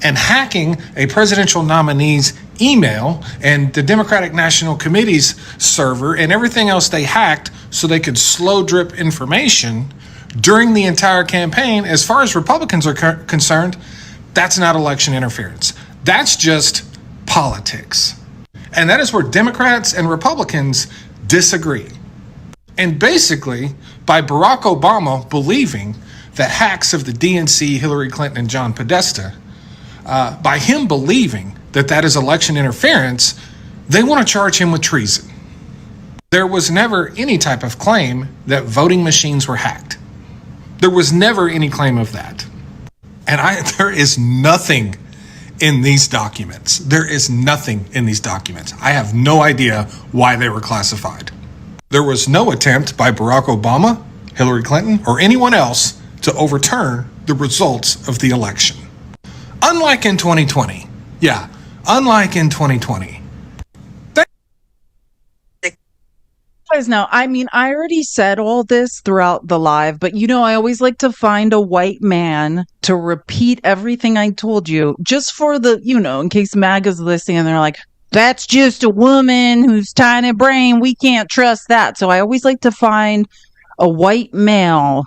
And hacking a presidential nominee's email and the Democratic National Committee's server and everything else they hacked so they could slow drip information during the entire campaign, as far as Republicans are concerned, that's not election interference. That's just politics. And that is where Democrats and Republicans disagree. And basically, by Barack Obama believing that hacks of the DNC, Hillary Clinton, and John Podesta, by him believing that that is election interference, they want to charge him with treason. There was never any type of claim that voting machines were hacked. There was never any claim of that. And there is nothing in these documents. There is nothing in these documents. I have no idea why they were classified. There was no attempt by Barack Obama, Hillary Clinton, or anyone else to overturn the results of the election. Unlike in 2020. Yeah, unlike in 2020. Guys, now, I mean, I already said all this throughout the live, but I always like to find a white man to repeat everything I told you, just for the, in case MAGA's listening and they're like, that's just a woman who's tiny brain. We can't trust that. So I always like to find a white male,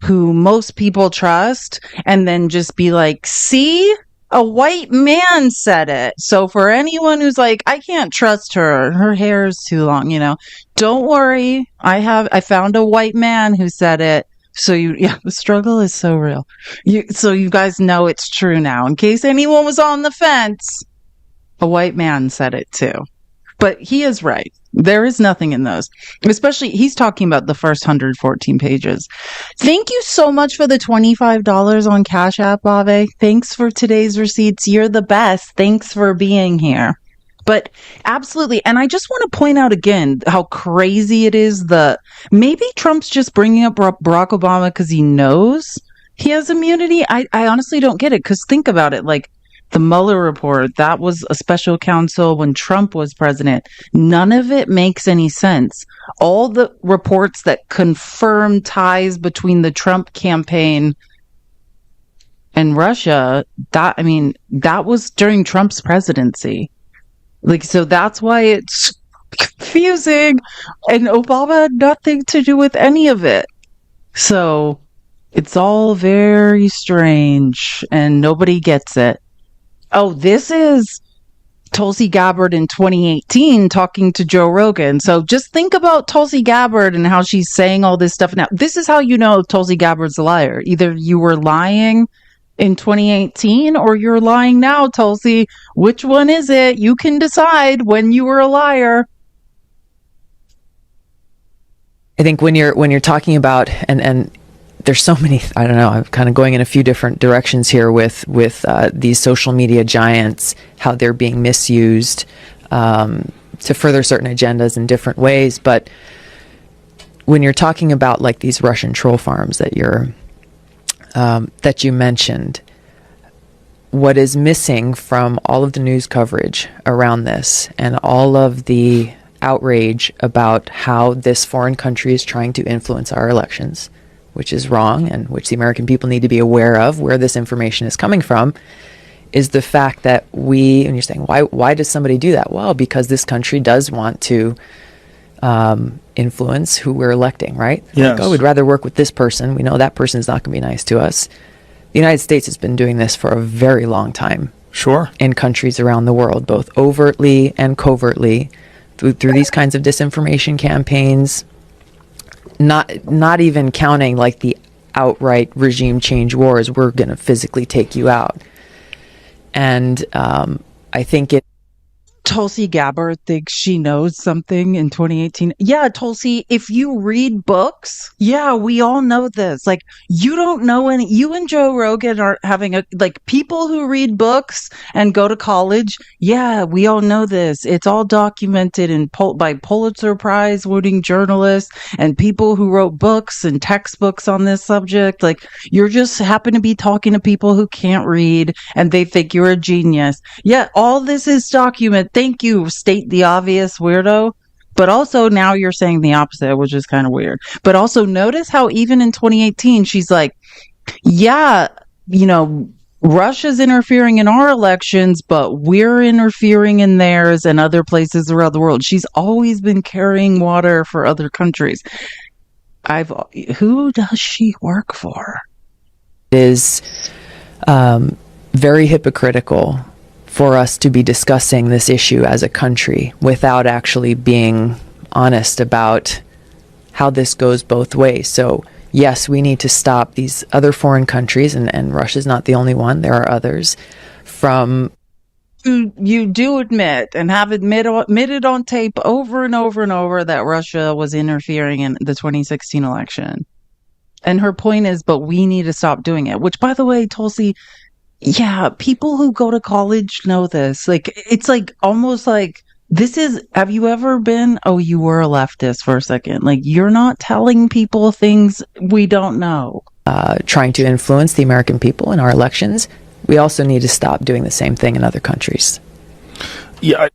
who most people trust, and then just be like, see, A white man said it. So for anyone who's like, I can't trust her, her hair is too long, don't worry. I found a white man who said it. So the struggle is so real. So you guys know it's true now. In case anyone was on the fence, a white man said it too. But he is right. There is nothing in those. Especially, he's talking about the first 114 pages. Thank you so much for the $25 on Cash App, Ave. Thanks for today's receipts. You're the best. Thanks for being here. But absolutely. And I just want to point out again how crazy it is. Maybe Trump's just bringing up Barack Obama because he knows he has immunity. I honestly don't get it, because think about it. Like, the Mueller report, that was a special counsel when Trump was president. None of it makes any sense. All the reports that confirm ties between the Trump campaign and Russia, that was during Trump's presidency. Like, so that's why it's confusing. And Obama had nothing to do with any of it. So it's all very strange and nobody gets it. Oh, this is Tulsi Gabbard in 2018 talking to Joe Rogan. So just think about Tulsi Gabbard and how she's saying all this stuff now. This is how you know Tulsi Gabbard's a liar. Either you were lying in 2018 or you're lying now, Tulsi. Which one is it? You can decide when you were a liar. I think when you're talking about and there's so many, I don't know, I'm kind of going in a few different directions here with these social media giants, how they're being misused to further certain agendas in different ways. But when you're talking about like these Russian troll farms that you mentioned, what is missing from all of the news coverage around this and all of the outrage about how this foreign country is trying to influence our elections, which is wrong and which the American people need to be aware of where this information is coming from, is the fact that and you're saying, why does somebody do that? Well, because this country does want to influence who we're electing, right? Yes. Like, we'd rather work with this person. We know that person is not going to be nice to us. The United States has been doing this for a very long time. Sure. In countries around the world, both overtly and covertly, through these kinds of disinformation campaigns, not even counting like the outright regime change wars. We're going to physically take you out. And I think Tulsi Gabbard thinks she knows something in 2018. Yeah, Tulsi, if you read books, yeah, we all know this. Like, you don't know you and Joe Rogan are having people who read books and go to college. Yeah, we all know this. It's all documented by Pulitzer Prize winning journalists and people who wrote books and textbooks on this subject. Like, you're just happen to be talking to people who can't read and they think you're a genius. Yeah, all this is documented. Thank you, state the obvious, weirdo. But also now you're saying the opposite, which is kind of weird. But also notice how even in 2018, she's like, yeah, Russia's interfering in our elections, but we're interfering in theirs and other places around the world. She's always been carrying water for other countries. Who does she work for? it is very hypocritical for us to be discussing this issue as a country without actually being honest about how this goes both ways. So yes, we need to stop these other foreign countries, and Russia's not the only one, there are others, from... You do admit and have admitted on tape over and over and over that Russia was interfering in the 2016 election. And her point is, but we need to stop doing it. Which, by the way, Tulsi, yeah, people who go to college know this. Like, it's like almost like this is, have you ever been, oh, you were a leftist for a second. Like, you're not telling people things we don't know. Trying to influence the American people in our elections. We also need to stop doing the same thing in other countries. Yeah.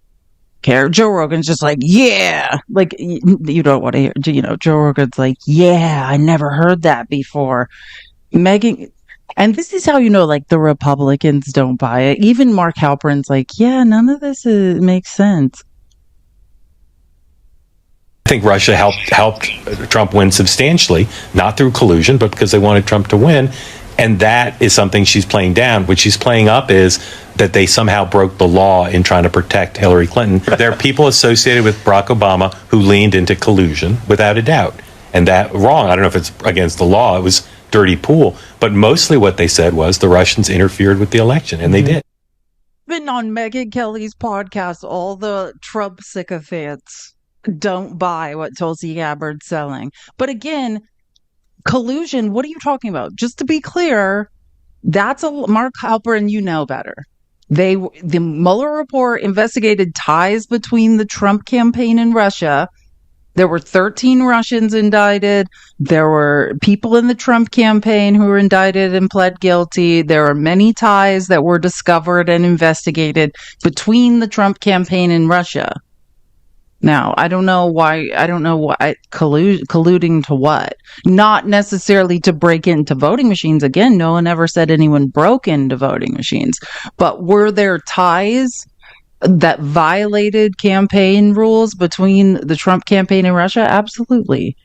Joe Rogan's just like, yeah, like you don't want to hear, Joe Rogan's like, yeah, I never heard that before. Megan, and this is how like the Republicans don't buy it. Even Mark Halperin's like, yeah, none of this makes sense. I think Russia helped Trump win substantially, not through collusion, but because they wanted Trump to win. And that is something she's playing down. What she's playing up is that they somehow broke the law in trying to protect Hillary Clinton. There are people associated with Barack Obama who leaned into collusion, without a doubt. And that wrong. I don't know if it's against the law. It was dirty pool. But mostly what they said was the Russians interfered with the election, and they did. Been on Megyn Kelly's podcast, all the Trump sycophants don't buy what Tulsi Gabbard's selling. But again, collusion, what are you talking about? Just to be clear, that's a Mark Halperin, you know better. The Mueller report investigated ties between the Trump campaign and Russia. There were 13 Russians indicted. There were people in the Trump campaign who were indicted and pled guilty. There are many ties that were discovered and investigated between the Trump campaign and Russia. Now, I don't know why colluding to what? Not necessarily to break into voting machines. Again, no one ever said anyone broke into voting machines. But were there ties that violated campaign rules between the Trump campaign and Russia? Absolutely.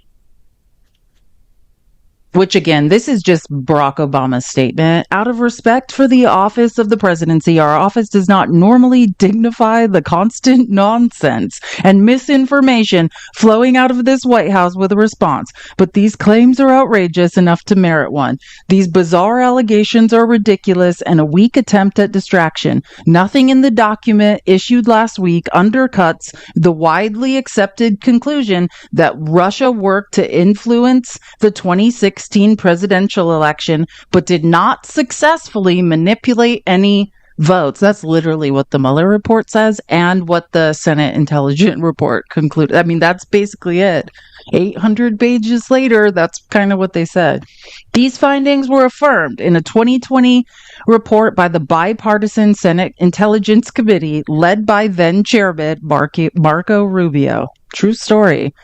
Which, again, this is just Barack Obama's statement. Out of respect for the office of the presidency, our office does not normally dignify the constant nonsense and misinformation flowing out of this White House with a response. But these claims are outrageous enough to merit one. These bizarre allegations are ridiculous and a weak attempt at distraction. Nothing in the document issued last week undercuts the widely accepted conclusion that Russia worked to influence the 2016 presidential election, but did not successfully manipulate any votes. That's literally what the Mueller report says and what the Senate Intelligence Report concluded. I mean, that's basically it. 800 pages later, that's kind of what they said. These findings were affirmed in a 2020 report by the bipartisan Senate Intelligence Committee led by then Chairman Marco Rubio. True story.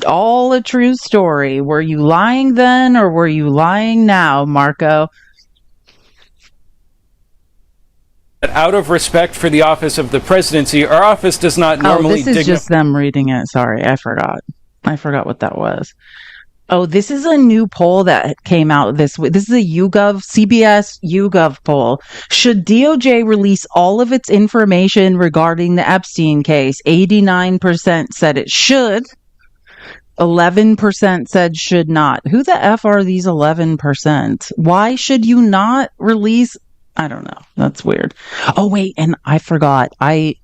All a true story. Were you lying then or were you lying now, Marco? Out of respect for the office of the presidency, our office does not normally... this is just them reading it. Sorry, I forgot what that was. Oh, this is a new poll that came out this week. This is a CBS YouGov poll. Should DOJ release all of its information regarding the Epstein case? 89% said it should. 11% said should not. Who the F are these 11%? Why should you not release? I don't know. That's weird. Oh, wait. And I forgot. I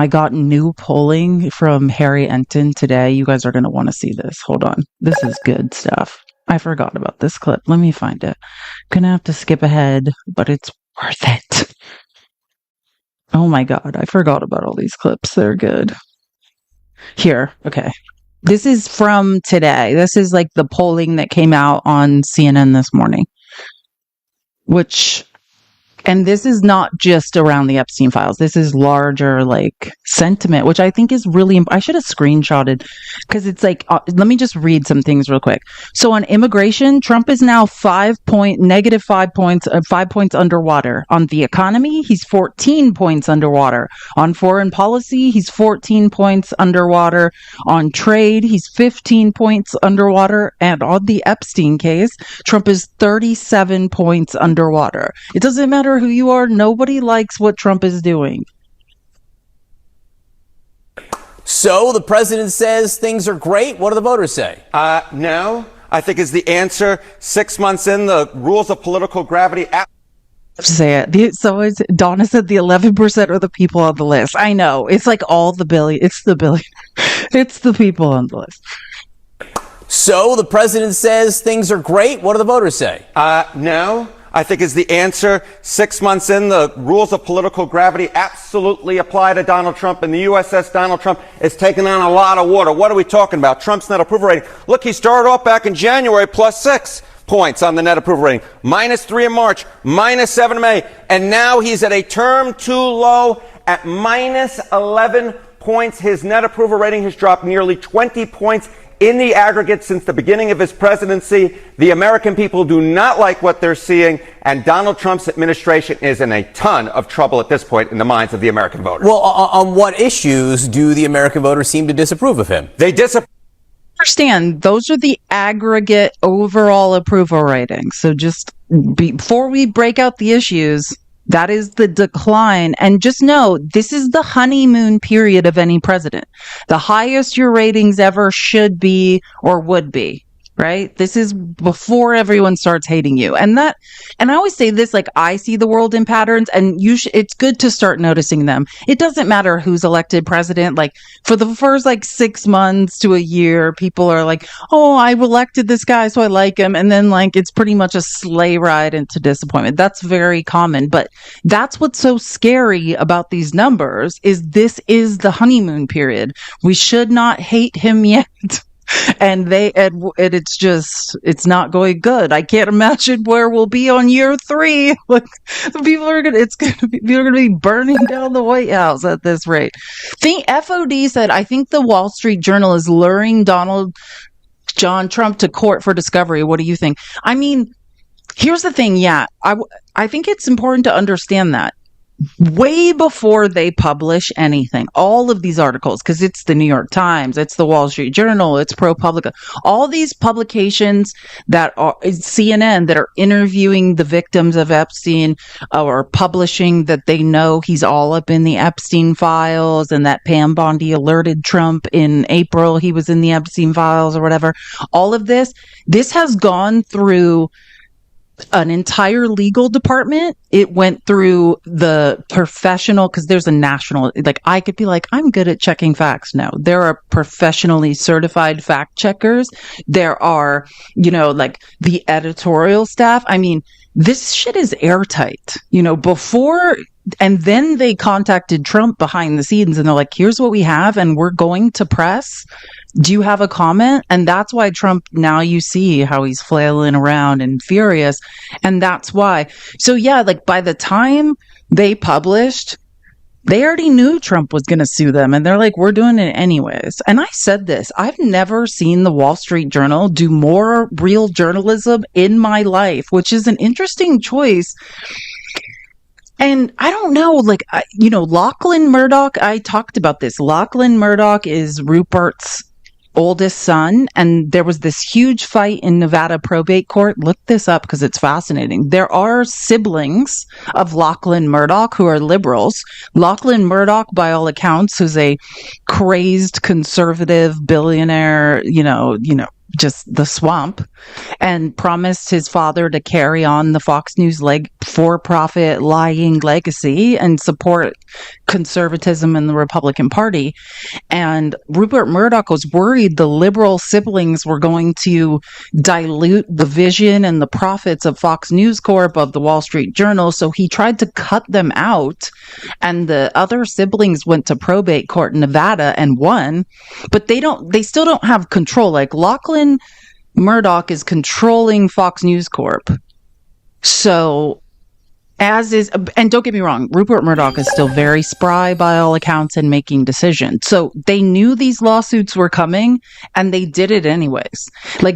got new polling from Harry Enton today. You guys are going to want to see this. Hold on. This is good stuff. I forgot about this clip. Let me find it. Gonna have to skip ahead, but it's worth it. Oh my God. I forgot about all these clips. They're good. Here. Okay. This is from today. This is like the polling that came out on CNN this morning. And this is not just around the Epstein files. This is larger, like, sentiment, which I think is really, I should have screenshotted because it's like, let me just read some things real quick. So on immigration, Trump is now negative 5 points, 5 points underwater. On the economy, he's 14 points underwater. On foreign policy, he's 14 points underwater. On trade, he's 15 points underwater. And on the Epstein case, Trump is 37 points underwater. It doesn't matter who you are, nobody likes what Trump is doing. So the president says things are great. What do the voters say? No, I think is the answer. 6 months in, the rules of political gravity. Say it. So Donna said the 11% are the people on the list. I know. It's like all the billion. It's the billion. It's the people on the list. So the president says things are great. What do the voters say? No, I think is the answer. 6 months in, the rules of political gravity absolutely apply to Donald Trump, and the USS Donald Trump is taking on a lot of water. What are we talking about? Trump's net approval rating. Look, he started off back in January +6 points on the net approval rating, -3 in March, -7 in May, and now he's at a term too low at -11 points. His net approval rating has dropped nearly 20 points in the aggregate since the beginning of his presidency. The American people do not like what they're seeing, and Donald Trump's administration is in a ton of trouble at this point in the minds of the American voters. Well, on what issues do the American voters seem to disapprove of him? They disapprove. understand those are the aggregate overall approval ratings. So just before we break out the issues, that is the decline. And just know this is the honeymoon period of any president. The highest your ratings ever should be or would be. Right? This is before everyone starts hating you. And I always say this, like, I see the world in patterns, and it's good to start noticing them. It doesn't matter who's elected president. Like, for the first, 6 months to a year, people are like, oh, I elected this guy, so I like him. And then, it's pretty much a sleigh ride into disappointment. That's very common. But that's what's so scary about these numbers is this is the honeymoon period. We should not hate him yet. And it's not going good. I can't imagine where we'll be on year 3. People are going to be burning down the White House at this rate. The FOD said, I think the Wall Street Journal is luring John Trump to court for discovery. What do you think? I mean, here's the thing. Yeah, I think it's important to understand that. Way before they publish anything, all of these articles, because it's the New York Times, it's the Wall Street Journal, it's ProPublica, all these publications that are CNN that are interviewing the victims of Epstein or publishing that they know he's all up in the Epstein files and that Pam Bondi alerted Trump in April he was in the Epstein files or whatever. All of this has gone through an entire legal department. It went through the professional, because there's a national, I could be like, I'm good at checking facts. No, there are professionally certified fact checkers. There are, the editorial staff. I mean, this shit is airtight, before. And then they contacted Trump behind the scenes and they're like, here's what we have and we're going to press. Do you have a comment? And that's why Trump, now you see how he's flailing around and furious. And that's why. So yeah, by the time they published, they already knew Trump was going to sue them. And they're like, we're doing it anyways. And I said this, I've never seen the Wall Street Journal do more real journalism in my life, which is an interesting choice. And I don't know, Lachlan Murdoch, I talked about this. Lachlan Murdoch is Rupert's oldest son, and there was this huge fight in Nevada probate court. Look this up because it's fascinating. There are siblings of Lachlan Murdoch who are liberals. Lachlan Murdoch, by all accounts, who's a crazed conservative billionaire, just the swamp, and promised his father to carry on the Fox News for-profit lying legacy and support conservatism in the Republican Party. And Rupert Murdoch was worried the liberal siblings were going to dilute the vision and the profits of Fox News Corp, of the Wall Street Journal, so he tried to cut them out. And the other siblings went to probate court in Nevada and won, but they still don't have control. Lachlan Murdoch is controlling Fox News Corp. So, and don't get me wrong, Rupert Murdoch is still very spry by all accounts and making decisions. So they knew these lawsuits were coming and they did it anyways.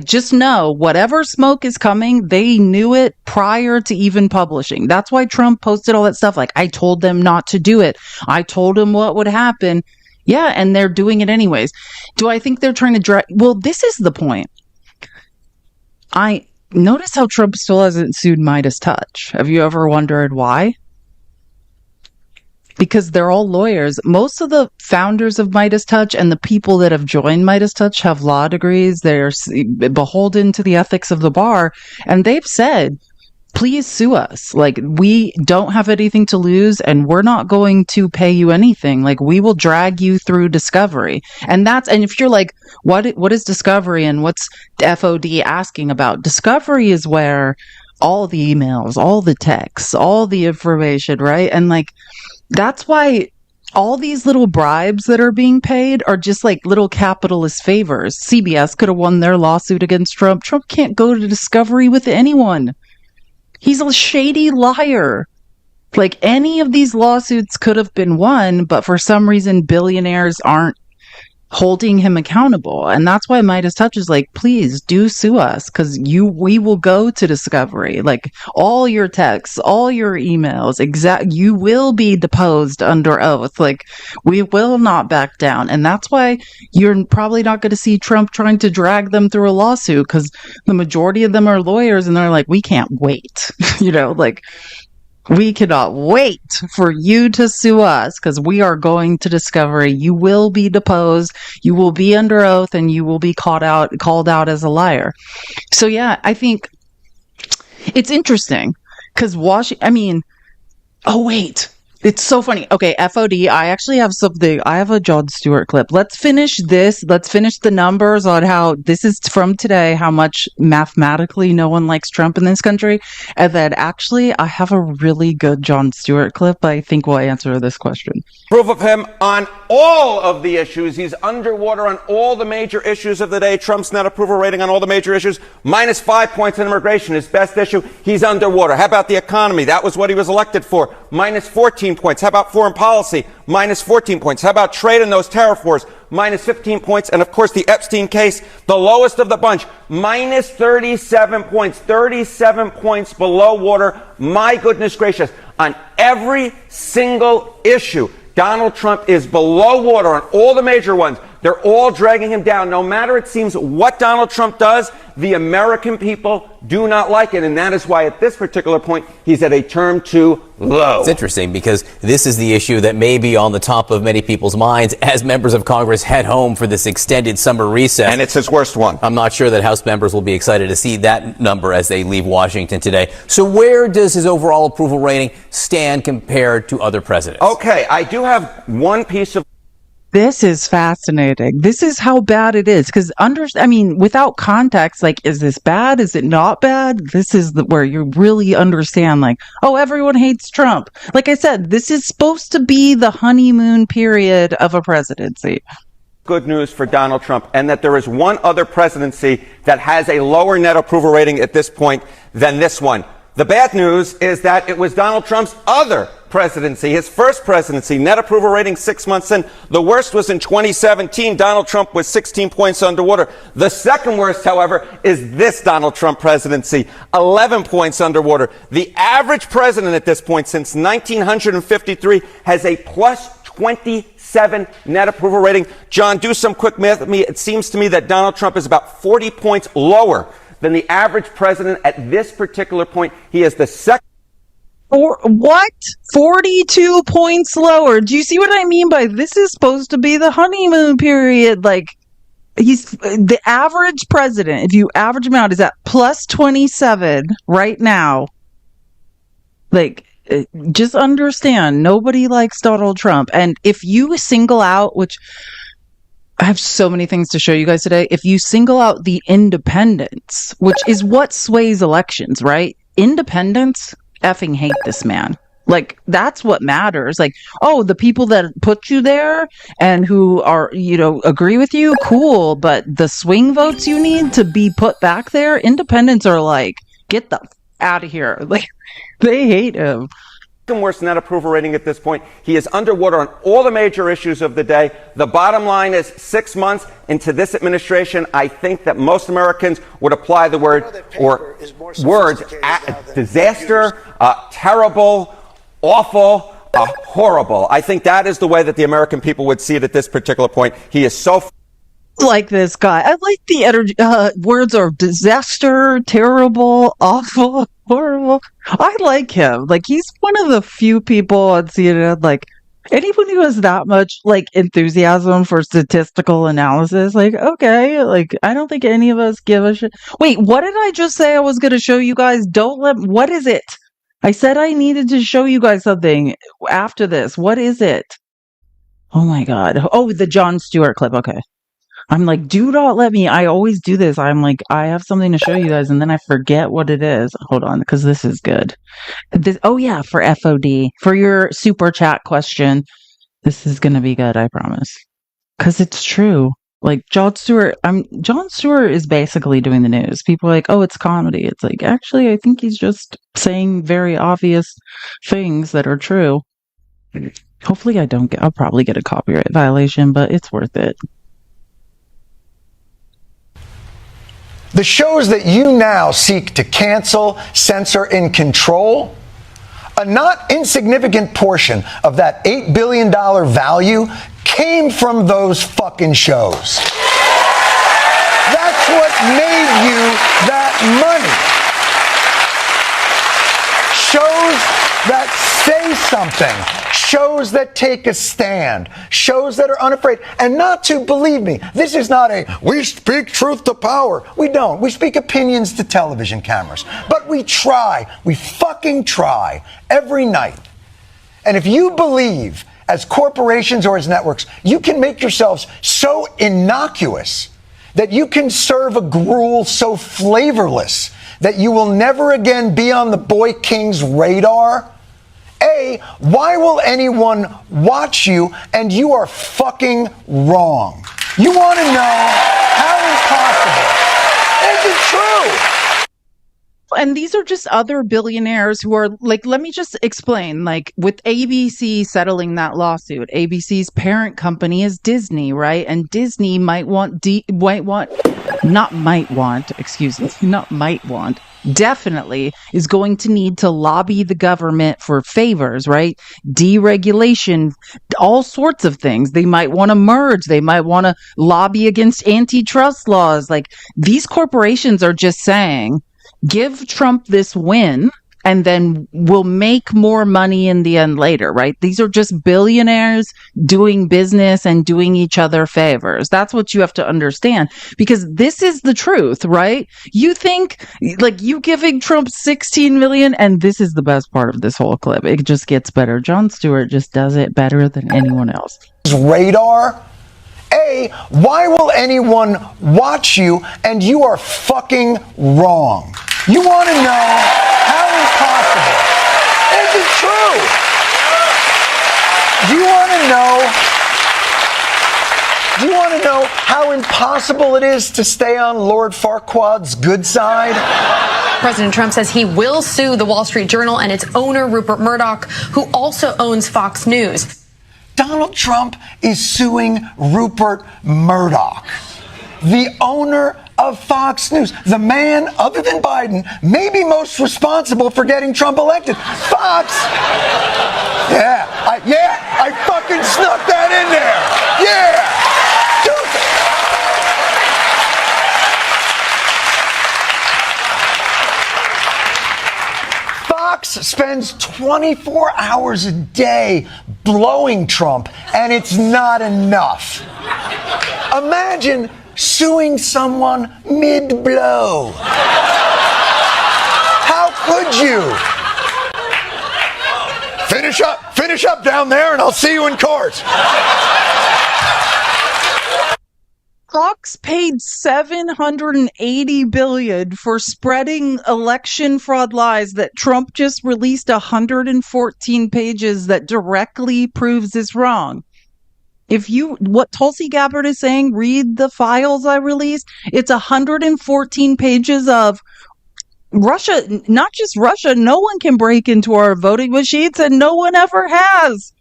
Just know whatever smoke is coming, they knew it prior to even publishing. That's why Trump posted all that stuff. I told them not to do it. I told them what would happen. Yeah, and they're doing it anyways. Do I think they're trying to drag? Well, this is the point. I notice how Trump still hasn't sued Midas Touch. Have you ever wondered why? Because they're all lawyers. Most of the founders of Midas Touch and the people that have joined Midas Touch have law degrees. They're beholden to the ethics of the bar. And they've said, please sue us. We don't have anything to lose and we're not going to pay you anything. We will drag you through discovery. And if you're like, what is discovery and what's FOD asking about? Discovery is where all the emails, all the texts, all the information, right? And that's why all these little bribes that are being paid are just little capitalist favors. CBS could have won their lawsuit against Trump. Trump can't go to discovery with anyone. He's a shady liar. Any of these lawsuits could have been won, but for some reason, billionaires aren't holding him accountable. And that's why Midas Touch is like, please do sue us, because we will go to discovery. Like, all your texts, all your emails, you will be deposed under oath. Like, we will not back down. And that's why you're probably not going to see Trump trying to drag them through a lawsuit, because the majority of them are lawyers and they're like, we can't wait. Like, we cannot wait for you to sue us, because we are going to discovery. You will be deposed, you will be under oath, and you will be called out as a liar. So yeah, I think it's interesting because oh wait, it's so funny. Okay, FOD, I actually have something. I have a Jon Stewart clip. Let's finish this. Let's finish the numbers on how this is from today, how much mathematically no one likes Trump in this country. And then actually, I have a really good Jon Stewart clip I think will answer this question. Proof of him on all of the issues. He's underwater on all the major issues of the day. Trump's net approval rating on all the major issues, minus 5 points in immigration, his best issue. He's underwater. How about the economy? That was what he was elected for. Minus 14 points. How about foreign policy? Minus 14 points. How about trade and those tariff wars? Minus 15 points. And of course, the Epstein case, the lowest of the bunch, minus 37 points. 37 points below water. My goodness gracious. On every single issue, Donald Trump is below water on all the major ones. They're all dragging him down. No matter, it seems, what Donald Trump does, the American people do not like it. And that is why at this particular point, he's at a term 2 low. It's interesting because this is the issue that may be on the top of many people's minds as members of Congress head home for this extended summer recess. And it's his worst one. I'm not sure that House members will be excited to see that number as they leave Washington today. So where does his overall approval rating stand compared to other presidents? Okay, I do have one piece of... This is fascinating. This is how bad it is. Because without context, like, is this bad? Is it not bad? This is where you really understand, like, oh, everyone hates Trump. Like I said, this is supposed to be the honeymoon period of a presidency. Good news for Donald Trump, and that there is one other presidency that has a lower net approval rating at this point than this one. The bad news is that it was Donald Trump's other presidency, his first presidency, net approval rating 6 months in. The worst was in 2017. Donald Trump was 16 points underwater. The second worst, however, is this Donald Trump presidency, 11 points underwater. The average president at this point since 1953 has a plus 27 net approval rating. John, do some quick math with me. It seems to me that Donald Trump is about 40 points lower than the average president at this particular point. He is the second. Or what? 42 points lower. Do you see what I mean by this is supposed to be the honeymoon period? Like, he's the average president, if you average him out, is at plus 27 right now. Like, just understand, nobody likes Donald Trump. And if you single out, which I have so many things to show you guys today, if you single out the independents, which is what sways elections, right? Independents effing hate this man. Like, that's what matters. Like, oh, the people that put you there and who are, agree with you, cool. But the swing votes you need to be put back there, independents are like, get the out of here. Like, they hate him. Worst net approval rating at this point. He is underwater on all the major issues of the day. The bottom line is 6 months into this administration, I think that most Americans would apply the word or words disaster, terrible, awful, horrible. I think that is the way that the American people would see it at this particular point. He is so like this guy. I like the energy. Words are disaster, terrible, awful, horrible. I like him. Like, he's one of the few people on CNN, like, anyone who has that much, like, enthusiasm for statistical analysis, like, okay, like, I don't think any of us give a shit. Wait, what did I just say I was going to show you guys? What is it? I said I needed to show you guys something after this. What is it? Oh my God. Oh, the Jon Stewart clip. Okay. I'm like, do not let me. I always do this. I'm like, I have something to show you guys, and then I forget what it is. Hold on, because this is good. Oh yeah, for FOD, for your super chat question, this is gonna be good. I promise, because it's true. Like, Jon Stewart is basically doing the news. People are like, oh, it's comedy. It's like, actually, I think he's just saying very obvious things that are true. Hopefully, I'll probably get a copyright violation, but it's worth it. The shows that you now seek to cancel, censor, and control, a not insignificant portion of that $8 billion value came from those fucking shows. That's what made you that money. Shows that say something, shows that take a stand, shows that are unafraid. And not to, believe me, this is not a we speak truth to power. We don't. We speak opinions to television cameras. But we fucking try every night. And if you believe, as corporations or as networks, you can make yourselves so innocuous that you can serve a gruel so flavorless that you will never again be on the boy king's radar? A, why will anyone watch you? And you are fucking wrong. You want to know how impossible? Is it true? And these are just other billionaires who are like, let me just explain, like with ABC settling that lawsuit, ABC's parent company is Disney, right? And Disney definitely is going to need to lobby the government for favors, right? Deregulation, all sorts of things. They might want to merge. They might want to lobby against antitrust laws. Like these corporations are just saying, give Trump this win and then we'll make more money in the end later, right? These are just billionaires doing business and doing each other favors. That's what you have to understand, because this is the truth, right? You think like you giving Trump 16 million, and this is the best part of this whole clip. It just gets better. Jon Stewart just does it better than anyone else. Radar. A, why will anyone watch you? And you are fucking wrong. You want to know how impossible? Is it true? Do you want to know how impossible it is to stay on Lord Farquaad's good side? President Trump says he will sue the Wall Street Journal and its owner, Rupert Murdoch, who also owns Fox News. Donald Trump is suing Rupert Murdoch, the owner of Fox News, the man, other than Biden, maybe most responsible for getting Trump elected. Fox! I fucking snuck that in there! Yeah! Fox spends 24 hours a day blowing Trump, and it's not enough. Imagine suing someone mid-blow. How could you? Finish up down there, and I'll see you in court. Fox paid $780 billion for spreading election fraud lies that Trump just released 114 pages that directly proves is wrong. What Tulsi Gabbard is saying, read the files I released. It's 114 pages of Russia, not just Russia. No one can break into our voting machines, and no one ever has.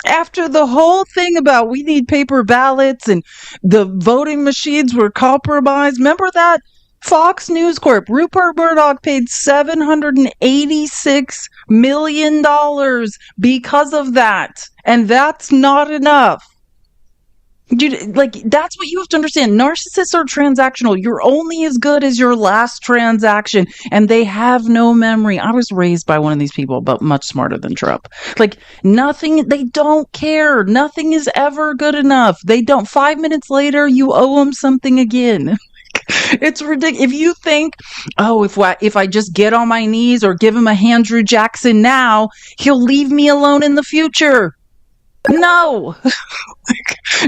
After the whole thing about we need paper ballots and the voting machines were compromised, remember that? Fox News Corp, Rupert Murdoch paid $786 million because of that. And that's not enough. Dude, like, that's what you have to understand. Narcissists are transactional. You're only as good as your last transaction, and they have no memory. I was raised by one of these people, but much smarter than Trump. Like, nothing, they don't care. Nothing is ever good enough. They don't. 5 minutes later, you owe them something again. It's ridiculous. If you think, oh, if I just get on my knees or give him a Andrew Jackson now, he'll leave me alone in the future. No.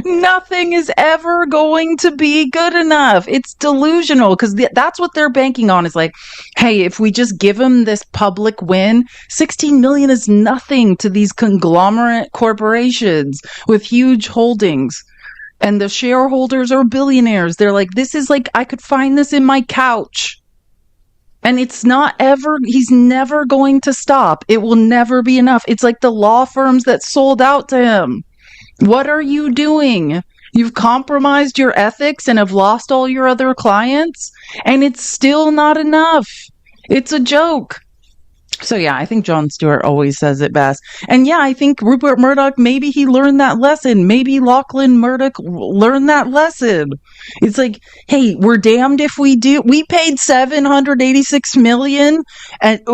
Nothing is ever going to be good enough. It's delusional, because that's what they're banking on. Is like, hey, if we just give them this public win, 16 million is nothing to these conglomerate corporations with huge holdings. And the shareholders are billionaires. They're like, this is like, I could find this in my couch. And it's not ever, he's never going to stop. It will never be enough. It's like the law firms that sold out to him. What are you doing? You've compromised your ethics and have lost all your other clients, and it's still not enough. It's a joke. So yeah, I think Jon Stewart always says it best. And yeah, I think Rupert Murdoch, maybe he learned that lesson. Maybe Lachlan Murdoch learned that lesson. It's like, hey, we're damned if we do. We paid $786 million at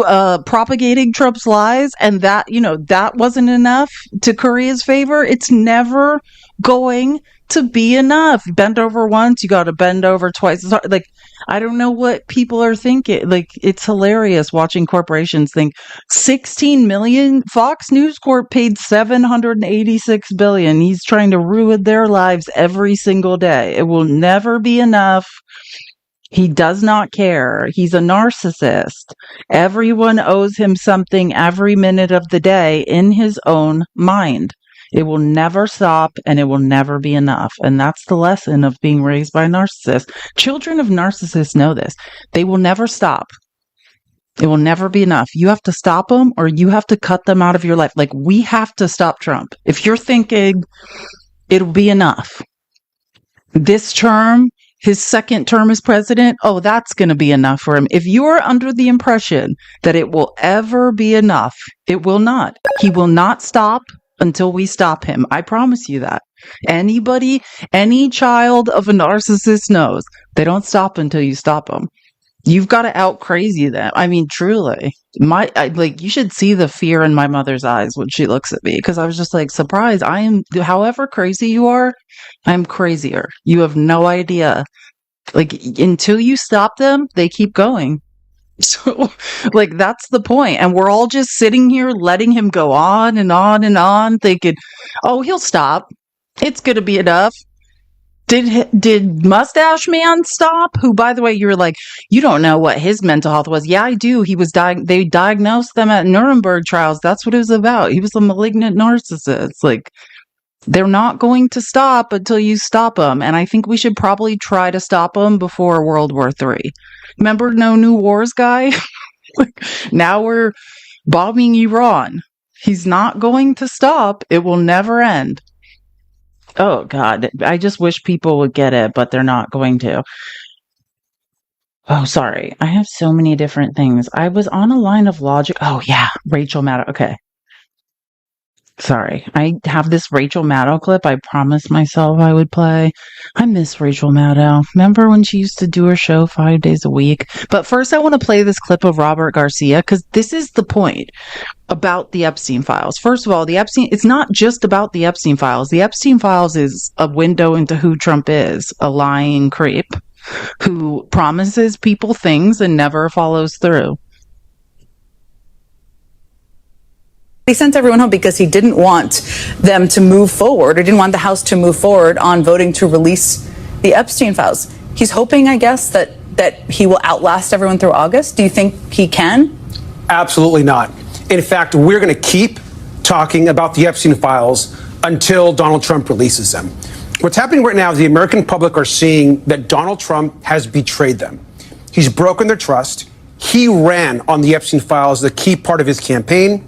propagating Trump's lies, and that, that wasn't enough to curry his favor. It's never going to be enough. Bend over once, you got to bend over twice as hard. Like, I don't know what people are thinking. Like, it's hilarious watching corporations think 16 million. Fox News Corp paid $786 billion. He's trying to ruin their lives every single day. It will never be enough. He does not care. He's a narcissist. Everyone owes him something every minute of the day in his own mind. It will never stop, and it will never be enough. And that's the lesson of being raised by narcissists. Children of narcissists know this. They will never stop. It will never be enough. You have to stop them, or you have to cut them out of your life. Like, we have to stop Trump. If you're thinking it'll be enough, this term, his second term as president, that's going to be enough for him. If you're under the impression that it will ever be enough, it will not. He will not stop until we stop him. I promise you that. Anybody, any child of a narcissist knows they don't stop until you stop them. You've got to out crazy them. I mean, truly. You should see the fear in my mother's eyes when she looks at me, because I was just like, surprised. I am, however crazy you are, I'm crazier. You have no idea. Like, until you stop them, they keep going. So, that's the point. And we're all just sitting here letting him go on and on and on, thinking, he'll stop. It's going to be enough. Did Mustache Man stop? Who, by the way, you're like, you don't know what his mental health was. Yeah, I do. He was they diagnosed them at Nuremberg trials. That's what it was about. He was a malignant narcissist. Like, they're not going to stop until you stop them. And I think we should probably try to stop them before World War III. Remember No New Wars guy? Now we're bombing Iran. He's not going to stop. It will never end. Oh, God. I just wish people would get it, but they're not going to. Oh, sorry. I have so many different things. I was on a line of logic. Oh, yeah. Rachel Maddow. Okay. Sorry. I have this Rachel Maddow clip I promised myself I would play. I miss Rachel Maddow. Remember when she used to do her show 5 days a week? But first I want to play this clip of Robert Garcia, because this is the point about the Epstein files. First of all, it's not just about the Epstein files. The Epstein files is a window into who Trump is, a lying creep who promises people things and never follows through. He sent everyone home because he didn't want them to move forward, or didn't want the House to move forward on voting to release the Epstein files. He's hoping, I guess, that he will outlast everyone through August. Do you think he can? Absolutely not. In fact, we're going to keep talking about the Epstein files until Donald Trump releases them. What's happening right now is the American public are seeing that Donald Trump has betrayed them. He's broken their trust. He ran on the Epstein files, the key part of his campaign.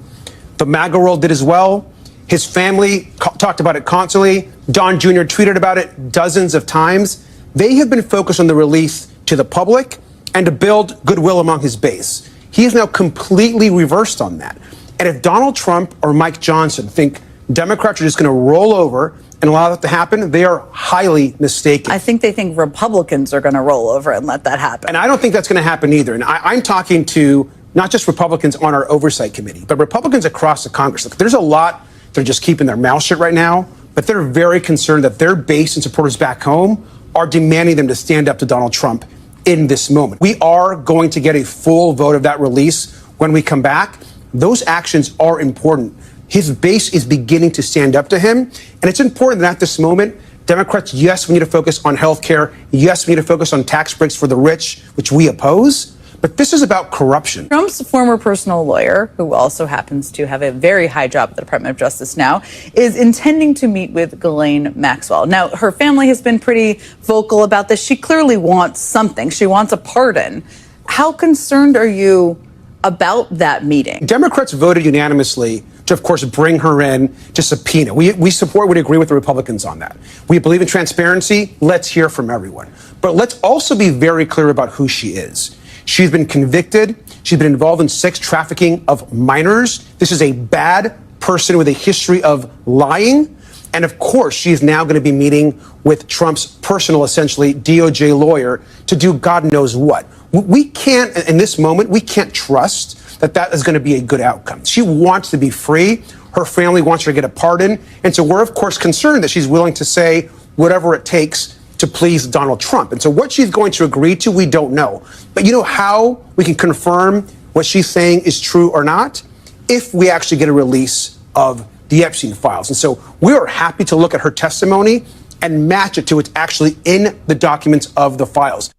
The MAGA world did as well. His family talked about it constantly. Don Jr. tweeted about it dozens of times. They have been focused on the release to the public and to build goodwill among his base. He is now completely reversed on that. And if Donald Trump or Mike Johnson think Democrats are just going to roll over and allow that to happen, they are highly mistaken. I think they think Republicans are going to roll over and let that happen. And I don't think that's going to happen either. And I'm talking to not just Republicans on our oversight committee, but Republicans across the Congress. Look, there's a lot that are just keeping their mouth shut right now, but they're very concerned that their base and supporters back home are demanding them to stand up to Donald Trump in this moment. We are going to get a full vote of that release when we come back. Those actions are important. His base is beginning to stand up to him, and it's important that at this moment, Democrats, yes, we need to focus on health care. Yes, we need to focus on tax breaks for the rich, which we oppose. But this is about corruption. Trump's former personal lawyer, who also happens to have a very high job at the Department of Justice now, is intending to meet with Ghislaine Maxwell. Now, her family has been pretty vocal about this. She clearly wants something. She wants a pardon. How concerned are you about that meeting? Democrats voted unanimously to, of course, bring her in to subpoena. We would agree with the Republicans on that. We believe in transparency. Let's hear from everyone. But let's also be very clear about who she is. She's been convicted. She's been involved in sex trafficking of minors. This is a bad person with a history of lying. And of course, she is now going to be meeting with Trump's personal, essentially, DOJ lawyer to do God knows what. We can't, in this moment, we can't trust that is going to be a good outcome. She wants to be free. Her family wants her to get a pardon. And so we're, of course, concerned that she's willing to say whatever it takes to please Donald Trump. And so what she's going to agree to, we don't know. But you know how we can confirm what she's saying is true or not? If we actually get a release of the Epstein files. And so we are happy to look at her testimony and match it to what's actually in the documents of the files.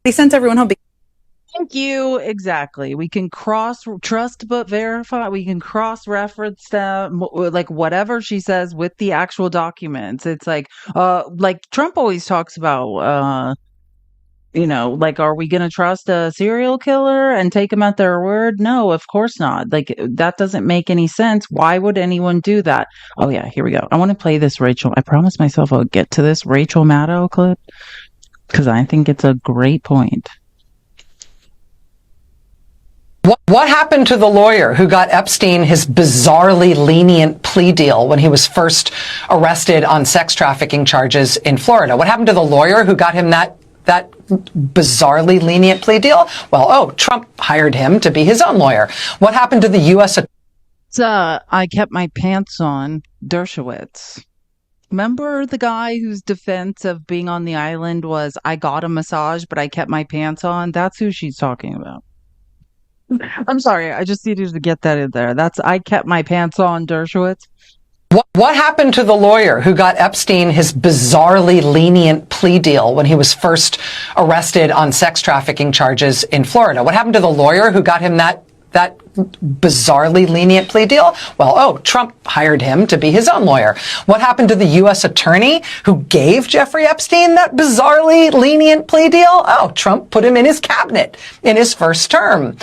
He sent everyone home. Thank you. Exactly. We can trust but verify. We can cross-reference them, like whatever she says with the actual documents. It's like Trump always talks about, like, are we going to trust a serial killer and take them at their word? No, of course not. Like, that doesn't make any sense. Why would anyone do that? Oh yeah, here we go. I want to play this I promised myself I'll get to this Rachel Maddow clip because I think it's a great point. What happened to the lawyer who got Epstein his bizarrely lenient plea deal when he was first arrested on sex trafficking charges in Florida? What happened to the lawyer who got him that bizarrely lenient plea deal? Well, Trump hired him to be his own lawyer. What happened to the U.S. I kept my pants on, Dershowitz. Remember the guy whose defense of being on the island was, I got a massage, but I kept my pants on? That's who she's talking about. I'm sorry, I just needed to get that in there. That's I kept my pants on, Dershowitz. What happened to the lawyer who got Epstein his bizarrely lenient plea deal when he was first arrested on sex trafficking charges in Florida? What happened to the lawyer who got him that bizarrely lenient plea deal? Well, Trump hired him to be his own lawyer. What happened to the U.S. attorney who gave Jeffrey Epstein that bizarrely lenient plea deal? Trump put him in his cabinet in his first term.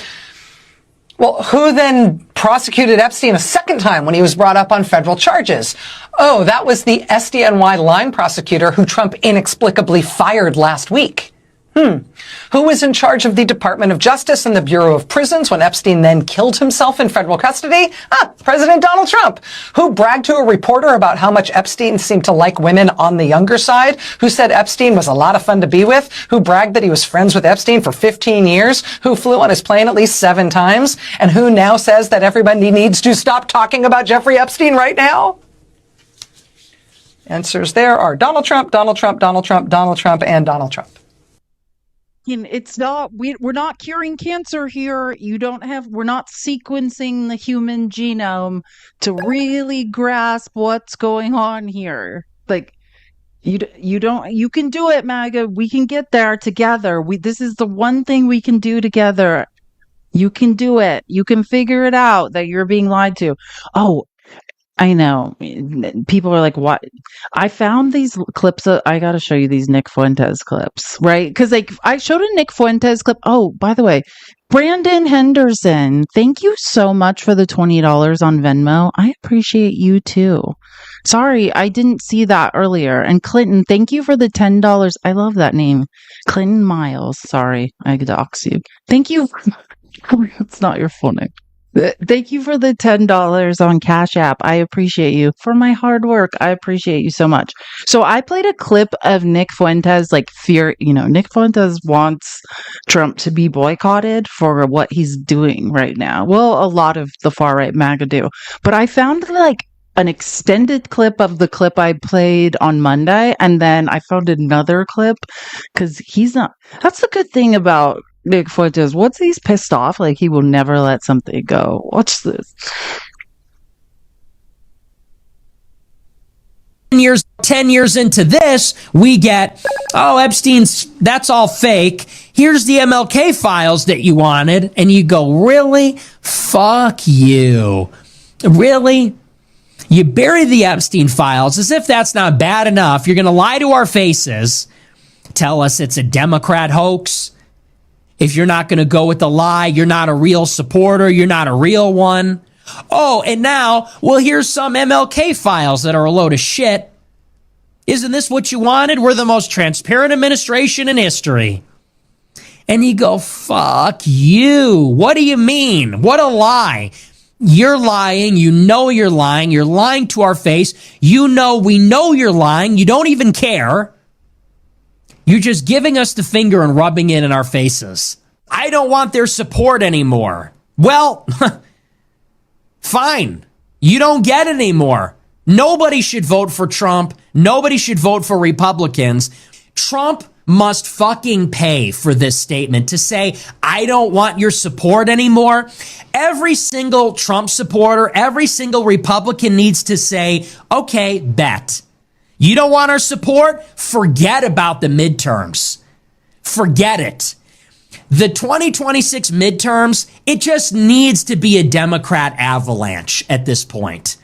Well, who then prosecuted Epstein a second time when he was brought up on federal charges? That was the SDNY line prosecutor who Trump inexplicably fired last week. Who was in charge of the Department of Justice and the Bureau of Prisons when Epstein then killed himself in federal custody? President Donald Trump. Who bragged to a reporter about how much Epstein seemed to like women on the younger side? Who said Epstein was a lot of fun to be with? Who bragged that he was friends with Epstein for 15 years? Who flew on his plane at least 7 times? And who now says that everybody needs to stop talking about Jeffrey Epstein right now? Answers there are Donald Trump, Donald Trump, Donald Trump, Donald Trump, and Donald Trump. It's not, we're not curing cancer here. We're not sequencing the human genome to really grasp what's going on here. Like, you can do it, MAGA. We can get there together. This is the one thing we can do together. You can do it. You can figure it out that you're being lied to. I know. People are like, what? I found these clips. I got to show you these Nick Fuentes clips, right? Because I showed a Nick Fuentes clip. Oh, by the way, Brandon Henderson, thank you so much for the $20 on Venmo. I appreciate you too. Sorry, I didn't see that earlier. And Clinton, thank you for the $10. I love that name. Clinton Miles. Sorry, I dox you. Thank you. It's not your full name. Thank you for the $10 on Cash App. I appreciate you for my hard work. I appreciate you so much. So I played a clip of Nick Fuentes, Nick Fuentes wants Trump to be boycotted for what he's doing right now. Well, a lot of the far right MAGA do, but I found an extended clip of the clip I played on Monday. And then I found another clip because that's the good thing about Nick Fuentes. Once he's pissed off, he will never let something go. Watch this. 10 years into this, we get, that's all fake. Here's the MLK files that you wanted. And you go, really? Fuck you. Really? You bury the Epstein files as if that's not bad enough. You're going to lie to our faces, tell us it's a Democrat hoax. If you're not going to go with the lie, you're not a real supporter. You're not a real one. Oh, and now, well, here's some MLK files that are a load of shit. Isn't this what you wanted? We're the most transparent administration in history. And you go, fuck you. What do you mean? What a lie. You're lying. You know you're lying. You're lying to our face. You know we know you're lying. You don't even care. You're just giving us the finger and rubbing it in our faces. I don't want their support anymore. Well, fine. You don't get it anymore. Nobody should vote for Trump. Nobody should vote for Republicans. Trump must fucking pay for this statement to say, I don't want your support anymore. Every single Trump supporter, every single Republican needs to say, okay, bet. You don't want our support? Forget about the midterms. Forget it. The 2026 midterms, it just needs to be a Democrat avalanche at this point.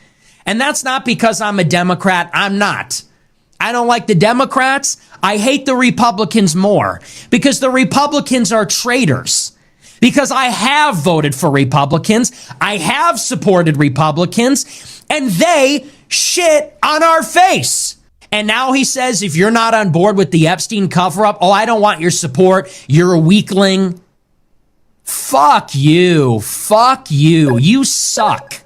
And that's not because I'm a Democrat. I'm not. I don't like the Democrats. I hate the Republicans more because the Republicans are traitors. Because I have voted for Republicans. I have supported Republicans and they shit on our face. And now he says, if you're not on board with the Epstein cover-up, oh, I don't want your support. You're a weakling. Fuck you. Fuck you. You suck.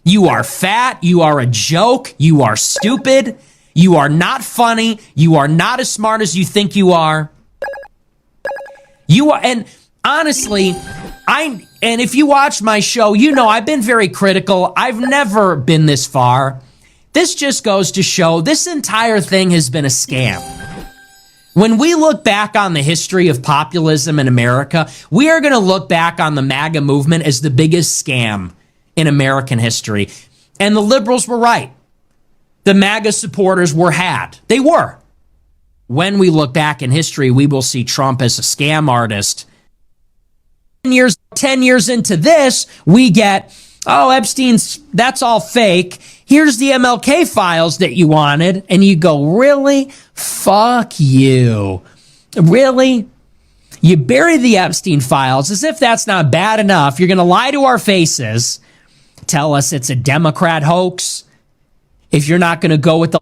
You are fat. You are a joke. You are stupid. You are not funny. You are not as smart as you think you are. You are, and honestly, and if you watch my show, you know I've been very critical. I've never been this far. This just goes to show this entire thing has been a scam. When we look back on the history of populism in America, we are going to look back on the MAGA movement as the biggest scam in American history. And the liberals were right. The MAGA supporters were had. They were. When we look back in history, we will see Trump as a scam artist. 10 years into this, we get, oh, Epstein's, that's all fake. Here's the MLK files that you wanted. And you go, really? Fuck you. Really? You bury the Epstein files as if that's not bad enough. You're going to lie to our faces, tell us it's a Democrat hoax. If you're not going to go with the...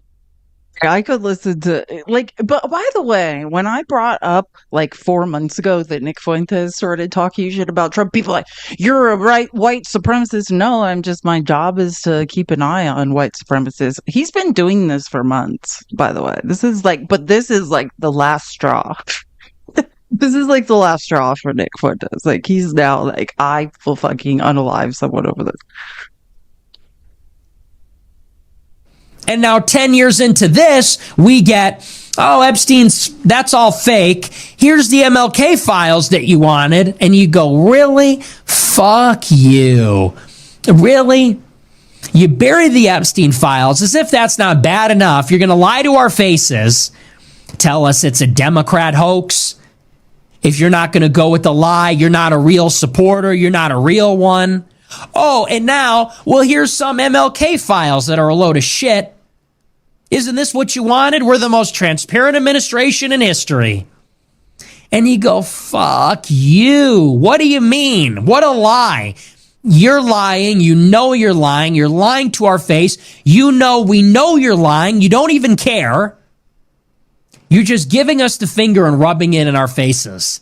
I could listen to, like, but by the way, when I brought up like 4 months ago that Nick Fuentes started talking shit about Trump, people like, you're a white supremacist. No, my job is to keep an eye on white supremacists. He's been doing this for months, by the way. This is like the last straw. This is like the last straw for Nick Fuentes. Like, he's now like, I will fucking unalive someone over this. And now 10 years into this, we get, oh, Epstein's, that's all fake. Here's the MLK files that you wanted. And you go, really? Fuck you. Really? You bury the Epstein files as if that's not bad enough. You're going to lie to our faces, tell us it's a Democrat hoax. If you're not going to go with the lie, you're not a real supporter. You're not a real one. Oh, and now, well, here's some MLK files that are a load of shit. Isn't this what you wanted? We're the most transparent administration in history. And you go, fuck you. What do you mean? What a lie. You're lying. You know you're lying. You're lying to our face. You know we know you're lying. You don't even care. You're just giving us the finger and rubbing it in our faces.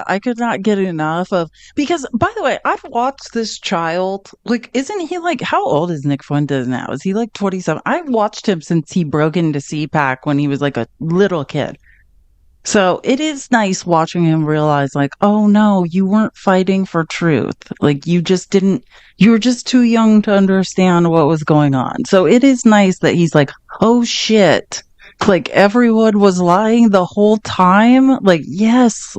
I could not get enough of, because by the way, I've watched this child, like, isn't he like, how old is Nick Fuentes now? Is he like 27? I've watched him since he broke into CPAC when he was like a little kid. So it is nice watching him realize like, oh no, you weren't fighting for truth. Like, you were just too young to understand what was going on. So it is nice that he's like, oh shit. Like, everyone was lying the whole time. Like, yes,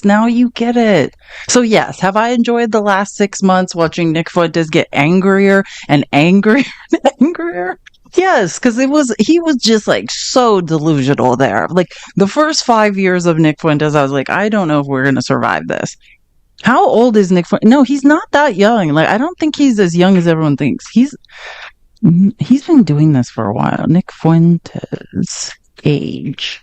now you get it. So yes, have I enjoyed the last 6 months watching Nick Fuentes get angrier and angrier and angrier? Yes, because he was just like so delusional there. Like, the first 5 years of Nick Fuentes, I was like, I don't know if we're going to survive this. How old is Nick Fuentes? No, he's not that young. Like, I don't think he's as young as everyone thinks. He's been doing this for a while. Nick Fuentes' age.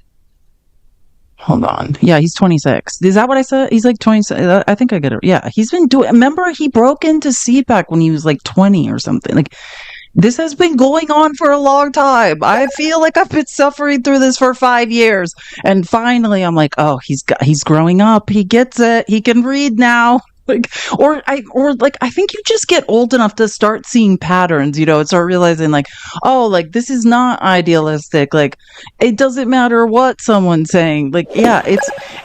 Hold on. Yeah, he's 26. Is that what I said? He's like 26. I think I get it. Yeah, he's been doing. Remember, he broke into CPAC when he was like 20 or something. Like, this has been going on for a long time. I feel like I've been suffering through this for 5 years, and finally, I'm like, oh, he's growing up. He gets it. He can read now. Like, I think you just get old enough to start seeing patterns, and start realizing like, oh, like this is not idealistic. Like, it doesn't matter what someone's saying. Like, yeah,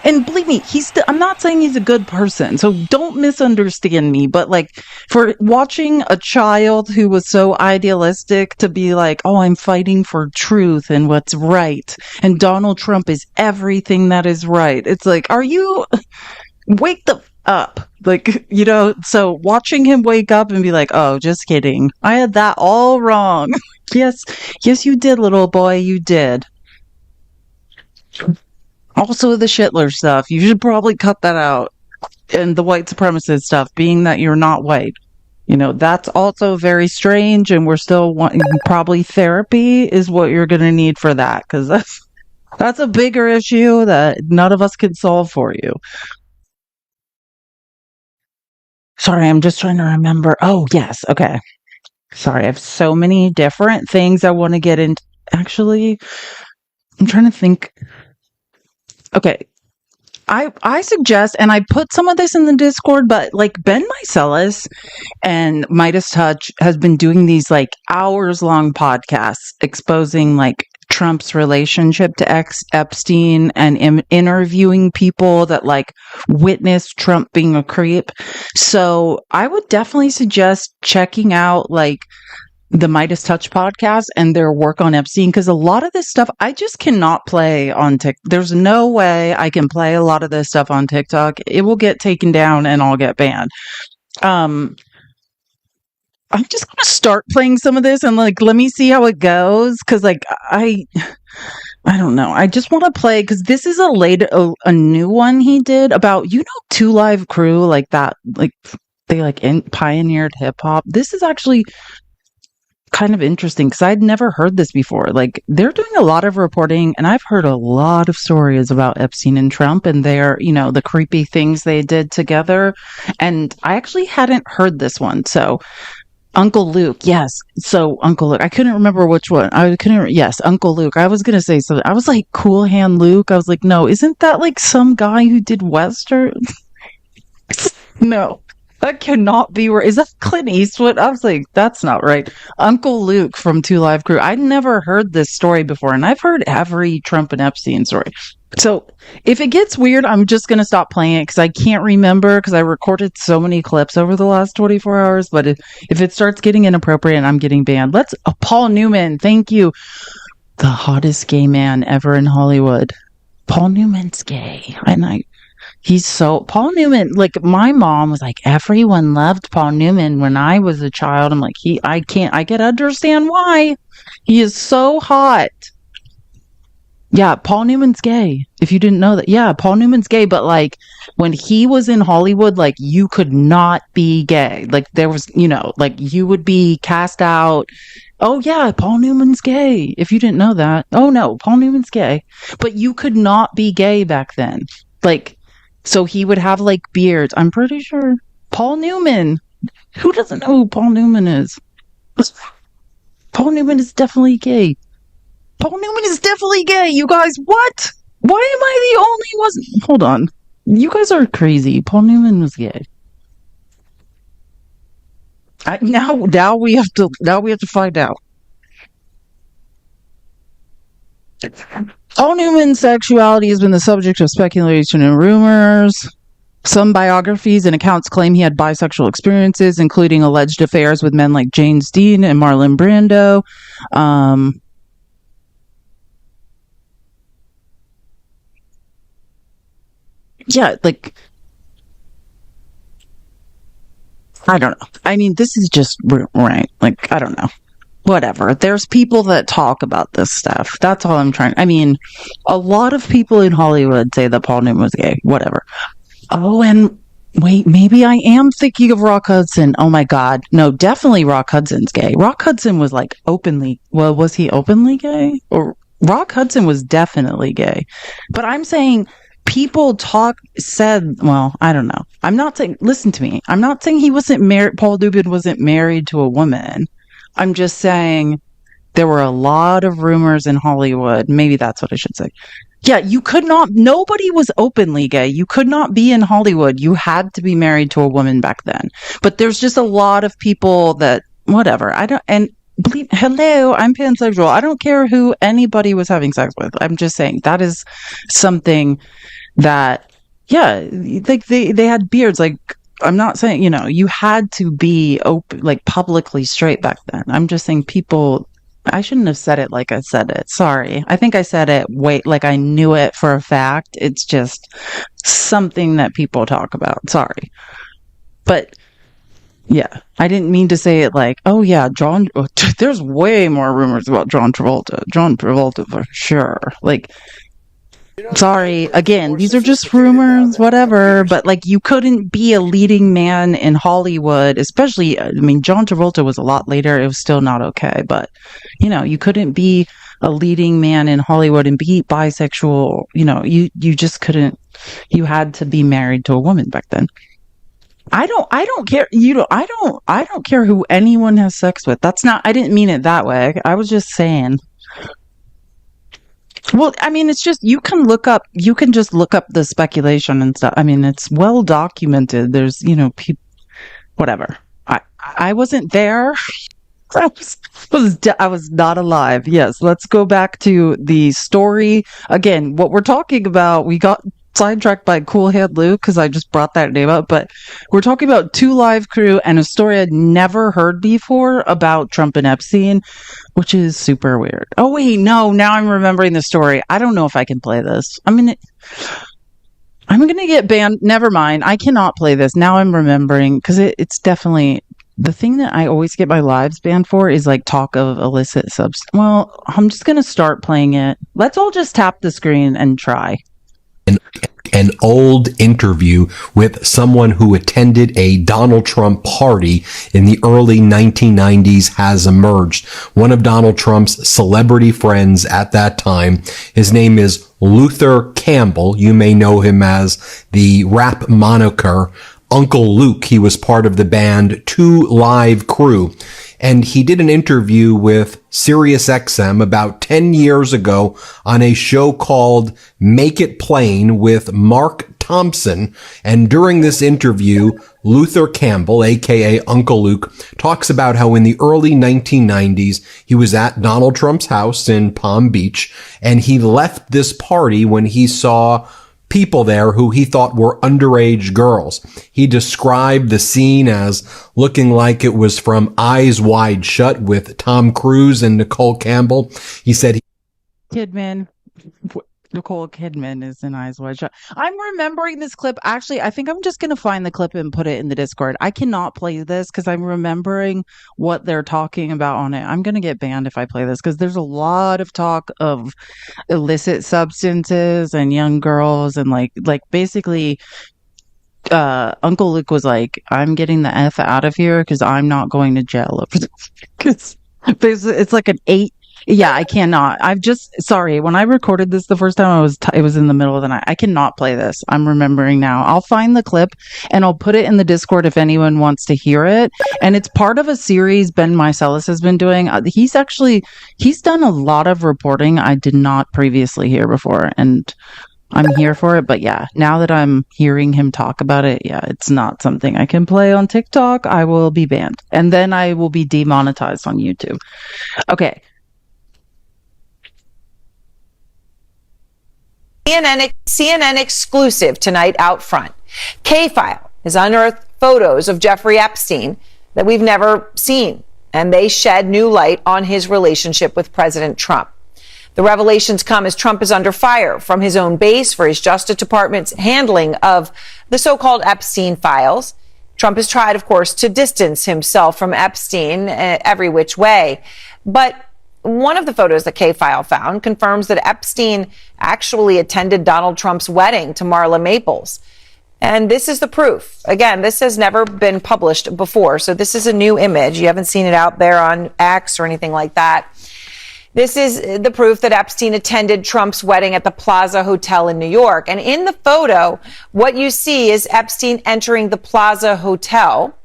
and believe me, I'm not saying he's a good person. So don't misunderstand me. But like, for watching a child who was so idealistic to be like, oh, I'm fighting for truth and what's right. And Donald Trump is everything that is right. It's like, wake the up. Like, so watching him wake up and be like, oh, just kidding. I had that all wrong. Yes, you did, little boy. You did. Also, the Shitler stuff. You should probably cut that out. And the white supremacist stuff, being that you're not white. That's also very strange. And we're still wanting, probably therapy is what you're going to need for that. Because that's a bigger issue that none of us can solve for you. Sorry, I'm just trying to remember. Oh, yes. Okay. Sorry, I have so many different things I want to get into. Actually, I'm trying to think. Okay. I suggest, and I put some of this in the Discord, but like Ben Meiselas and Midas Touch has been doing these like hours long podcasts exposing like Trump's relationship to Epstein and interviewing people that like witnessed Trump being a creep. So I would definitely suggest checking out like the Midas Touch podcast and their work on Epstein, because a lot of this stuff I just cannot play on TikTok. There's no way I can play a lot of this stuff on TikTok. It will get taken down and I'll get banned. I'm just gonna start playing some of this and like let me see how it goes, because like I don't know. I just want to play because this is a new one he did about 2 Live Crew, like that, like they like pioneered hip hop. This is actually kind of interesting because I'd never heard this before. Like, they're doing a lot of reporting, and I've heard a lot of stories about Epstein and Trump and their, the creepy things they did together. And I actually hadn't heard this one. So Uncle Luke, yes. So Uncle Luke, I couldn't remember which one. Yes, Uncle Luke. I was gonna say something. I was like, Cool Hand Luke. I was like, no, isn't that like some guy who did Western? No. That cannot be right. Is that Clint Eastwood? I was like, that's not right. Uncle Luke from 2 Live Crew. I'd never heard this story before, and I've heard every Trump and Epstein story. So if it gets weird, I'm just going to stop playing it because I can't remember, because I recorded so many clips over the last 24 hours. But if it starts getting inappropriate and I'm getting banned, Paul Newman, thank you. The hottest gay man ever in Hollywood. Paul Newman's gay. And Paul Newman, like my mom was like, everyone loved Paul Newman when I was a child. I'm like, I can understand why. He is so hot. Yeah, Paul Newman's gay. If you didn't know that. Yeah, Paul Newman's gay, but like when he was in Hollywood, like you could not be gay. Like there was, like you would be cast out. Oh yeah, Paul Newman's gay. If you didn't know that. Oh no, Paul Newman's gay. But you could not be gay back then. Like, so he would have like beards. I'm pretty sure. Paul Newman. Who doesn't know who Paul Newman is? Paul Newman is definitely gay. Paul Newman is definitely gay. You guys, what? Why am I the only one? Hold on. You guys are crazy. Paul Newman was gay. Now we have to find out. Paul Newman's sexuality has been the subject of speculation and rumors. Some biographies and accounts claim he had bisexual experiences, including alleged affairs with men like James Dean and Marlon Brando. Yeah, like, I don't know. I mean, this is just right. Like, I don't know. Whatever. There's people that talk about this stuff. That's all I'm trying. I mean, a lot of people in Hollywood say that Paul Newman was gay. Whatever. Oh, and wait, maybe I am thinking of Rock Hudson. Oh my God. No, definitely Rock Hudson's gay. Rock Hudson was like openly, well, was he openly gay? Or Rock Hudson was definitely gay. But I'm saying well, I don't know. I'm not saying, listen to me. I'm not saying he wasn't married, Paul Dubin wasn't married to a woman. I'm just saying there were a lot of rumors in Hollywood. Maybe that's what I should say. Yeah, nobody was openly gay. You could not be in Hollywood. You had to be married to a woman back then. But there's just a lot of people that, whatever. Hello, I'm pansexual. I don't care who anybody was having sex with. I'm just saying that is something that, yeah, like they had beards. Like, I'm not saying, you had to be open, like publicly straight back then. I'm just saying I shouldn't have said it like I said it. Sorry. I think I said it like I knew it for a fact. It's just something that people talk about. Sorry. But yeah, I didn't mean to say it like, oh yeah, there's way more rumors about John Travolta. John Travolta for sure. Like, sorry, again, these are just rumors, whatever, but like you couldn't be a leading man in Hollywood, especially, I mean, John Travolta was a lot later. It was still not okay, but you couldn't be a leading man in Hollywood and be bisexual. You just couldn't, you had to be married to a woman back then. I don't care. I don't care who anyone has sex with. I didn't mean it that way. I was just saying. Well, I mean, it's just, you can just look up the speculation and stuff. I mean, it's well documented. There's, whatever. I wasn't there. I was not alive. Yes. Let's go back to the story. Again, what we're talking about, we got sidetracked by Cool Hand Luke because I just brought that name up, but we're talking about 2 Live Crew and a story I'd never heard before about Trump and Epstein, which is super weird. Oh wait, no, now I'm remembering the story. I don't know if I can play this. I'm gonna get banned. Never mind. I cannot play this. Now I'm remembering because it's definitely the thing that I always get my lives banned for is like talk of illicit substance. Well, I'm just gonna start playing it. Let's all just tap the screen and try. An old interview with someone who attended a Donald Trump party in the early 1990s has emerged. One of Donald Trump's celebrity friends at that time, his name is Luther Campbell. You may know him as the rap moniker Uncle Luke. He was part of the band 2 Live Crew. And he did an interview with SiriusXM about 10 years ago on a show called Make It Plain with Mark Thompson. And during this interview, Luther Campbell, aka Uncle Luke, talks about how in the early 1990s, he was at Donald Trump's house in Palm Beach, and he left this party when he saw people there who he thought were underage girls. He described the scene as looking like it was from Eyes Wide Shut with Tom Cruise and Nicole Campbell. He said Nicole Kidman is in Eyes Wide Shut. I'm remembering this clip. Actually, I think I'm just going to find the clip and put it in the Discord. I cannot play this because I'm remembering what they're talking about on it. I'm going to get banned if I play this because there's a lot of talk of illicit substances and young girls and like basically Uncle Luke was like, I'm getting the F out of here because I'm not going to jail over this. It's like an 8. Yeah, I cannot. Sorry, when I recorded this the first time, it was in the middle of the night. I cannot play this. I'm remembering now. I'll find the clip and I'll put it in the Discord if anyone wants to hear it. And it's part of a series Ben Meiselas has been doing. He's done a lot of reporting I did not previously hear before, and I'm here for it. But yeah, now that I'm hearing him talk about it, yeah, it's not something I can play on TikTok. I will be banned, and then I will be demonetized on YouTube. Okay. CNN exclusive tonight out front. K-File has unearthed photos of Jeffrey Epstein that we've never seen, and they shed new light on his relationship with President Trump. The revelations come as Trump is under fire from his own base for his Justice Department's handling of the so-called Epstein files. Trump has tried, of course, to distance himself from Epstein every which way, but one of the photos that K-File found confirms that Epstein actually attended Donald Trump's wedding to Marla Maples. And this is the proof. Again, this has never been published before, so this is a new image. You haven't seen it out there on X or anything like that. This is the proof that Epstein attended Trump's wedding at the Plaza Hotel in New York. And in the photo, what you see is Epstein entering the Plaza Hotel.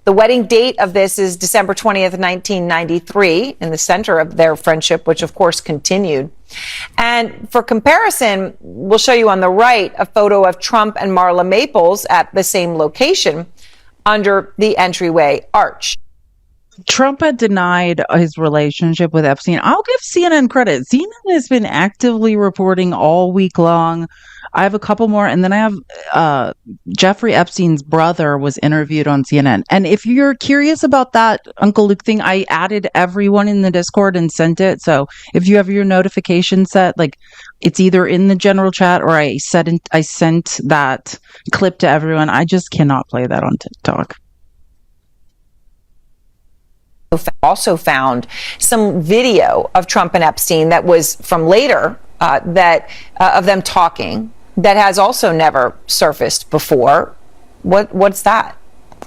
The wedding date of this is December 20th, 1993, in the center of their friendship, which of course continued. And for comparison, we'll show you on the right a photo of Trump and Marla Maples at the same location under the entryway arch. Trump had denied his relationship with Epstein. I'll give CNN credit. CNN has been actively reporting all week long. I have a couple more, and then I have Jeffrey Epstein's brother was interviewed on CNN. And if you're curious about that Uncle Luke thing, I added everyone in the Discord and sent it. So if you have your notification set, like it's either in the general chat or I sent that clip to everyone. I just cannot play that on TikTok. Also found some video of Trump and Epstein that was from later of them talking that has also never surfaced before. What's that?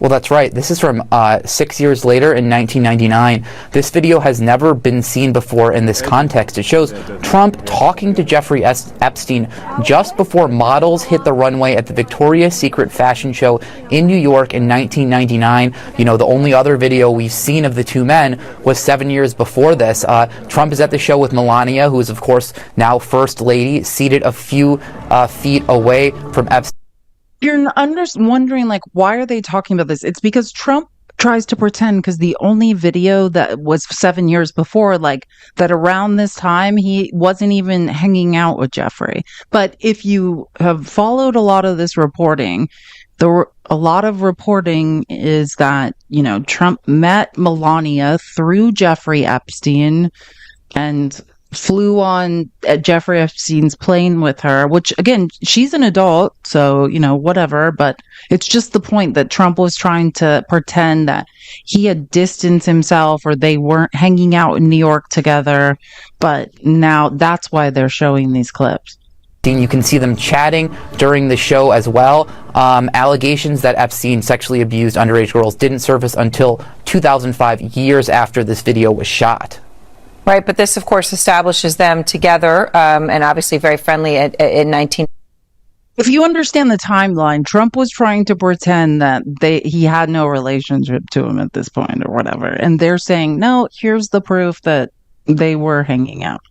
Well, that's right. This is from 6 years later in 1999. This video has never been seen before in this context. It shows Trump talking to Jeffrey Epstein just before models hit the runway at the Victoria's Secret fashion show in New York in 1999. You know, the only other video we've seen of the two men was 7 years before this. Trump is at the show with Melania, who is, of course, now First Lady, seated a few feet away from Epstein. You're wondering, like, why are they talking about this? It's because Trump tries to pretend, because the only video that was 7 years before, like, that around this time, he wasn't even hanging out with Jeffrey. But if you have followed a lot of this reporting, a lot of reporting is that, you know, Trump met Melania through Jeffrey Epstein and flew on Jeffrey Epstein's plane with her, which again, she's an adult, so, you know, whatever, but it's just the point that Trump was trying to pretend that he had distanced himself or they weren't hanging out in New York together, but now that's why they're showing these clips. You can see them chatting during the show as well. Allegations that Epstein sexually abused underage girls didn't surface until 2005, years after this video was shot. Right, but this, of course, establishes them together, and obviously very friendly in 19. If you understand the timeline, Trump was trying to pretend that he had no relationship to him at this point or whatever, and they're saying, no, here's the proof that they were hanging out.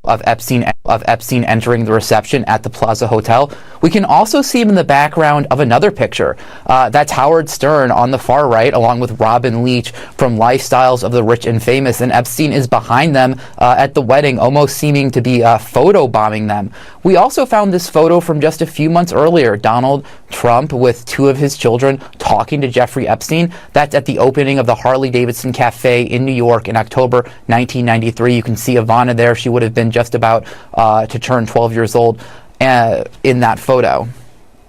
Of Epstein entering the reception at the Plaza Hotel. We can also see him in the background of another picture. That's Howard Stern on the far right, along with Robin Leach from Lifestyles of the Rich and Famous, and Epstein is behind them at the wedding, almost seeming to be photo bombing them. We also found this photo from just a few months earlier, Donald Trump with two of his children talking to Jeffrey Epstein. That's at the opening of the Harley-Davidson Cafe in New York in October 1993. You can see Ivana there. She would have been just about to turn 12 years old in that photo.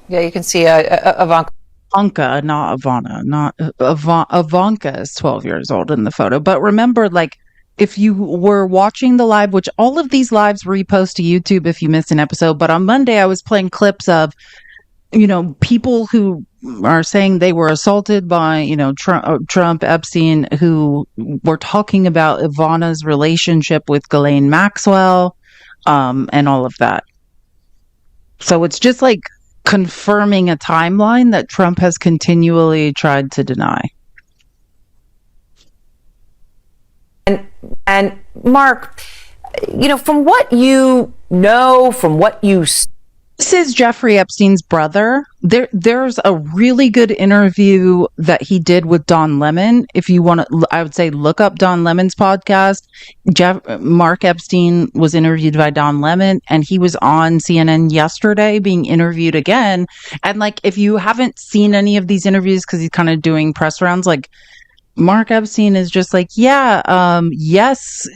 Yeah, you can see Ivanka. Ivanka, not Ivana. Not Ivanka is 12 years old in the photo. But remember, like, if you were watching the live, which all of these lives repost to YouTube if you missed an episode, but on Monday I was playing clips of, you know, people who are saying they were assaulted by, you know, Trump, Epstein, who were talking about Ivana's relationship with Ghislaine Maxwell, and all of that. So it's just like confirming a timeline that Trump has continually tried to deny. And Mark, you know, from what you know, from what you This is Jeffrey Epstein's brother. There's a really good interview that he did with Don Lemon. If you want to, I would say look up Don Lemon's podcast. Mark Epstein was interviewed by Don Lemon, and he was on CNN yesterday being interviewed again. And like, if you haven't seen any of these interviews, because he's kind of doing press rounds, like Mark Epstein is just like, yeah, yes.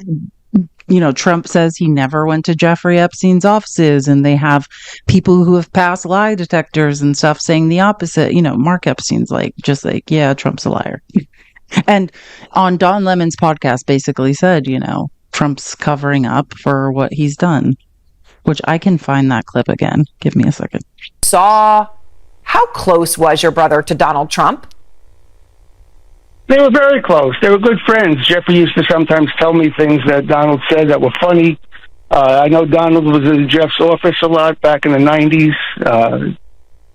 You know, Trump says he never went to Jeffrey Epstein's offices, and they have people who have passed lie detectors and stuff saying the opposite. You know, Mark Epstein's like, just like, yeah, Trump's a liar. And on Don Lemon's podcast basically said, you know, Trump's covering up for what he's done, which I can find that clip again. Give me a second. How close was your brother to Donald Trump? They were very close. They were good friends. Jeffrey used to sometimes tell me things that Donald said that were funny. I know Donald was in Jeff's office a lot back in the 90s.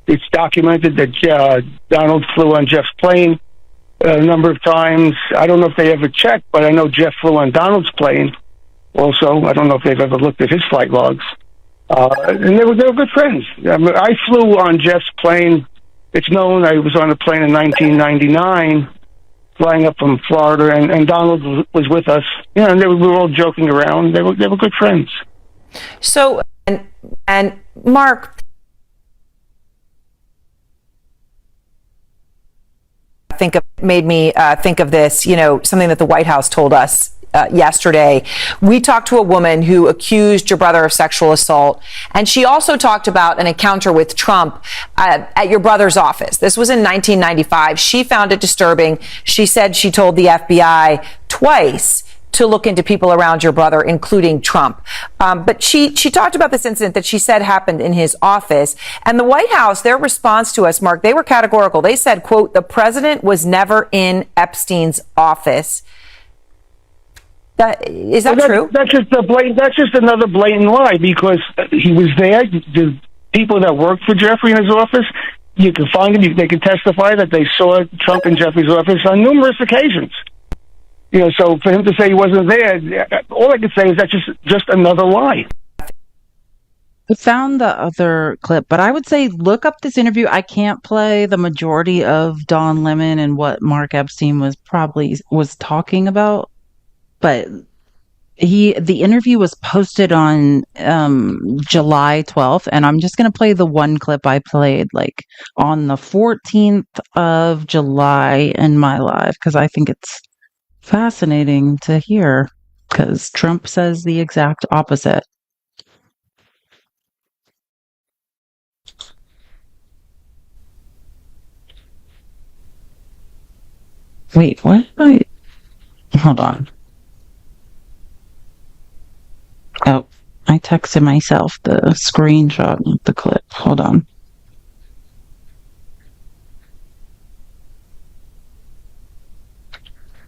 It's documented that Donald flew on Jeff's plane a number of times. I don't know if they ever checked, but I know Jeff flew on Donald's plane also. I don't know if they've ever looked at his flight logs. And they were good friends. I mean, I flew on Jeff's plane. It's known I was on a plane in 1999, flying up from Florida, and Donald was with us. You know, and we were all joking around. They were good friends. So, and Mark, made me think of this, you know, something that the White House told us yesterday. We talked to a woman who accused your brother of sexual assault, and she also talked about an encounter with Trump at your brother's office. This was in 1995. She found it disturbing. She said she told the FBI twice to look into people around your brother, including Trump. But she talked about this incident that she said happened in his office. And the White House, their response to us, Mark, they were categorical. They said, quote, "The president was never in Epstein's office." Is that true? That's just another blatant lie, because he was there. The people that worked for Jeffrey in his office, you can find them. They can testify that they saw Trump in Jeffrey's office on numerous occasions. You know, so for him to say he wasn't there, all I can say is that's just another lie. I found the other clip, but I would say look up this interview. I can't play the majority of Don Lemon and what Mark Epstein was talking about, but the interview was posted on July 12th, and I'm just going to play the one clip I played like on the 14th of July in my live, because I think it's fascinating to hear, because Trump says the exact opposite. Wait, what? Hold on. Oh, I texted myself the screenshot of the clip. Hold on.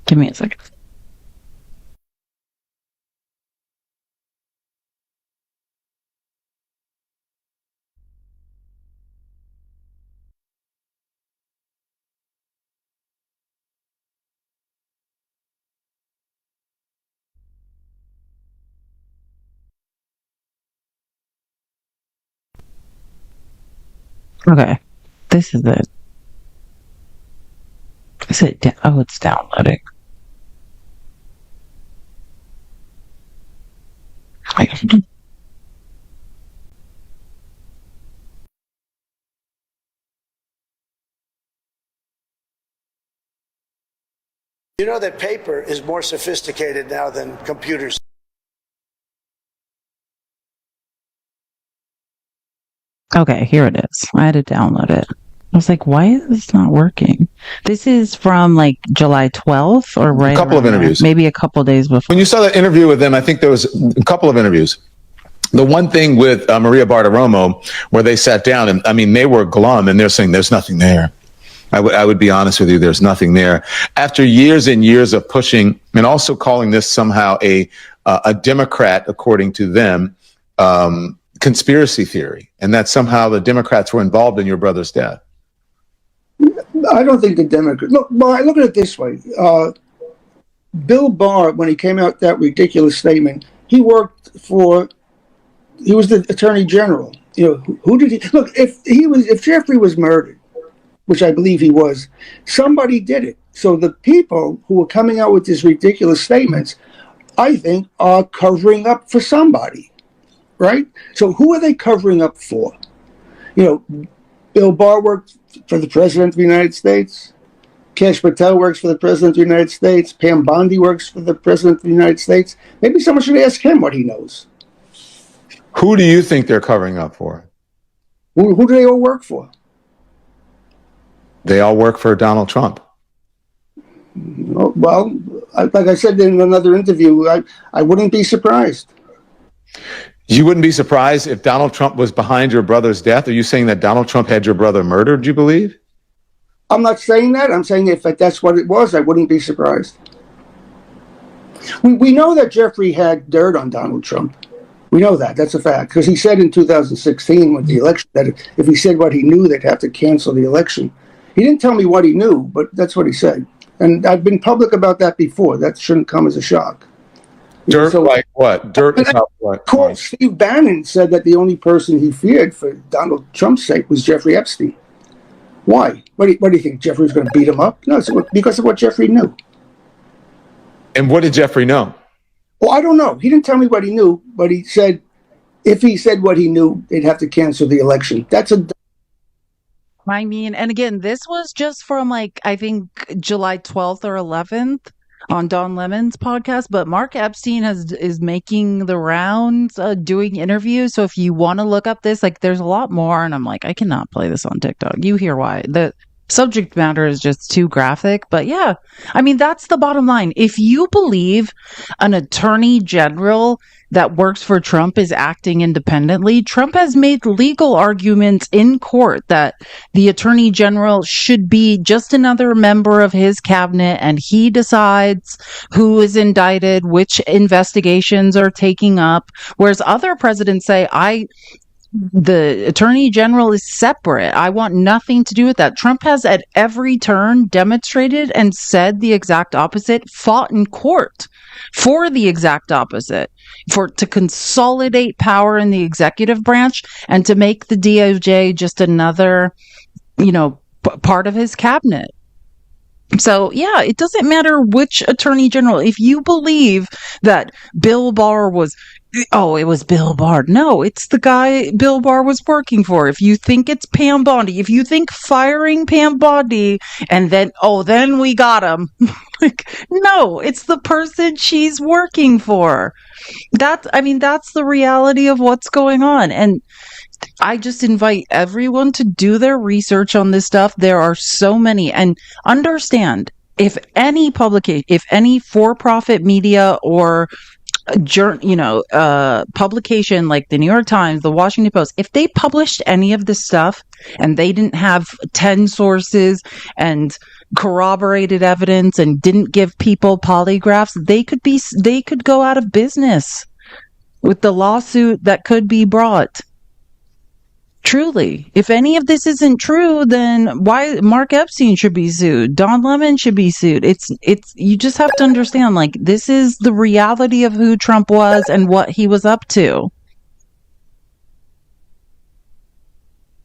Give me a second. Okay, this is it. Is it? Oh, it's downloading. You know that paper is more sophisticated now than computers. Okay, here it is. I had to download it. I was like, why is this not working? This is from like July 12th or right? A couple of interviews. Maybe a couple of days before. When you saw that interview with them, I think there was a couple of interviews. The one thing with Maria Bartiromo, where they sat down, and I mean, they were glum, and they're saying there's nothing there. I would be honest with you, there's nothing there. After years and years of pushing, and also calling this somehow a Democrat, according to them, conspiracy theory, and that somehow the Democrats were involved in your brother's death. I don't think the Democrats. Look, I look at it this way. Bill Barr, when he came out with that ridiculous statement, he was the Attorney General. You know, who did he look? If Jeffrey was murdered, which I believe he was, somebody did it. So the people who are coming out with these ridiculous statements, I think, are covering up for somebody, right? So who are they covering up for? You know, Bill Barr worked for the President of the United States. Kash Patel works for the President of the United States. Pam Bondi works for the President of the United States. Maybe someone should ask him what he knows. Who do you think they're covering up for? Who do they all work for? They all work for Donald Trump. Well, like I said in another interview, I wouldn't be surprised. You wouldn't be surprised if Donald Trump was behind your brother's death? Are you saying that Donald Trump had your brother murdered, do you believe? I'm not saying that. I'm saying if that's what it was, I wouldn't be surprised. We know that Jeffrey had dirt on Donald Trump. We know that. That's a fact. Because he said in 2016 with the election that if he said what he knew, they'd have to cancel the election. He didn't tell me what he knew, but that's what he said. And I've been public about that before. That shouldn't come as a shock. Dirt like what? Dirt about what? Of course, Steve Bannon said that the only person he feared for Donald Trump's sake was Jeffrey Epstein. Why? What do you think? Jeffrey was going to beat him up? No, it's because of what Jeffrey knew. And what did Jeffrey know? Well, I don't know. He didn't tell me what he knew, but he said if he said what he knew, they'd have to cancel the election. That's a. I mean, and again, this was just from like, I think July 12th or 11th on Don Lemon's podcast, but Mark Epstein is making the rounds, doing interviews. So if you want to look up this, like there's a lot more. And I'm like, I cannot play this on TikTok. You hear why. The subject matter is just too graphic. But yeah, I mean, that's the bottom line. If you believe an attorney general that works for Trump is acting independently, Trump has made legal arguments in court that the attorney general should be just another member of his cabinet and he decides who is indicted, which investigations are taking up. Whereas other presidents say, the attorney general is separate. I want nothing to do with that. Trump has at every turn demonstrated and said the exact opposite, fought in court for the exact opposite, to consolidate power in the executive branch and to make the DOJ just another, part of his cabinet. So, yeah, it doesn't matter which attorney general. If you believe that Bill Barr it was Bill Barr. No, it's the guy Bill Barr was working for. If you think it's Pam Bondi, if you think firing Pam Bondi and then we got him. No, it's the person she's working for. That's the reality of what's going on. And I just invite everyone to do their research on this stuff. There are so many, and understand if any for-profit media or publication like the New York Times, the Washington Post, if they published any of this stuff and they didn't have 10 sources and corroborated evidence and didn't give people polygraphs, they could go out of business with the lawsuit that could be brought. Truly, if any of this isn't true, then why Mark Epstein should be sued? Don Lemon should be sued. It's you just have to understand, like, this is the reality of who Trump was and what he was up to.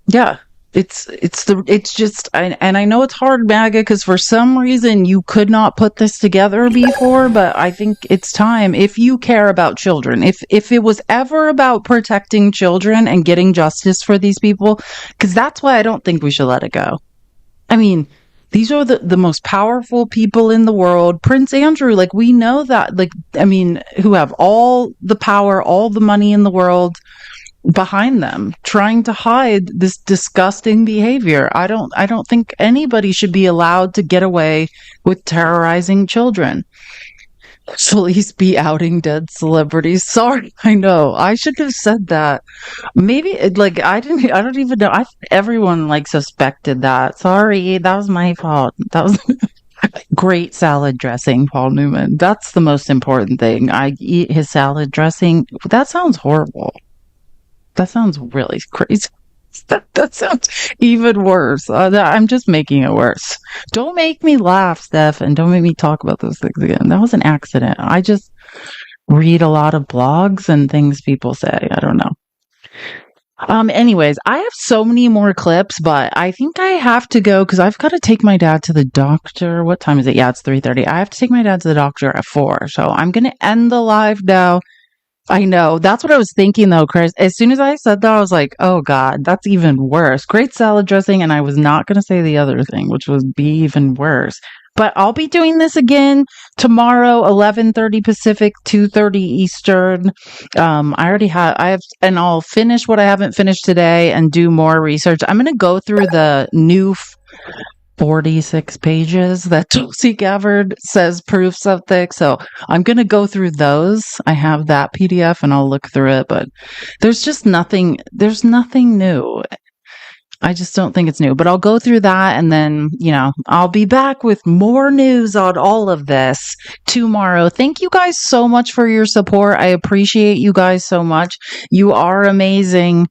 Yeah. And I know it's hard, MAGA, because for some reason you could not put this together before, but I think it's time. If you care about children, if it was ever about protecting children and getting justice for these people, because that's why I don't think we should let it go. I mean, these are the most powerful people in the world. Prince Andrew, like, we know that, who have all the power, all the money in the world behind them, trying to hide this disgusting behavior. I don't think anybody should be allowed to get away with terrorizing children. Police be outing dead celebrities. Sorry, I know. I should have said that. Maybe I don't even know. Everyone suspected that. Sorry, that was my fault. That was great salad dressing, Paul Newman. That's the most important thing. I eat his salad dressing. That sounds horrible. That sounds really crazy. That sounds even worse. I'm just making it worse. Don't make me laugh, Steph, and don't make me talk about those things again. That was an accident. I just read a lot of blogs and things people say. I don't know. Anyways, I have so many more clips, but I think I have to go because I've got to take my dad to the doctor. What time is it? Yeah, it's 3:30. I have to take my dad to the doctor at 4. So I'm going to end the live now. I know. That's what I was thinking, though, Chris. As soon as I said that, I was like, oh, God, that's even worse. Great salad dressing. And I was not going to say the other thing, which would be even worse. But I'll be doing this again tomorrow, 11:30 Pacific, 2:30 Eastern. And I'll finish what I haven't finished today and do more research. I'm going to go through the new 46 pages that Tulsi Gabbard says prove something. So I'm going to go through those. I have that PDF and I'll look through it, but there's nothing new. I just don't think it's new, but I'll go through that and then, I'll be back with more news on all of this tomorrow. Thank you guys so much for your support. I appreciate you guys so much. You are amazing.